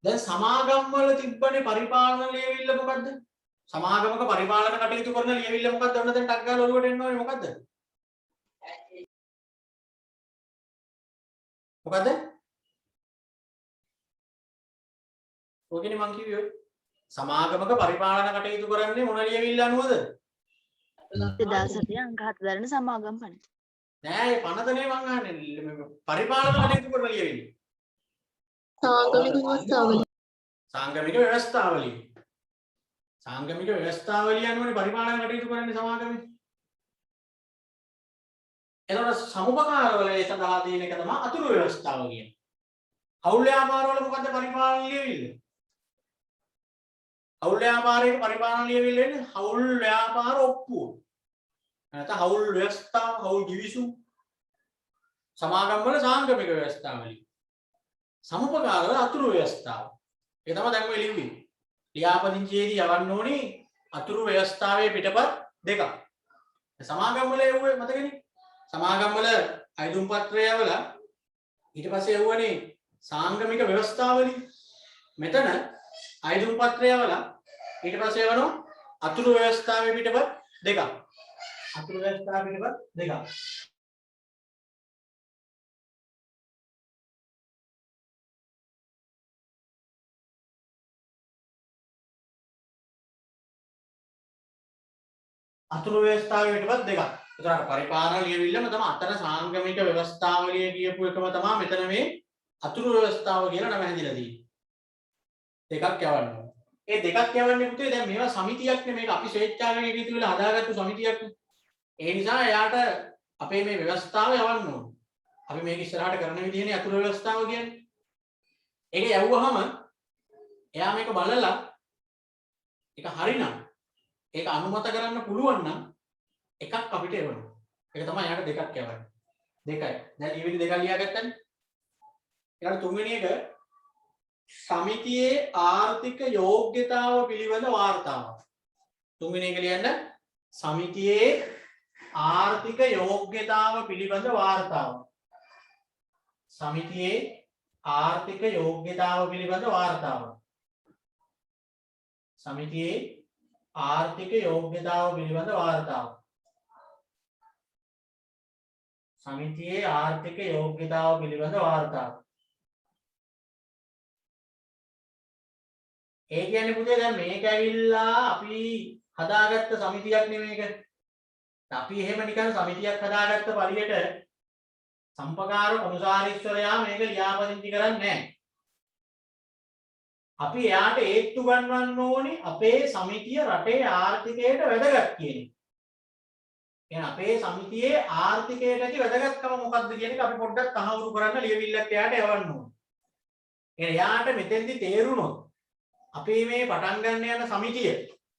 Speaker 1: දැන් සමාගම් වල තිබ්බනේ පරිපාලන ලියවිල්ල මොකද්ද? සමාගමක පරිපාලන කටයුතු කරන ලියවිල්ල මොකද්ද? ඔන්න දැන් ටක් ගාලා ඔලුවට එන්න ඕනේ මොකද්ද? මොකද්ද? ඔයගනේ මං කිව්වේ ඔය. සමාගමක පරිපාලන කටයුතු කරන්නේ මොන ලියවිල්ල අනුවද?
Speaker 2: 2007 අංක 7 දරන සමාගම් පනත.
Speaker 1: නෑ ඒ පනත නේ මං අහන්නේ. පරිපාලන කටයුතු කරන ලියවිල්ල. සංගමික ව්‍යවස්ථාවලිය. සංගමික ව්‍යවස්ථාවලිය අනුවනේ පරිපාලන කටයුතු කරන්නේ සමාගමේ. එතකොට සමුපකාරවල ඒ සඳහා තියෙන එක තමයි අතුරු ව්‍යවස්ථාව කියන්නේ. හවුල් ව්‍යාපාරවල මොකද්ද පරිපාලන ලියවිල්ල? හවුල් ව්‍යාපාරයේ පරිපාලන ලියවිල්ල වෙන්නේ හවුල් ව්‍යාපාර ඔප්පුව. නැත්නම් හවුල් ව්‍යවස්ථාව, හවුල් ගිවිසුම්. සමාගම් වල සංගමික ව්‍යවස්ථාවලිය. සමුපකාරවල අතුරු ව්‍යවස්ථාව. ඒක තමයි දැන් ඔය ලිව්වේ. ලියාපදිංචියේදී යවන්න ඕනේ අතුරු ව්‍යවස්ථාවේ පිටපත් දෙකක්. සමාගම් වල එව්වේ මතකනේ? සමාගම් වල අයදුම් පත්‍රය යවලා ඊට පස්සේ එව්වනේ සාංගමික ව්‍යවස්ථාවලිය. මෙතන අයදුම් පත්‍රය යවලා ඊට පස්සේ එවනවා අතුරු ව්‍යවස්ථාවේ පිටපත් දෙකක්. අතුරු ව්‍යවස්ථාවේ පිටපත් දෙකක්. අතුරු ව්‍යවස්ථාවේ පිටපත් දෙකක්. ඒතරට පරිපාලන ලියවිල්ලම තමයි අතර සාංගමික ව්‍යවස්ථාවලිය කියපු එකම තමයි මෙතන මේ අතුරු ව්‍යවස්ථාව කියලා නම හැදිලා තියෙන්නේ. දෙකක් යවන්න. ඒ දෙකක් යවන්නේ පුතේ දැන් මේවා සමිතියක් නේ මේක අපි ස්වේච්ඡාවෙන් එකතු වෙලා හදාගත්තු සමිතියක් නේ. ඒ නිසා එයාට අපේ මේ ව්‍යවස්ථාව යවන්න ඕන. අපි මේක ඉස්සරහට කරන විදිහනේ අතුරු ව්‍යවස්ථාව කියන්නේ. ඒක යවුවහම එයා මේක බලලා ඒක හරිනම් ඒක අනුමත කරන්න පුළුවන් නම් එකක් අපිට එවනවා. ඒක තමයි යාට දෙකක් යවන්නේ. දෙකයි. දැන් ඊවිලි දෙකක් ලියාගත්තනේ. ඊළඟ තුන්වෙනි එක සමිතියේ ආර්ථික යෝග්‍යතාව පිළිබඳ වාර්තාවක්. තුන්වෙනි එක ලියන්න සමිතියේ ආර්ථික යෝග්‍යතාව පිළිබඳ වාර්තාවක්. සමිතියේ ආර්ථික යෝග්‍යතාව පිළිබඳ වාර්තාවක්. සමිතියේ ආර්ථික යෝග්‍යතාව පිළිබඳ වාර්තාව. සමිතියේ ආර්ථික යෝග්‍යතාව පිළිබඳ වාර්තාව. ඒ කියන්නේ පුතේ දැන් මේක ඇවිල්ලා අපි හදාගත්ත සමිතියක් නෙමේක. අපි එහෙම නිකන් සමිතියක් හදාගත්ත පළියට සම්පකාර කොමසාරිස්වරයා මේක ලියාපදිංචි කරන්නේ නැහැ. අපි එයාට ඒත්තු ගන්නවන්න ඕනේ අපේ සමිතිය රටේ ආර්ථිකයට වැදගත් කියන එක. එහෙනම් අපේ සමිතියේ ආර්ථිකයට ඇති වැදගත්කම මොකක්ද කියන එක අපි පොඩ්ඩක් තහවුරු කරන්න ලියවිල්ලක් එයාට යවන්න ඕනේ. එහෙනම් එයාට මෙතෙන්දි තේරුණොත් අපි මේ පටන් ගන්න යන සමිතිය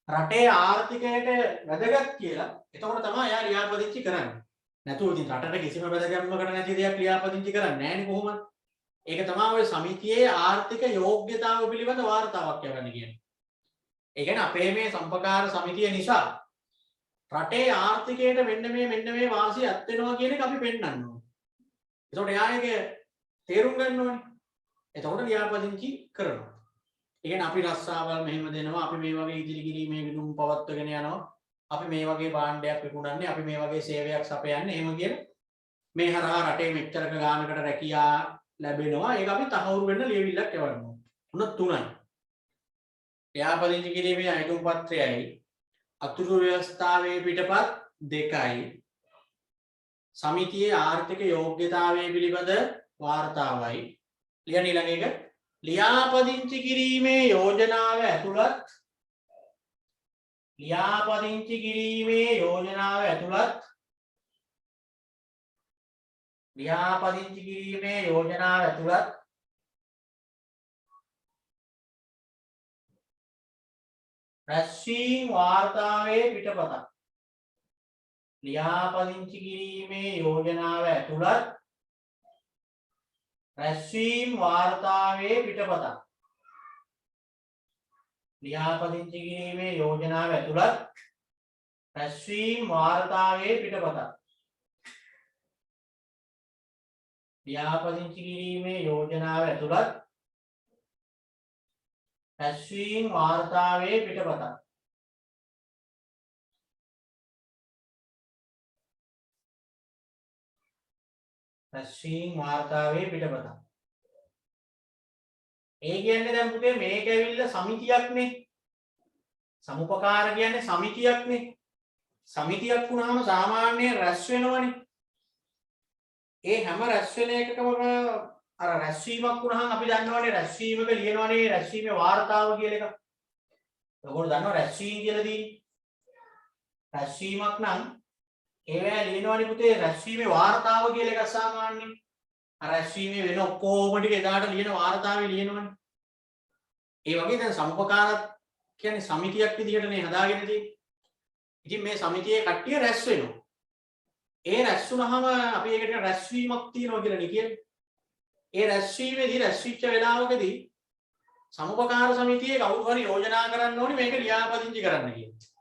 Speaker 1: රටේ ආර්ථිකයට වැදගත් කියලා එතකොට තමයි එයා ලියාපදිංචි කරන්නේ. නැතුව ඉතින් රටට කිසිම වැදගත්කමකට නැති දෙයක් ලියාපදිංචි කරන්නේ නැහැ නේ කොහොමද? ඒක තමයි ඔය සමිතියේ ආර්ථික යෝග්‍යතාව පිළිබඳ වාර්තාවක් යවන්න කියන්නේ. ඒ කියන්නේ අපේ මේ සම්පකාර සමිතිය නිසා රටේ ආර්ථිකයට මෙන්න මේ වාසිය අත් වෙනවා කියන එක අපි පෙන්වන්න ඕනේ. එතකොට එයා ඒක තේරුම් ගන්න ඕනේ. එතකොට ලියාපදිංචි කරනවා. ඒ කියන්නේ අපි රස්සාවල් මෙහෙම දෙනවා, අපි මේ වගේ ඉදිරි කිරීමේ විදුම් පවත්වගෙන යනවා, අපි මේ වගේ භාණ්ඩයක් විකුණන්නේ, අපි මේ වගේ සේවයක් සපයන්නේ, එහෙම කියන මේ හරහා රටේ මෙච්චරක ගානකට රැකියා ලැබෙනවා. ඒක අපි තහවුරු වෙන්න ලියවිල්ලක් යවන්න ඕනේ. උන 3යි. ලියාපදිංචි කිරීමේ අයතුම් පත්‍රයයි, අතුරු ව්‍යවස්ථාවේ පිටපත් 2යි, සමිතියේ ආර්ථික යෝග්‍යතාවය පිළිබඳ වාර්තාවයි. ලියන ඊළඟ එක ලියාපදිංචි කිරීමේ යෝජනාව ඇතුළත් ලියාපදිංචි කිරීමේ යෝජනාව ඇතුළත් ලියාපදිංචි කිරීමේ යෝජනාව ඇතුළත් රැස්වීම් වාර්තාවේ පිටපතක්. ලියාපදිංචි කිරීමේ යෝජනාව ඇතුළත් රැස්වීම් වාර්තාවේ පිටපතක්. ලියාපදිංචි කිරීමේ යෝජනාව ඇතුළත් රැස්වීම් වාර්තාවේ පිටපතක්. ලියාපදිංචි කිරීමේ යෝජනාව ඇතුළත් රැස්වීම් වාර්තාවේ පිටපතක්. රැස්වීම් වාර්තාවේ පිටපතක්. ඒ කියන්නේ දැන් පුතේ මේක ඇවිල්ලා සමිතියක්නේ. සමුපකාර කියන්නේ සමිතියක්නේ. සමිතියක් වුණාම සාමාන්‍යයෙන් රැස් වෙනවනේ. ඒ හැම රැස් වෙන එකකම අර රැස්වීමක් වුණාම අපි දන්නවනේ රැස්වීමක ලියනවනේ රැස්වීමේ වාර්තාව කියලා එකක්. ඔයගොල්ලෝ දන්නවා රැස්වීම කියලා තියෙන්නේ. රැස්වීමක් නම් ඒවැ ලියනවනේ පුතේ රැස්වීමේ වාර්තාව කියලා එකක් සාමාන්‍යයෙන්. අර රැස්වීමේ වෙන ඔක්කොම ටික එදාට ලියන වාර්තාවේ ලියනවනේ. ඒ වගේ දැන් සමුපකාරත් කියන්නේ සමිතියක් විදිහටනේ හදාගෙන තියෙන්නේ. ඉතින් මේ සමිතියේ කට්ටිය රැස් වෙනවා. ඒ රැස් වුණාම අපි ඒකට රැස්වීමක් තියෙනවා කියලා කියන්නේ. ඒ රැස්වීමේදී රැස්විච්ච වෙලාවකදී සමුපකාර සමිතියේ කවුරු හරි යෝජනා කරන්න ඕනේ මේක ලියාපදිංචි කරන්න කියලා.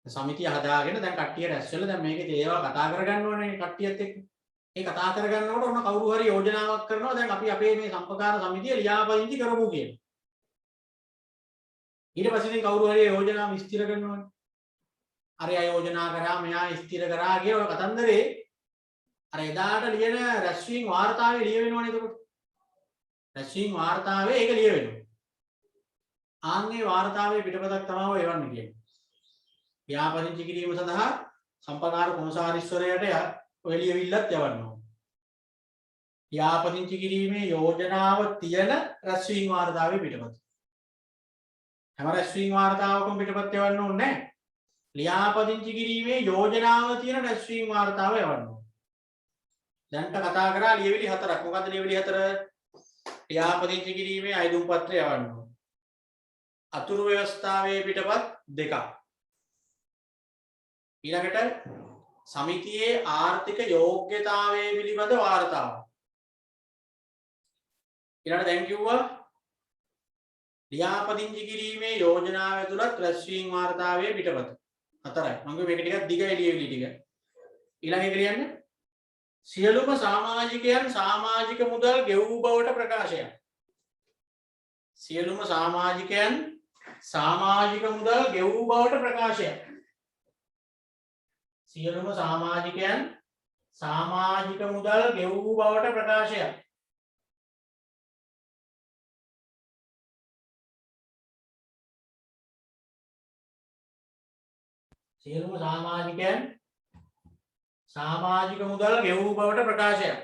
Speaker 1: සමිතිය හදාගෙන දැන් කට්ටිය රැස් වෙලා දැන් මේකේ ඒවා කතා කරගන්න ඕනේ කට්ටියත් එක්ක. ඒ කතා කරගන්නකොට ඔන්න කවුරු හරි යෝජනාවක් කරනවා දැන් අපි අපේ මේ සම්පකාර සමිතිය ලියාපදිංචි කරමු කියලා. ඊට පස්සේ ඉතින් කවුරු හරි යෝජනාව විස්තර කරනවානේ. අරයා යෝජනා කරා මෙයා ස්ථිර කරා කියන ඔය කතන්දරේ අර එදාට ලියන රැස්වීම් වාර්තාවේ ලියවෙනවනේ එතකොට. රැස්වීම් වාර්තාවේ ඒක ලියවෙනවා. ආන්ගේ වාර්තාවේ පිටපතක් තමයි ඔය එවන්න කියන්නේ. ලියාපදිංචි කිරීම සඳහා සම්පකාර කොමසාරිස්වරයාට ඔය ලියවිල්ලක් යවන්න ඕනේ. ලියාපදිංචි කිරීමේ යෝජනාව තියෙන රැස්වීම් වාර්තාවේ පිටපත. හැම රැස්වීම් වාර්තාවකම පිටපත් යවන්න ඕනේ නැහැ. ලියාපදිංචි කිරීමේ යෝජනාව තියෙන රැස්වීම් වාර්තාව යවන්න ඕනේ. දැන්ට කතා කරා ලියවිලි 4ක්. මොකද්ද ලියවිලි 4? ලියාපදිංචි කිරීමේ අයදුම් පත්‍රය යවන්න ඕනේ. අතුරු ව්‍යවස්ථාවේ පිටපත් 2ක්. ඊළඟට සමිතියේ ආර්ථික යෝග්‍යතාවයේ පිළිබඳ වාර්තාව. ඊළඟට දැන් කිව්වා ලියාපදිංචි කිරීමේ යෝජනාව ඇතුළත් රැස්වීම් වාර්තාවේ පිටපත. 4යි. මම මේක ටිකක් දිගයි ලියවිලි ටික. ඊළඟ එක කියන්නේ සියලුම සමාජිකයන් සමාජික මුදල් ගෙවූ බවට ප්‍රකාශයක්. සියලුම සමාජිකයන් සමාජික මුදල් ගෙවූ බවට ප්‍රකාශයක්. සියලුම සමාජිකයන් සමාජික මුදල් ගෙවූ බවට ප්‍රකාශයක්. සියලුම සමාජිකයන් සමාජික මුදල් ගෙවූ බවට ප්‍රකාශයක්.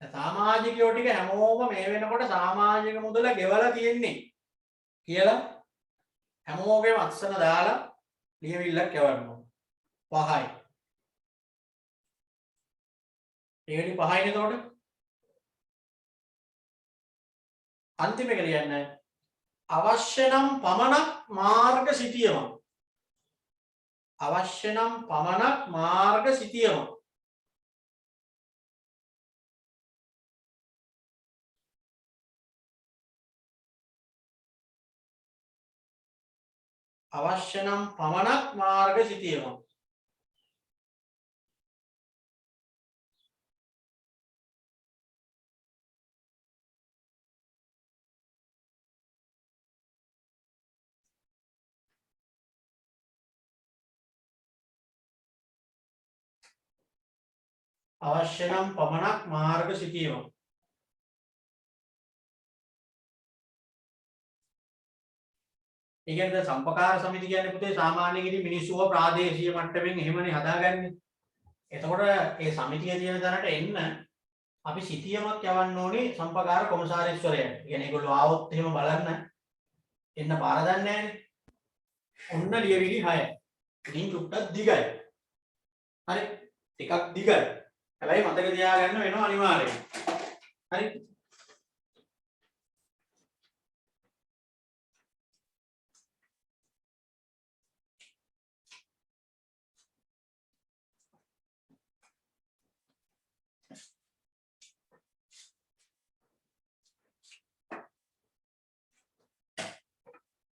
Speaker 1: සමාජිකයෝ ටික හැමෝම මේ වෙනකොට සමාජික මුදල ගෙවලා තියෙන්නේ කියලා හැමෝගේම අත්සන දාලා ලියවිල්ලක් යවන්න ඕන. 5යි. ඒකනි 5යිනේ එතකොට. අන්තිම එක ලියන්න. අවශ්‍ය නම් පමණක් මාර්ග සිටියම. අවශ්‍ය නම් පමණක් මාර්ග සිටියම. අවශ්‍ය නම් පමණක් මාර්ග සිටියම. අවශ්‍ය නම් පමණක් මාර්ග සිටියම. ඒ කියන්නේ සම්පකාර සමිති කියන්නේ පුතේ සාමාන්‍යයෙන් ඉතින් මිනිස්සුව ප්‍රාදේශීය මට්ටමින් එහෙමනේ හදාගන්නේ. එතකොට ඒ සමිතිය තියෙන තැනට එන්න අපි සිටියමක් යවන්න ඕනේ සම්පකාර කොමසාරිස්වරයාට. කියන්නේ ඒගොල්ලෝ ආවොත් එහෙම බලන්න එන්න පාර දන්නේ නැහැනේ. ඔන්න ලියවිලි 6. ඉතින් චුට්ටක් දිගයි. හරි. ටිකක් දිගයි. හැබැයි මතක තියාගන්න වෙනවා අනිවාර්යයෙන්. හරි.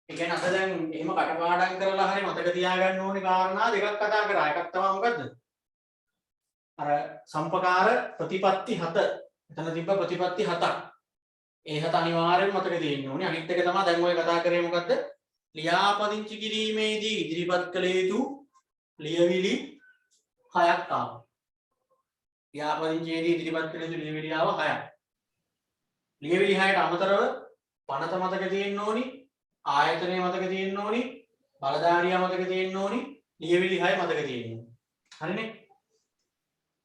Speaker 1: ඒ කියන්නේ අද දැන් එහෙම කටපාඩම් කරලා හරි මතක තියාගන්න ඕනේ කාරණා දෙකක් කතා කරා. එකක් තමයි මොකද්ද? අර සම්පකාර ප්‍රතිපත්ති 7. එතන තිබ්බ ප්‍රතිපත්ති 7ක්. ඒ 7 අනිවාර්යෙන්ම මතක තියෙන්න ඕනේ. අනිත් එක තමයි දැන් ඔය කතා කරේ මොකද්ද? ලියාපදිංචි කිරීමේදී ඉදිරිපත් කළ යුතු ලියවිලි 6ක් ආවා. ලියාපදිංචියේදී ඉදිරිපත් කළ යුතු ලියවිලි ආව 6ක්. ලියවිලි 6ට අමතරව පනත මතක තියෙන්න ඕනේ. ආයතනය මතක තියෙන්න ඕනි, බලධාරියා මතක තියෙන්න ඕනි, ලියවිලි 6 මතක තියෙන්න ඕනි. හරිනේ?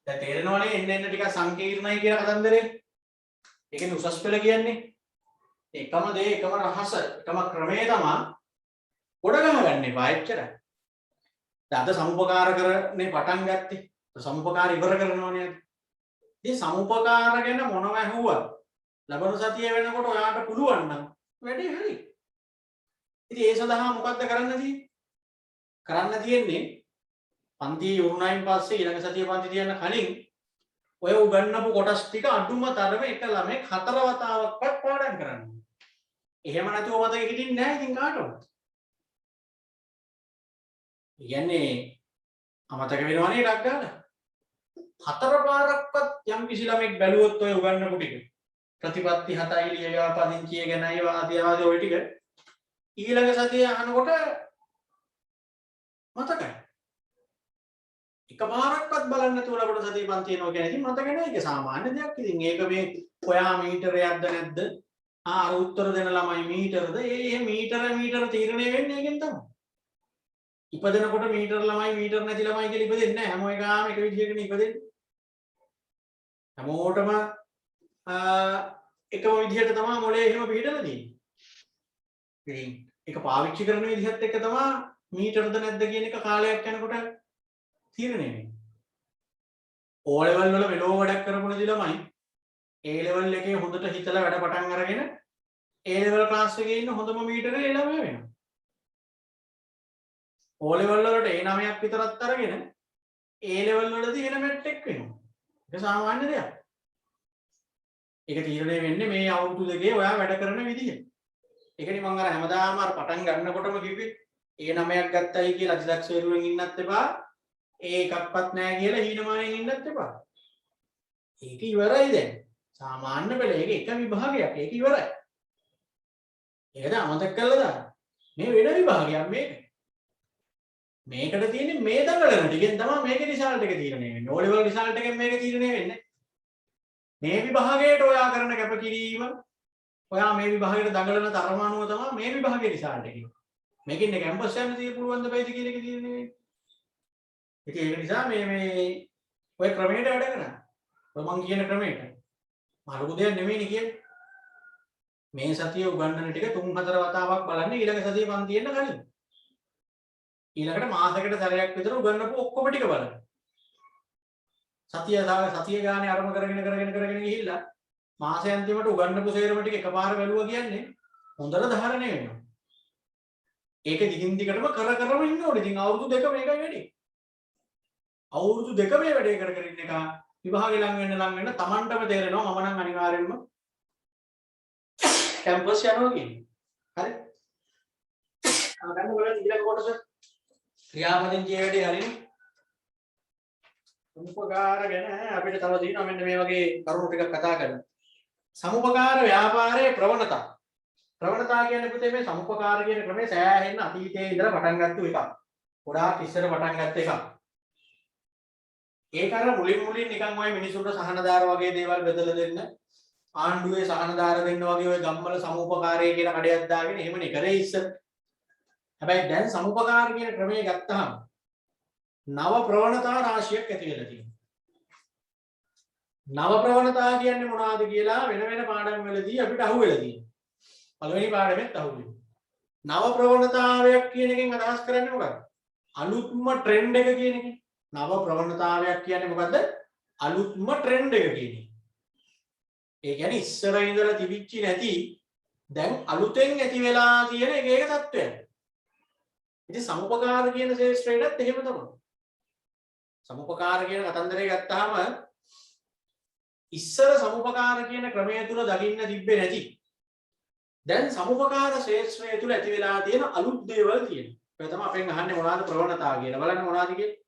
Speaker 1: දැන් තේරෙනවනේ එන්න ටිකක් සංකීර්ණයි කියලා කතන්දරේ. ඒ කියන්නේ උසස් පෙළ කියන්නේ එකම දේ, එකම රහස, එකම ක්‍රමය තමයි ගොඩ ගහගන්න එපා එච්චරයි. දැන් අද සමුපකාර කරන්නේ පටන් ගත්තේ. සමුපකාර ඉවර කරනවනේ අද. ඉතින් සමුපකාර ගැන මොනව ඇහුවත් ලබන සතිය වෙනකොට ඔයාට පුළුවන් නම් වැඩේ හරි. ඉතින් ඒ සඳහා මොකක්ද කරන්න තියෙන්නේ? කරන්න තියෙන්නේ පන්ති ඉවරුණායින් පස්සේ ඊළඟ සතිය පන්ති තියන්න කලින් ඔය උගන්වපු කොටස් ටික අඩුම තරමේ එක ළමෙක් 4 වතාවක්වත් පාඩම් කරන්න. එහෙම නැතුව මතක හිටින්නේ නැහැ ඉතින් කාටවත්. කියන්නේ අමතක වෙනවනේ එකක් ගන්න. 4 පාරක්වත් යම් කිසි ළමෙක් බැලුවොත් ඔය උගන්වපු ටික ප්‍රතිපත්ති 7යි ලියවාපදිංචිය ගැනයි ආදී ඔය ටික ඊළඟ සතිය අහනකොට මතකයි. එකපාරක්වත් බලන්න නැතුව ලබන සතිය පන්ති එනවා කියන්නේ ඉතින් මතක නැහැ. ඒක සාමාන්‍ය දෙයක්. ඉතින් ඒක මේ ඔයා මීටරයක්ද නැද්ද? අර උත්තර දෙන ළමයි මීටරද? ඒ මීටර තීරණය වෙන්නේ ඒකෙන් තමයි. ඉපදෙනකොට මීටර ළමයි මීටර නැති ළමයි කියලා ඉපදෙන්නේ නැහැ. හැම එකම එක විදිහකනේ ඉපදෙන්නේ. හැමෝටම එකම විදිහට තමයි මොලේ එහෙම පිටලා තියෙන්නේ. ඉතින් ඒක පාවිච්චි කරන විදිහත් එක්ක තමයි මීටරද නැද්ද කියන එක කාලයක් යනකොට තීරණය වෙන්නේ. O level වල මෙලෝ වැඩක් කරපු නැති ළමයි A level එකේ හොඳට හිතලා වැඩ පටන් අරගෙන A level ක්ලාස් එකේ ඉන්න හොඳම මීටරේ ඒ ළමයා වෙනවා. O level වලට A9ක් විතරක් අරගෙන A level වලදී වෙන මැට්ටෙක් වෙනවා. ඒක සාමාන්‍ය දෙයක්. ඒක තීරණය වෙන්නේ මේ අවුරුදු දෙකේ ඔයා වැඩ කරන විදිහ. ඒකනේ මම අර හැමදාම අර පටන් ගන්නකොටම කිව්වේ A9ක් ගත්තයි කියලා අධිදක්ෂ වේරුවෙන් ඉන්නත් එපා. ඒ එකක්වත් නැහැ කියලා හීනමානෙන් ඉන්නත් එපා. ඒක ඉවරයි දැන්. සාමාන්‍ය පෙළ ඒක එක විභාගයක්. ඒක ඉවරයි. ඒකද අමතක කරලා දාන්න. මේ වෙන විභාගයක් මේක. මේකට තියෙන්නේ මේ දඟලන ටිකෙන් තමයි මේකේ රිසල්ට් එක තීරණය වෙන්නේ. O level රිසල්ට් එකෙන් මේක තීරණය වෙන්නේ. මේ විභාගයට ඔයා කරන කැපකිරීම ඔයා මේ විභාගයට දඟලන තරම අනුව තමයි මේ විභාගයේ රිසල්ට් එක. මේකෙන් කැම්පස් යන්න තිය පුළුවන් ද බැයිද කියන එක තීරණය වෙන්නේ. ඉතින් ඒක නිසා මේ ඔය ක්‍රමයට වැඩ කරන්න. ඔය මං කියන ක්‍රමයට. මාළු දෙයක් නෙමෙයිනේ කියන්නේ. මේ සතිය උගන්වන ටික 3-4 වතාවක් බලන්න ඊළඟ සතිය පන්තියෙන්න කලින්. ඊළඟට මාසයකට සැරයක් විතර උගන්වපු ඔක්කොම ටික බලන්න. සතිය ගානේ ආරම්භ කරගෙන ගිහිල්ලා මාසය අන්තිමට උගන්වපු සේරම ටික එකපාර බැලුවා කියන්නේ හොඳට ධාරණය වෙනවා. ඒක දිගින් දිගටම කරම ඉන්න ඕනේ. ඉතින් අවුරුදු දෙක මේකයි වැඩි. අවුරුදු දෙක මේ වැඩේ කර ඉන්න එක විභාගේ ලඟ වෙන්න තමන්ටම තේරෙනවා මම නම් අනිවාර්යෙන්ම කැම්පස් යනවා කියන්නේ. හරි? ගන්න බලන්න ඊළඟ කොටස ක්‍රියාපදිංචියේ වැඩේ හරිනේ. සමුපකාර ගැන අපිට තව තියෙනවා මෙන්න මේ වගේ කරුණු ටිකක් කතා කරන්න. සමුපකාර ව්‍යාපාරයේ ප්‍රවණතා. ප්‍රවණතා කියන්නේ පුතේ මේ සමුපකාර කියන ක්‍රමය සෑහෙන්න අතීතයේ ඉඳලා පටන් ගත්ත එකක්. ගොඩාක් ඉස්සර පටන් ගත්ත එකක්. ඒක අර මුලින් නිකන් ඔය මිනිසුන්ට සහනදාර වගේ දේවල් බෙදලා දෙන්න ආණ්ඩුවේ සහනදාර දෙන්න වගේ ඔය ගම්වල සමුපකාරය කියලා කඩයක් දාගෙන එහෙමනේ කරේ ඉස්සර. හැබැයි දැන් සමුපකාර කියන ක්‍රමය ගත්තාම නව ප්‍රවණතා රාශියක් ඇති වෙලා තියෙනවා. නව ප්‍රවණතා කියන්නේ මොනවද කියලා වෙන පාඩම් වලදී අපිට අහුවෙලා තියෙනවා. පළවෙනි පාඩමෙත් අහුවෙලා. නව ප්‍රවණතාවයක් කියන එකෙන් අදහස් කරන්නේ මොකක්ද? අලුත්ම ට්‍රෙන්ඩ් එක කියන එක. නව ප්‍රවණතාවයක් කියන්නේ මොකද්ද? අලුත්ම ට්‍රෙන්ඩ් එක කියන එක. ඒ කියන්නේ ඉස්සර ඉඳලා තිබිච්ච නැති දැන් අලුතෙන් ඇති වෙලා තියෙන එක තත්ත්වයක්. ඉතින් සමුපකාර කියන ශේෂ්ත්‍රයටත් එහෙම තමයි. සමුපකාර කියන කතන්දරේ ගත්තාම ඉස්සර සමුපකාර කියන ක්‍රමය තුල දකින්න තිබ්බේ නැති දැන් සමුපකාර ශේෂ්ත්‍රය තුල ඇති වෙලා තියෙන අලුත් දේවල් තියෙනවා. ඒක තමයි අපෙන් අහන්නේ මොනවාද ප්‍රවණතා කියලා. බලන්න මොනවාද කියන්නේ?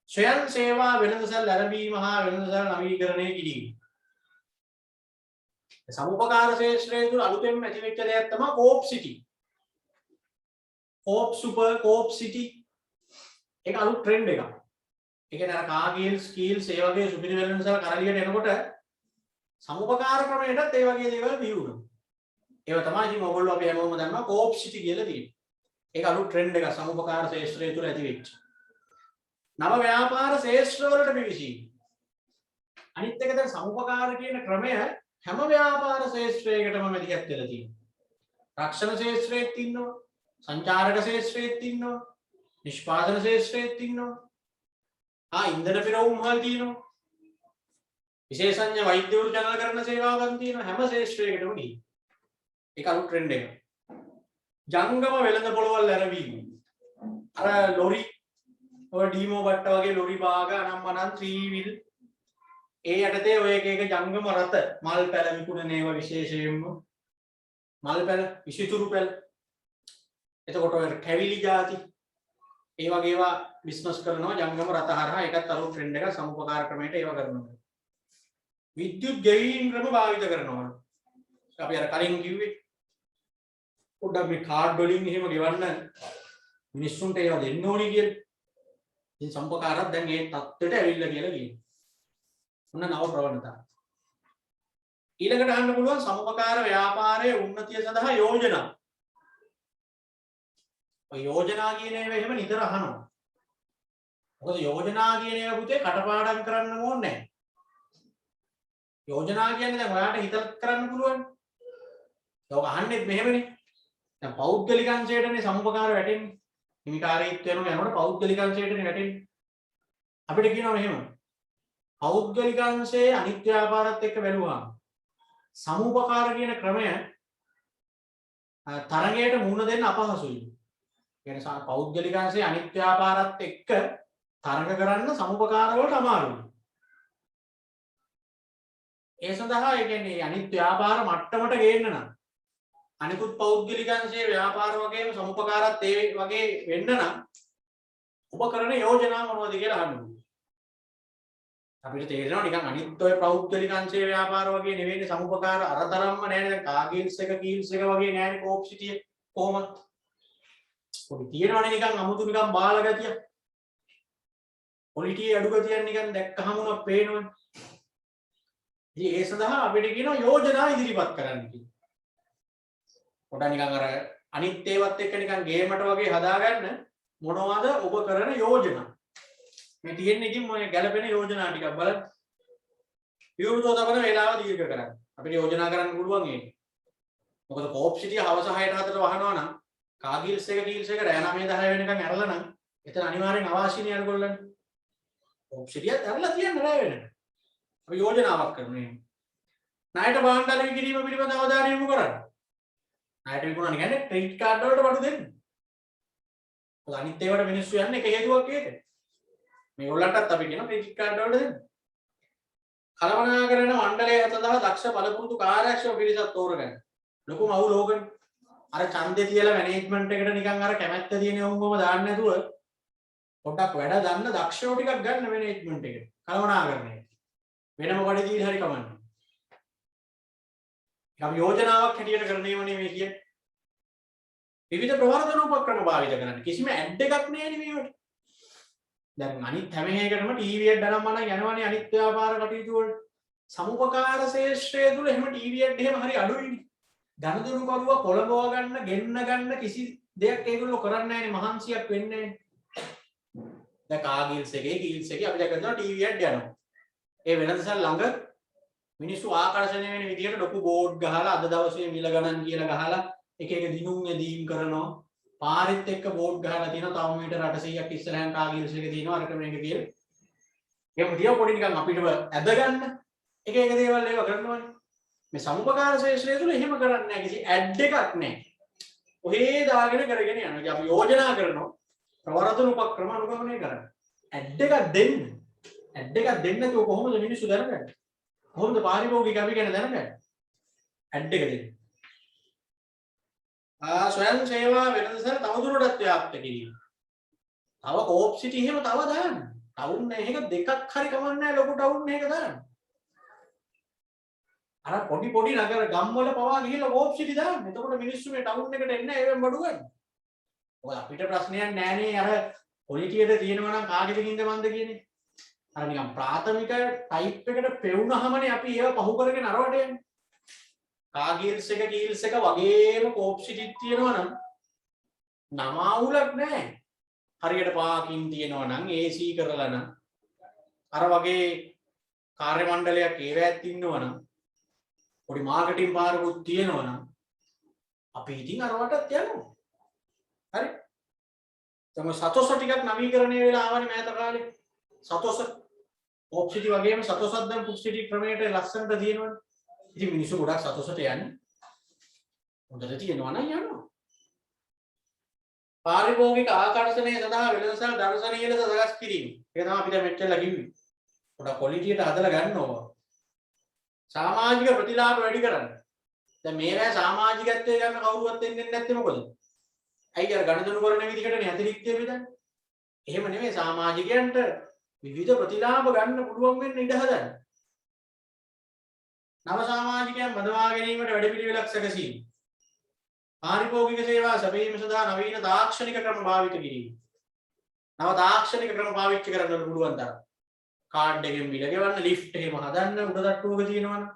Speaker 1: ස්වයං සේවා වෙළඳසල් ආරම්භීම හා වෙළඳසල් නවීකරණය කිරීම. සමුපකාර ශේෂ්ත්‍රය තුල අලුතෙන්ම ඇති වෙච්ච දෙයක් තමයි කෝප් සිටි. කෝප් සුපර් කෝප් සිටි ඒක අලුත් ට්‍රෙන්ඩ් එකක්. ඒ කියන්නේ අර කාගේල් ස්කීල්ස් ඒ වගේ සුපිරි වෙළඳසල් කරලියට එනකොට සමුපකාර ක්‍රමයටත් ඒ වගේ දේවල් බිහිවුණා. ඒව තමයි ඉතින් ඔයගොල්ලෝ අපි හැමෝම දන්නවා කෝප් සිටි කියලා තියෙනවා. ඒක අලුත් ට්‍රෙන්ඩ් එකක් සමුපකාර ශේෂ්ත්‍රය තුල ඇති වෙච්ච. නව ව්‍යාපාර ශේෂ්ත්‍ර වලට පිවිසීම. අනිත් එක දැන් සමුපකාර කියන ක්‍රමය හැම ව්‍යාපාර ශේෂ්ත්‍රයකටම මැදිහත් වෙලා තියෙනවා. රක්ෂණ ශේෂ්ත්‍රයේත් ඉන්නවා, සංචාරක ශේෂ්ත්‍රයේත් ඉන්නවා, නිෂ්පාදන ශේෂ්ත්‍රයේත් ඉන්නවා. ඉන්ධන පිරවුම් වල තියෙනවා. විශේෂඥ වෛද්‍යවරු ජනන කරන සේවාවන් තියෙනවා. හැම ශේෂ්ත්‍රයකටම ගිහින්. ඒක අලුත් ට්‍රෙන්ඩ් එකක්. ජංගම වෙළඳ පොළවල් ඇරවීම. අර ලොරි ඔය ඩීමෝ බට්ට වගේ ලොරි භාග අනම්මනම් 3 wheel ඒ යටතේ ඔය එක ජංගම රථ මල් පැල විකුණන ඒවා විශේෂයෙන්ම මල් පැල විසිතුරු පැල එතකොට ඔය කැවිලි ಜಾති ඒ වගේ ඒවා බිස්නස් කරනවා ජංගම රථ හරහා. ඒකත් අලුත් ට්‍රෙන්ඩ් එකක්. සමුපකාර ක්‍රමයට ඒවා කරනවා. විද්‍යුත් ගෙවීම් ක්‍රම භාවිත කරනවා. අපි අර කලින් කිව්වේ පොඩ්ඩක් මේ කාඩ් වලින් එහෙම ගෙවන්න මිනිස්සුන්ට ඒවා දෙන්න ඕනි කියලා. ඉතින් සම්පකාරات දැන් ඒ තත්ත්වයට ඇවිල්ලා කියලා කියනවා. ඔන්න නව ප්‍රවණතා. ඊළඟට අහන්න පුළුවන් සම්පකාර ව්‍යාපාරයේ උන්නතිය සඳහා යෝජනා. ඔය යෝජනා කියන ඒවා එහෙම නිතර අහනවා. මොකද යෝජනා කියන ඒවා පුතේ කටපාඩම් කරන්න ඕනේ නැහැ. යෝජනා කියන්නේ දැන් ඔයාලට හිතලා කරන්න පුළුවන්. ඒක අහන්නෙත් මෙහෙමනේ. දැන් පෞද්ගලික අංශයටනේ සම්පකාර වැටෙන්නේ. හිමිකාරීත්වයම යනකොට පෞද්ගලික අංශයටනේ වැටෙන්නේ. අපිට කියනවා මෙහෙම. පෞද්ගලික අංශයේ අනිත් ව්‍යාපාරات එක්ක බැලුවාම සමුපකාර කියන ක්‍රමය තරගයට මුහුණ දෙන්න අපහසුයි. කියන්නේ පෞද්ගලික අංශයේ අනිත් ව්‍යාපාරات එක්ක තරග කරන්න සමුපකාර වලට අමාරුයි. ඒ සඳහා ඒ කියන්නේ අනිත් ව්‍යාපාර මට්ටමට ගේන්න නම් අනිකුත් පෞද්ගලික අංශයේ ව්‍යාපාර වගේම සමුපකාරات ඒ වගේ වෙන්න නම් ඔබ කරන යෝජනා මොනවද කියලා අහන්න. අපිට තේරෙනවා නිකන් අනිත් ඔය පෞද්ගලික අංශයේ ව්‍යාපාර වගේ නෙවෙයි සමුපකාර අරතරම්ම නෑනේ. දැන් කාගේල්ස් එක කීල්ස් එක වගේ නෑනේ කෝප් සිටියේ කොහොමද? පොඩි තියෙනවනේ නිකන් අමුතු නිකන් බාල ගතිය. පොලිටියේ අඩු ගතියක් නිකන් දැක්කහම උනක් පේනවනේ. ඉතින් ඒ සඳහා අපිට කියනවා යෝජනා ඉදිරිපත් කරන්න කියලා. පොඩ නිකන් අර අනිත් ඒවත් එක්ක නිකන් ගේමකට වගේ හදාගන්න මොනවද ඔබ කරන යෝජනා. මේ තියෙන්නේ ඉතින් මොනේ ගැළපෙන යෝජනා ටිකක් බලන්න. විවෘතව තබන වේලාව දීර්ඝ කරන්න. අපිට යෝජනා කරන්න පුළුවන් ඒක. මොකද කෝප් සිටිය හවස 6ට 7ට වහනවා නම් කාගිල්ස් එක කීල්ස් එක රෑ 9 10 වෙනකන් ඇරලා නම් එතන අනිවාර්යෙන් අවාසිනේ අරගොල්ලන්. කෝප් සිටියත් ඇරලා තියන්න රෑ වෙනකන්. අපි යෝජනාවක් කරන්නේ. ණයට භාණ්ඩ අලෙවි කිරීම පිළිබඳ අවධානය යොමු කරන්න. ණයට විකුණන කියන්නේ ක්‍රෙඩිට් කාඩ් වලට බඩු දෙන්න. මොකද අනිත් ඒවාට මිනිස්සු යන්නේ එක හේතුවක් ඒක. මේගොල්ලන්ටත් අපි කියන ක්‍රෙඩිට් කාඩ් වලට දෙන්න. කළමනාකරන මණ්ඩලය සඳහා දක්ෂ බලපුරුදු කාර්යක්ෂම පිරිසක් තෝරගන්න. ලොකුම අවුල ඕකනේ. අර ඡන්දේ තියලා මැනේජ්මන්ට් එකට නිකන් අර කැමැත්ත තියෙන උන්වම දාන්න නැතුව පොඩ්ඩක් වැඩ දන්න දක්ෂයෝ ටිකක් ගන්න මැනේජ්මන්ට් එකට. කළමනාකරණය. වෙනම කඩේ දීලා හරි කමන්නේ. අපි යෝජනාවක් හැටියට කරන්නේමනේ මේ කියන්නේ. විවිධ ප්‍රවර්ධන උපක්‍රම භාවිත කරන්න. කිසිම ඇඩ් එකක් නෑනේ මේවට. දැන් අනිත් හැම එකකටම ටීවී ඇඩ් අරන් මනම් යනවනේ අනිත් ව්‍යාපාර කටයුතු වලට. සමුපකාර ශේෂ්ත්‍රය තුල එහෙම ටීවී ඇඩ් එහෙම හරි අඩුයිනේ. ධනදුණු කරුවා කොළඹව ගන්න, ගෙන්න ගන්න කිසි දෙයක් ඒගොල්ලෝ කරන්නේ නෑනේ, මහන්සියක් වෙන්නේ නෑනේ. දැන් කාගිල්ස් එකේ කීල්ස් එකේ අපි දැන් කරනවා ටීවී ඇඩ් යනවා. ඒ වෙනදසල් ළඟ මිනිස්සු ආකර්ෂණය වෙන විදිහට ලොකු බෝඩ් ගහලා අද දවසේ මිල ගණන් කියලා ගහලා එක එක දිනුම් එදීම් කරනවා. පාරෙත් එක්ක බෝඩ් ගහලා තියෙනවා තව මීටර 800ක් ඉස්සරහන් කාගිල්ස් එක තියෙනවා අරක මේක කියලා. එහෙම තියව පොඩි නිකන් අපිටම ඇද ගන්න එක එක දේවල් ඒව කරනවානේ. මේ සමුපකාර ශේෂ්ත්‍රය තුල එහෙම කරන්නේ නැහැ. කිසි ඇඩ් එකක් නැහැ. ඔහේ දාගෙන කරගෙන යනවා. ඉතින් අපි යෝජනා කරනවා ප්‍රවර්තන උපක්‍රම අනුගමනය කරන්න. ඇඩ් එකක් දෙන්න. ඇඩ් එකක් දෙන්න නැතුව කොහොමද මිනිස්සු දැනගන්නේ? කොහොමද පාරිභෝගික අපි ගැන දැනගන්නේ? ඇඩ් එක දෙන්න. ස්වයං සේවා වෙනදසල් තවදුරටත් ව්‍යාප්ත කිරීම. තව කෝප් සිටි එහෙම තව දාන්න. ටවුන් එකක දෙකක් හරි කමන්නේ නැහැ ලොකු ටවුන් එකක දාන්න. අර පොඩි පොඩි නගර ගම්වල පවා ගිහිල්ලා කෝප් සිටි දාන්න. එතකොට මිනිස්සු මේ ටවුන් එකට එන්නේ නැහැ ඒවෙන් බඩු ගන්න. ඔය අපිට ප්‍රශ්නයක් නැහනේ අර පොලිටියට තියෙනවා නම් කාගෙදකින්ද මන්ද කියන්නේ. අර නිකන් ප්‍රාථමික ටයිප් එකට පෙවුනහමනේ අපි ඒව පහු කරගෙන අරවට යන්නේ. කාගිල්ස් එක කීල්ස් එක වගේම කෝප් සිටික් තියෙනවා නම් නම අවුලක් නැහැ. හරියට පාකින් තියෙනවා නම් AC කරලා නම් අර වගේ කාර්ය මණ්ඩලයක් ඒවැත් ඉන්නවා නම් පොඩි මාකටිං පාරකුත් තියෙනවා නම් අපි ඉතින් අරවටත් යනවා. හරි. තමයි සතොස ටිකක් නවීකරණය වෙලා ආවනේ මෑත කාලේ. සතොස කෝප් සිටි වගේම සතොසත් දැන් පුක් සිටි ක්‍රමයට ලස්සනට තියෙනවනේ. ඉතින් මිනිස්සු ගොඩක් සතොසට යන්නේ. හොඳට තියෙනවා නම් යනවා. පාරිභෝගික ආකර්ෂණය සඳහා වෙළඳසල් දර්ශනීය ලෙස සකස් කිරීම. ඒක තමයි අපි දැන් මෙච්චර කිව්වේ. පොඩක් ක්වොලිටියට හදලා ගන්න ඕවා. සමාජික ප්‍රතිලාභ වැඩි කරන්න. දැන් මේවැ සමාජිකත්වයේ ගන්න කවුරුවත් දෙන්නේ නැත්තේ මොකද? ඇයි අර ගණදනු කරන විදිහටනේ අතිරික්තය බෙදන්නේ. එහෙම නෙමෙයි සමාජිකයන්ට විවිධ ප්‍රතිලාභ ගන්න පුළුවන් වෙන්න ඉඩ හදන්න. නව සමාජිකයන් බඳවා ගැනීමට වැඩපිළිවෙලක් සැකසීම. පාරිභෝගික සේවා සැපයීම සඳහා නවීන තාක්ෂණික ක්‍රම භාවිත කිරීම. නව තාක්ෂණික ක්‍රම පාවිච්චි කරන්න පුළුවන් තරම්. කාඩ් එකෙන් බිල ගෙවන්න, ලිෆ්ට් එහෙම හදන්න, උඩ තට්ටුවක තියෙනවනේ.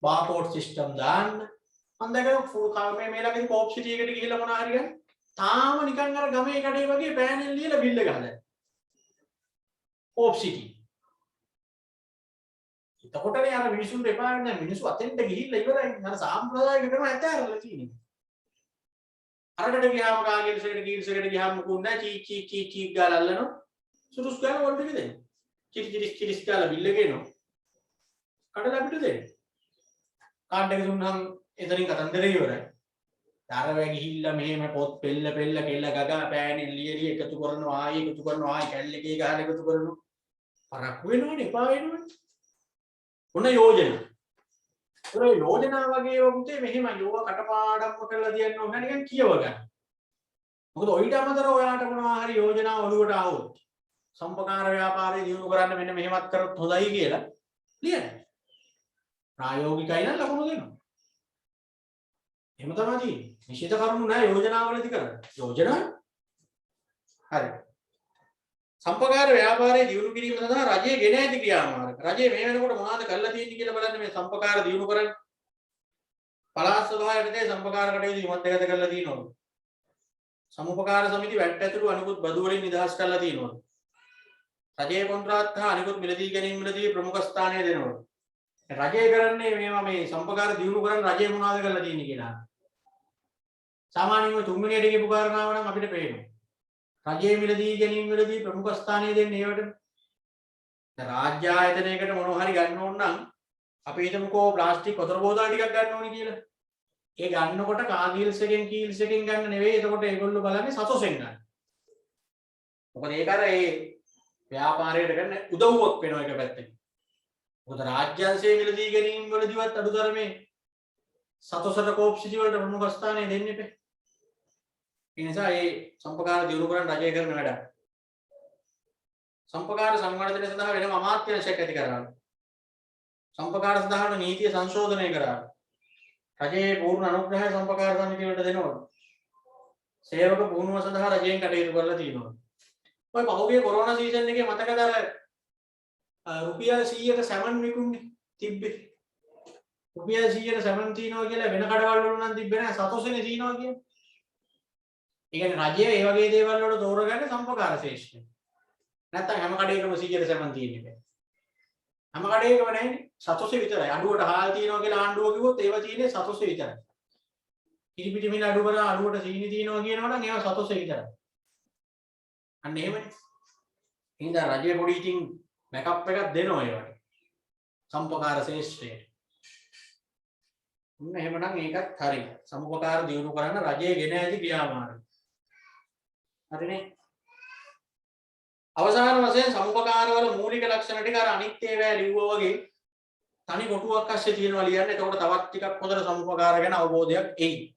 Speaker 1: බාර්කෝඩ් සිස්ටම් දාන්න. මම දැක්කම මේ ළඟදී කෝප් සිටි එකට ගිහිල්ලා මොනවා හරි ගන්න. තාම නිකන් අර ගමේ කඩේ වගේ පෑනල් ලියලා බිල් එක හදන්න. කෝප් සිටි. එතකොටනේ අර මිනිසුන්ට එපා වෙන මිනිස්සු අතෙන්ට ගිහිල්ලා ඉවරයි. අර සාම්ප්‍රදායික ක්‍රම ඇතහැරලා තියෙන්නේ. අරකට ගියාම කාගෙල් සෙකට කීල්ස් එකට ගියාම මොකුත් නැහැ. චී ගාලා අල්ලනවා. සුරුස් ගාලා වොල්ට් එක දෙන්න. චිරිස් ගාලා බිල් එක එනවා. කඩලා අපිට දෙන්න. කාඩ් එක දුන්නාම එතනින් කතන්දරේ ඉවරයි. දාරවැ ගිහිල්ලා මෙහෙම පොත් පෙල්ල කෙල්ල ගගා පෑනෙන් ලියලි එකතු කරනවා ආයෙ එකතු කරනවා ආයෙ කැල්ල එකේ ගහලා එකතු කරනවා. පරක් වෙනවනේ එපා වෙනවනේ. ඔන්න යෝජනා. ඔය යෝජනා වගේ වුතේ මෙහෙම යෝවා කටපාඩම්ම කරලා තියන්න ඕන නිකන් කියව ගන්න. මොකද ඔයිට අමතරව ඔයාට මොනවා හරි යෝජනා ඔළුවට ආවොත් සම්පකාර ව්‍යාපාරය දියුණු කරන්න මෙන්න මෙහෙමත් කරොත් හොඳයි කියලා ලියන්න. ප්‍රායෝගිකයි නම් ලකුණු දෙනවා. එහෙම තමයි තියෙන්නේ. නිශ්චිත කරුණු නැහැ යෝජනාවලදී කරන්නේ. යෝජනා හරි. සම්පකාර ව්‍යාපාරයේ දියුණු කිරීම සඳහා රජයේ ගෙන ඇති ක්‍රියාමාර්ග. රජයේ මේ වෙනකොට මොනවද කරලා තියෙන්නේ කියලා බලන්න මේ සම්පකාර දියුණු කරන්නේ. පළාත් සභාවේදී සම්පකාර කටයුතු විමර්ශනගත කරලා තියෙනවා. සමුපකාර සමිති වැට් ඇතුළු අනිකුත් බදු වලින් නිදහස් කරලා තියෙනවා. රජයේ කොන්ත්‍රාත් හා අනිකුත් මිලදී ගැනීම වලදී ප්‍රමුඛ ස්ථානය දෙනවා. රජය කරන්නේ මේවා මේ සම්පකාර දියුණු කරන්න රජය මොනවද කරලා තියෙන්නේ කියලා. සාමාන්‍යයෙන් තුන්වෙනියට කියපු කාරණාව නම් අපිට පේනවා. රජයේ මිලදී ගැනීම වලදී ප්‍රමුඛ ස්ථානය දෙන්නේ ඒවට. දැන් රාජ්‍ය ආයතනයකට මොනවා හරි ගන්න ඕන නම් අපි හිතමුකෝ ප්ලාස්ටික් වතුර බෝතල් ටිකක් ගන්න ඕනේ කියලා. ඒ ගන්නකොට කාගීල්ස් එකෙන් කීල්ස් එකෙන් ගන්න නෙවෙයි. එතකොට ඒගොල්ලෝ බලන්නේ සතොසෙන් ගන්න. මොකද ඒක අර ඒ ව්‍යාපාරයට කරන උදව්වක් වෙනවා එක පැත්තකින්. මොකද රාජ්‍යංශයේ මිලදී ගැනීම වලදීවත් අඩුතරමේ සතොසට කෝප්සිටි වලට ප්‍රමුඛ ස්ථානය දෙන්නේ නැහැ. ඒ නිසා මේ සම්පකාර දියුණු කරන්න රජය කරන වැඩ. සම්පකාර සංවර්ධනය සඳහා වෙනම අමාත්‍යාංශයක් ඇති කරනවා. සම්පකාර සඳහා නීතිය සංශෝධනය කරනවා. රජයේ පූර්ණ අනුග්‍රහය සම්පකාර සමිතිය වලට දෙනවා. සේවක පුහුණුව සඳහා රජයෙන් කටයුතු කරලා තියෙනවා. ඔය පහුගිය කොරෝනා සීසන් එකේ මතකද අර රුපියල් 100ක සැමන් විකුණන්නේ තිබ්බේ. රුපියල් 100ක සැමන් තියනවා කියලා වෙන කඩවල් වල නම් තිබ්බේ නැහැ. සතොසෙනේ තියනවා කියන්නේ. ඒ කියන්නේ රජය ඒ වගේ දේවල් වල තෝරගන්නේ සම්පකාර ශේෂ්ඨය. නැත්තම් හැම කඩේකම 100ක සැමන් තියෙන්නේ නැහැ. හැම කඩේකම නැහැනේ. සතොසේ විතරයි. අඩුවට හාල් තියනවා කියලා ආණ්ඩුව කිව්වොත් ඒව තියෙන්නේ සතොසේ විතරයි. කිරිපිටි මිල අඩු කරලා අඩුවට සීනි තියනවා කියනවා නම් ඒව සතොසේ විතරයි. අන්න එහෙමනේ. එහෙනම් රජය පොඩි ඉතින් බෑකප් එකක් දෙනවා ඒවට. සම්පකාර ශේෂ්ඨයට. එහෙමනම් ඒකත් හරි. සමුපකාර දියුණු කරන්න රජයේ ගෙන ඇති ක්‍රියාමාර්ග. හරිනේ. අවසාන වශයෙන් සමුපකාර වල මූලික ලක්ෂණ ටික අර අනිත් ඒවා ලිව්වා වගේ තනි කොටුවක් අස්සේ තියෙනවා ලියන්න. එතකොට තවත් ටිකක් හොඳට සමුපකාර ගැන අවබෝධයක් එයි.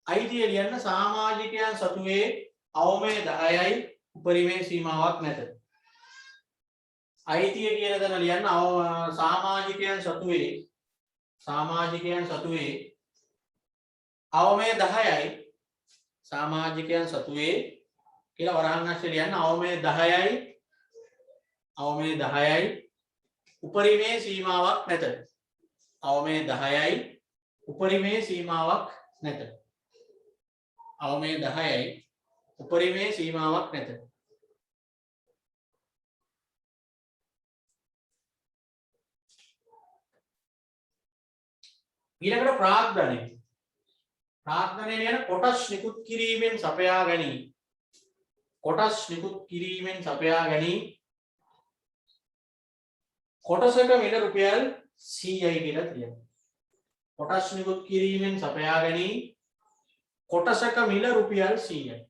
Speaker 1: අයිතිය ලියන්න සමාජිකයන් සතුවේ අවමේ 10යි උපරිමේ සීමාවක් නැත. අයිතිය කියන දන ලියන්න සමාජිකයන් සතුවේ අවමේ 10යි සමාජිකයන් සතුවේ කියලා වරහන් අස්සේ ලියන්න අවමේ 10යි උපරිමේ සීමාවක් නැත. අවමේ 10යි උපරිමේ සීමාවක් නැත. අවමේ 10යි උපරිමේ සීමාවක් නැත. ඊළඟට ප්‍රාග්ධනය. ප්‍රාග්ධනය කියන කොටස් නිකුත් කිරීමෙන් සපයා ගැනීම. කොටස් නිකුත් කිරීමෙන් සපයා ගැනීම. කොටසක මිල රුපියල් 100යි කියලා තියෙනවා. කොටස් නිකුත් කිරීමෙන් සපයා ගැනීම. කොටසක මිල රුපියල් 100යි.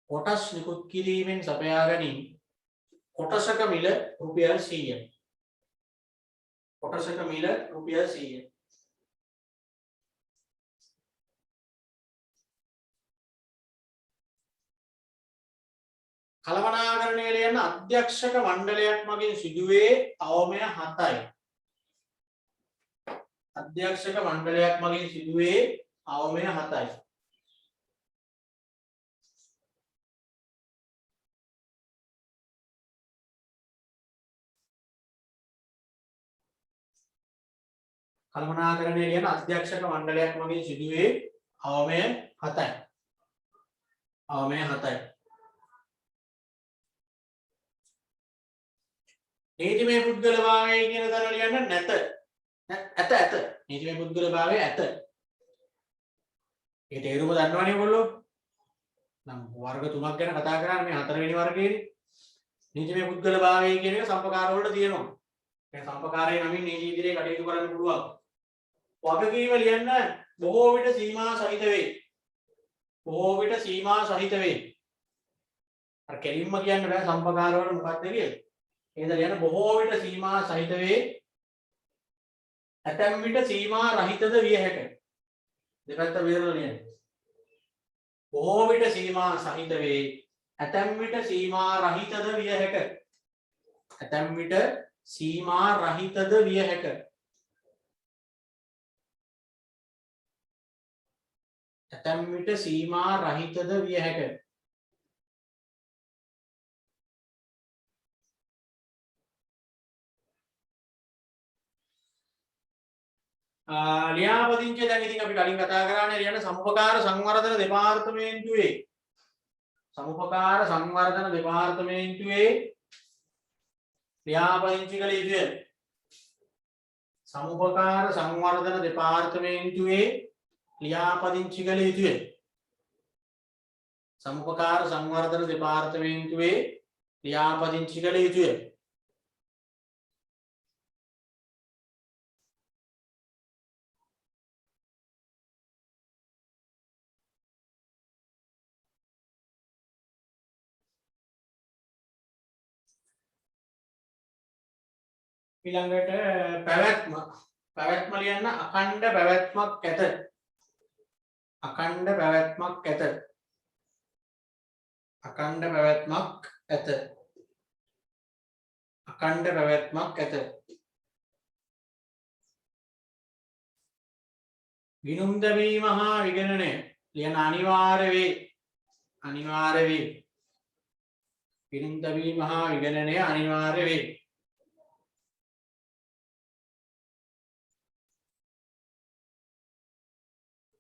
Speaker 1: කොටස් නිකුත් කිරීමෙන් සපයා ගැනීම. කොටසක මිල රුපියල් 100යි. කොටසක මිල රුපියල් 100යි. කළමනාකරණය ලියන අධ්‍යක්ෂක මණ්ඩලයක් මගින් සිදුවේ අවමය 7යි. අධ්‍යක්ෂක මණ්ඩලයක් මගින් සිදුවේ අවමය 7යි. කළමනාකරණය ලියන අධ්‍යක්ෂක මණ්ඩලයක් මගින් සිදුවේ අවමය 7යි. අවමය 7යි. නීතිමය පුද්ගල භාවය කියන තැන ලියන්න නැත. ඇත. නීතිමය පුද්ගල භාවය ඇත. ඒ තේරුම දන්නවනේ ඔයගොල්ලෝ. නම් වර්ග තුනක් ගැන කතා කරන්නේ මේ හතරවෙනි වර්ගයේදී. නීතිමය පුද්ගල භාවය කියන එක සම්පකාර වලට තියෙනවා. ඒ සම්පකාරයේ නමින් නීති ඉදිරියේ කටයුතු කරන්න පුළුවන්. වගකීම ලියන්න බොහෝ විට සීමා සහිත වේ. බොහෝ විට සීමා සහිත වේ. අර කෙලින්ම කියන්න බෑ සම්පකාර වල මොකක්ද කියලා. එහෙනම් ලියන්න බොහෝ විට සීමා සහිත වේ. ඇතැම් විට සීමා රහිතද විය හැකිය. දෙපැත්ත බෙදලා ලියන්න. බොහෝ විට සීමා සහිත වේ. ඇතැම් විට සීමා රහිතද විය හැකිය. ඇතැම් විට සීමා රහිතද විය හැකිය. ඇතැම් විට සීමා රහිතද විය හැකිය. ලියාපදිංචිය දැන් ඉතින් අපි කලින් කතා කරානේ ලියන සමුපකාර සංවර්ධන දෙපාර්තමේන්තුවේ ලියාපදිංචි කළ යුතුය. සමුපකාර සංවර්ධන දෙපාර්තමේන්තුවේ ලියාපදිංචි කළ යුතුය. සමුපකාර සංවර්ධන දෙපාර්තමේන්තුවේ ලියාපදිංචි කළ යුතුය. ඊළඟට පැවැත්ම ලියන්න අඛණ්ඩ පැවැත්මක් ඇත. අඛණ්ඩ පැවැත්මක් ඇත. අඛණ්ඩ පැවැත්මක් ඇත. අඛණ්ඩ පැවැත්මක් ඇත. ගිණුම් දැමීම හා විගණනය ලියන අනිවාර්ය වේ. අනිවාර්ය වේ. ගිණුම් දැමීම හා විගණනය අනිවාර්ය වේ.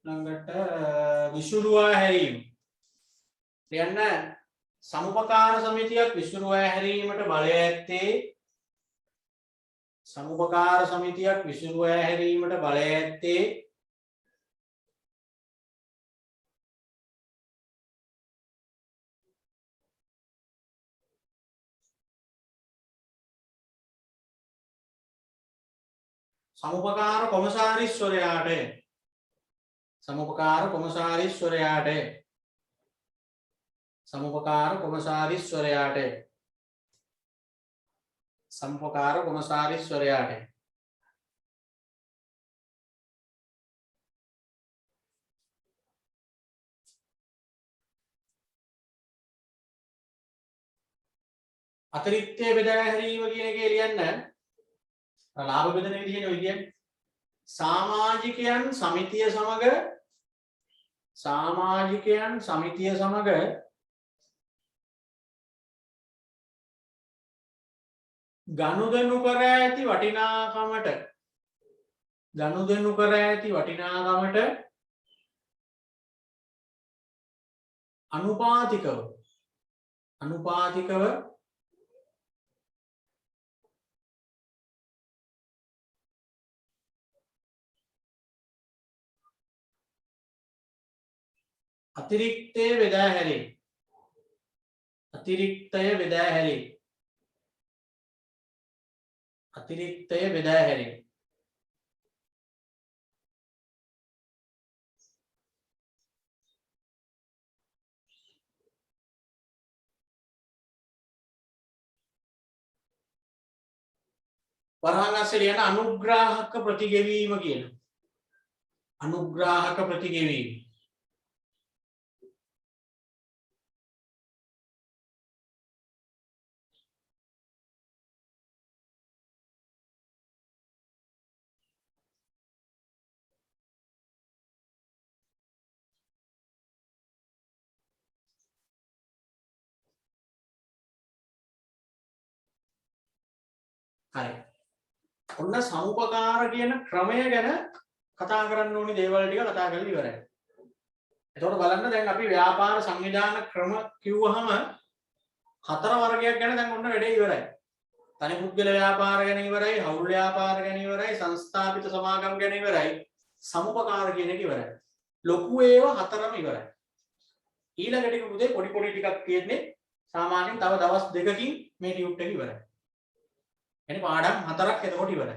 Speaker 1: ළඟට විසුරුවා හැරීම ලියන්න සමුපකාර සමිතියක් විසුරුවා හැරීමට බලය ඇත්තේ සමුපකාර සමිතියක් විසුරුවා හැරීමට බලය ඇත්තේ සමුපකාර කොමසාරිස්වරයාට සමුපකාර කොමසාරිස්වරයාට සමුපකාර කොමසාරිස්වරයාට සමුපකාර කොමසාරිස්වරයාට අතිරික්තය බෙදා හැරීම කියන එකේ ලියන්න ලාභ බෙදන විදිහනේ ඔය කියන්නේ සමාජිකයන් සමිතිය සමග ගනුදෙනු කර ඇති වටිනාකමට අනුපාතිකව අතිරික්තය බෙදා හැරීම වරහන් ඇස්සේ ලියන අනුග්‍රාහක ප්‍රතිගෙවීම කියන අනුග්‍රාහක ප්‍රතිගෙවීම හරි ඔන්න සමුපකාර කියන ක්‍රමය ගැන කතා කරන්න ඕනි දේවල් ටික කතා කරලා ඉවරයි. එතකොට බලන්න දැන් අපි ව්‍යාපාර සංවිධාන ක්‍රම කිව්වහම 4 වර්ගයක් ගැන දැන් ඔන්න වැඩේ ඉවරයි. තනි පුද්ගල ව්‍යාපාර ගැන ඉවරයි, හවුල් ව්‍යාපාර ගැන ඉවරයි, සංස්ථාපිත සමාගම් ගැන ඉවරයි, සමුපකාර කියන එක ඉවරයි. ලොකු ඒවා 4ම ඉවරයි. ඊළඟ ටික පුතේ පොඩි ටිකක් තියෙන්නේ සාමාන්‍යයෙන් තව දවස් 2කින් මේ ටියුට් එක ඉවරයි. එනි පාඩම් 4ක් එතකොට ඉවරයි.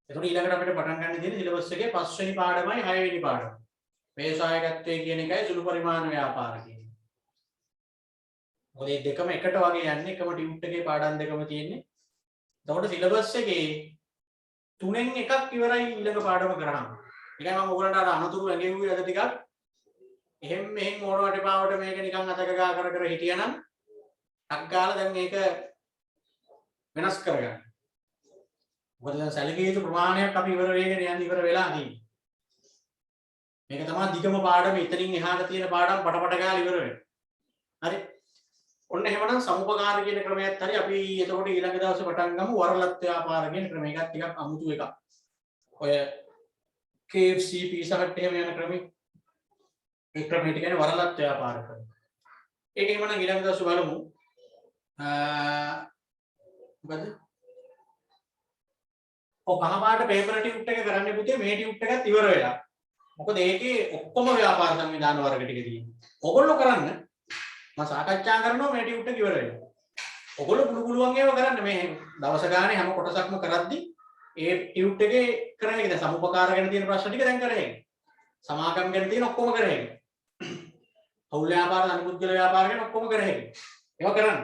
Speaker 1: එතකොට ඊළඟට අපිට පටන් ගන්න තියෙන සිලබස් එකේ 5 වෙනි පාඩමයි 6 වෙනි පාඩම. ව්‍යවසායකත්වයේ කියන එකයි සුළු පරිමාණ ව්‍යාපාර කියන එක. මොකද මේ දෙකම එකට වගේ යන්නේ එකම ටියුට් එකේ පාඩම් දෙකම තියෙන්නේ. එතකොට සිලබස් එකේ 3න් එකක් ඉවරයි ඊළඟ පාඩම කරාම. ඒකයි මම ඔයගලන්ට අර අනතුරු ඇගෙව්වේ අද ටිකක්. එහෙම මෙහෙම ඕනවට පාවට මේක නිකන් අතක ගා කර හිටියනම් ටක් ගාලා දැන් මේක වෙනස් කරගන්න. මොකද දැන් සැලකිය යුතු ප්‍රමාණයක් අපි ඉවර වෙලා තියෙන්නේ. මේක තමයි දිගම පාඩම. ඉතින් එහාට තියෙන පාඩම් පටපට ගාලා ඉවර වෙනවා. හරි. ඔන්න එහෙමනම් සමුපකාර කියන ක්‍රමයත් හරි අපි එතකොට ඊළඟ දවසේ පටන් ගමු වරලත් ව්‍යාපාර කියන ක්‍රමය. ඒකත් ටිකක් අමුතු එකක්. ඔය KFC pizza hut එහෙම යන ක්‍රමෙ ඒ ක්‍රමයට කියන්නේ වරලත් ව්‍යාපාර ක්‍රමය. ඒක එහෙමනම් ඊළඟ දවසේ බලමු. මොකද? ඔය කහපාට පේපර් ටියුට් එක කරන්න පුතේ මේ ටියුට් එකත් ඉවර වෙලා. මොකද ඒකේ ඔක්කොම ව්‍යාපාර සංවිධාන වර්ග ටික තියෙනවා. ඔයගොල්ලෝ කරන්න මම සාකච්ඡා කරනවා මේ ටියුට් එක ඉවර වෙනවා. ඔයගොල්ලෝ පුළුවන් ඒවා කරන්න මේ දවස ගානේ හැම කොටසක්ම කරද්දි ඒ ටියුට් එකේ කරන එක දැන් සමුපකාර ගැන තියෙන ප්‍රශ්න ටික දැන් කරේ. සමාගම් ගැන තියෙන ඔක්කොම කරේ. අවුල් ව්‍යාපාර අනුමුද්ගල ව්‍යාපාර ගැන ඔක්කොම කරේ. ඒවා කරන්න.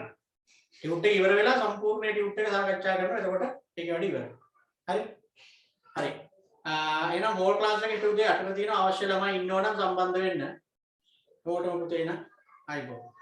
Speaker 1: ටියුට් එක ඉවර වෙලා සම්පූර්ණ ටියුට් එක සාකච්ඡා කරනවා. එතකොට ඒක වැඩි ඉවරයි. හරි. හරි. එහෙනම් මෝල් ක්ලාස් එකේ ඉතුරු දෙය අතන තියෙන අවශ්‍ය ළමයි ඉන්නවනම් සම්බන්ධ වෙන්න. ඕටම පුතේ න අයිබෝ.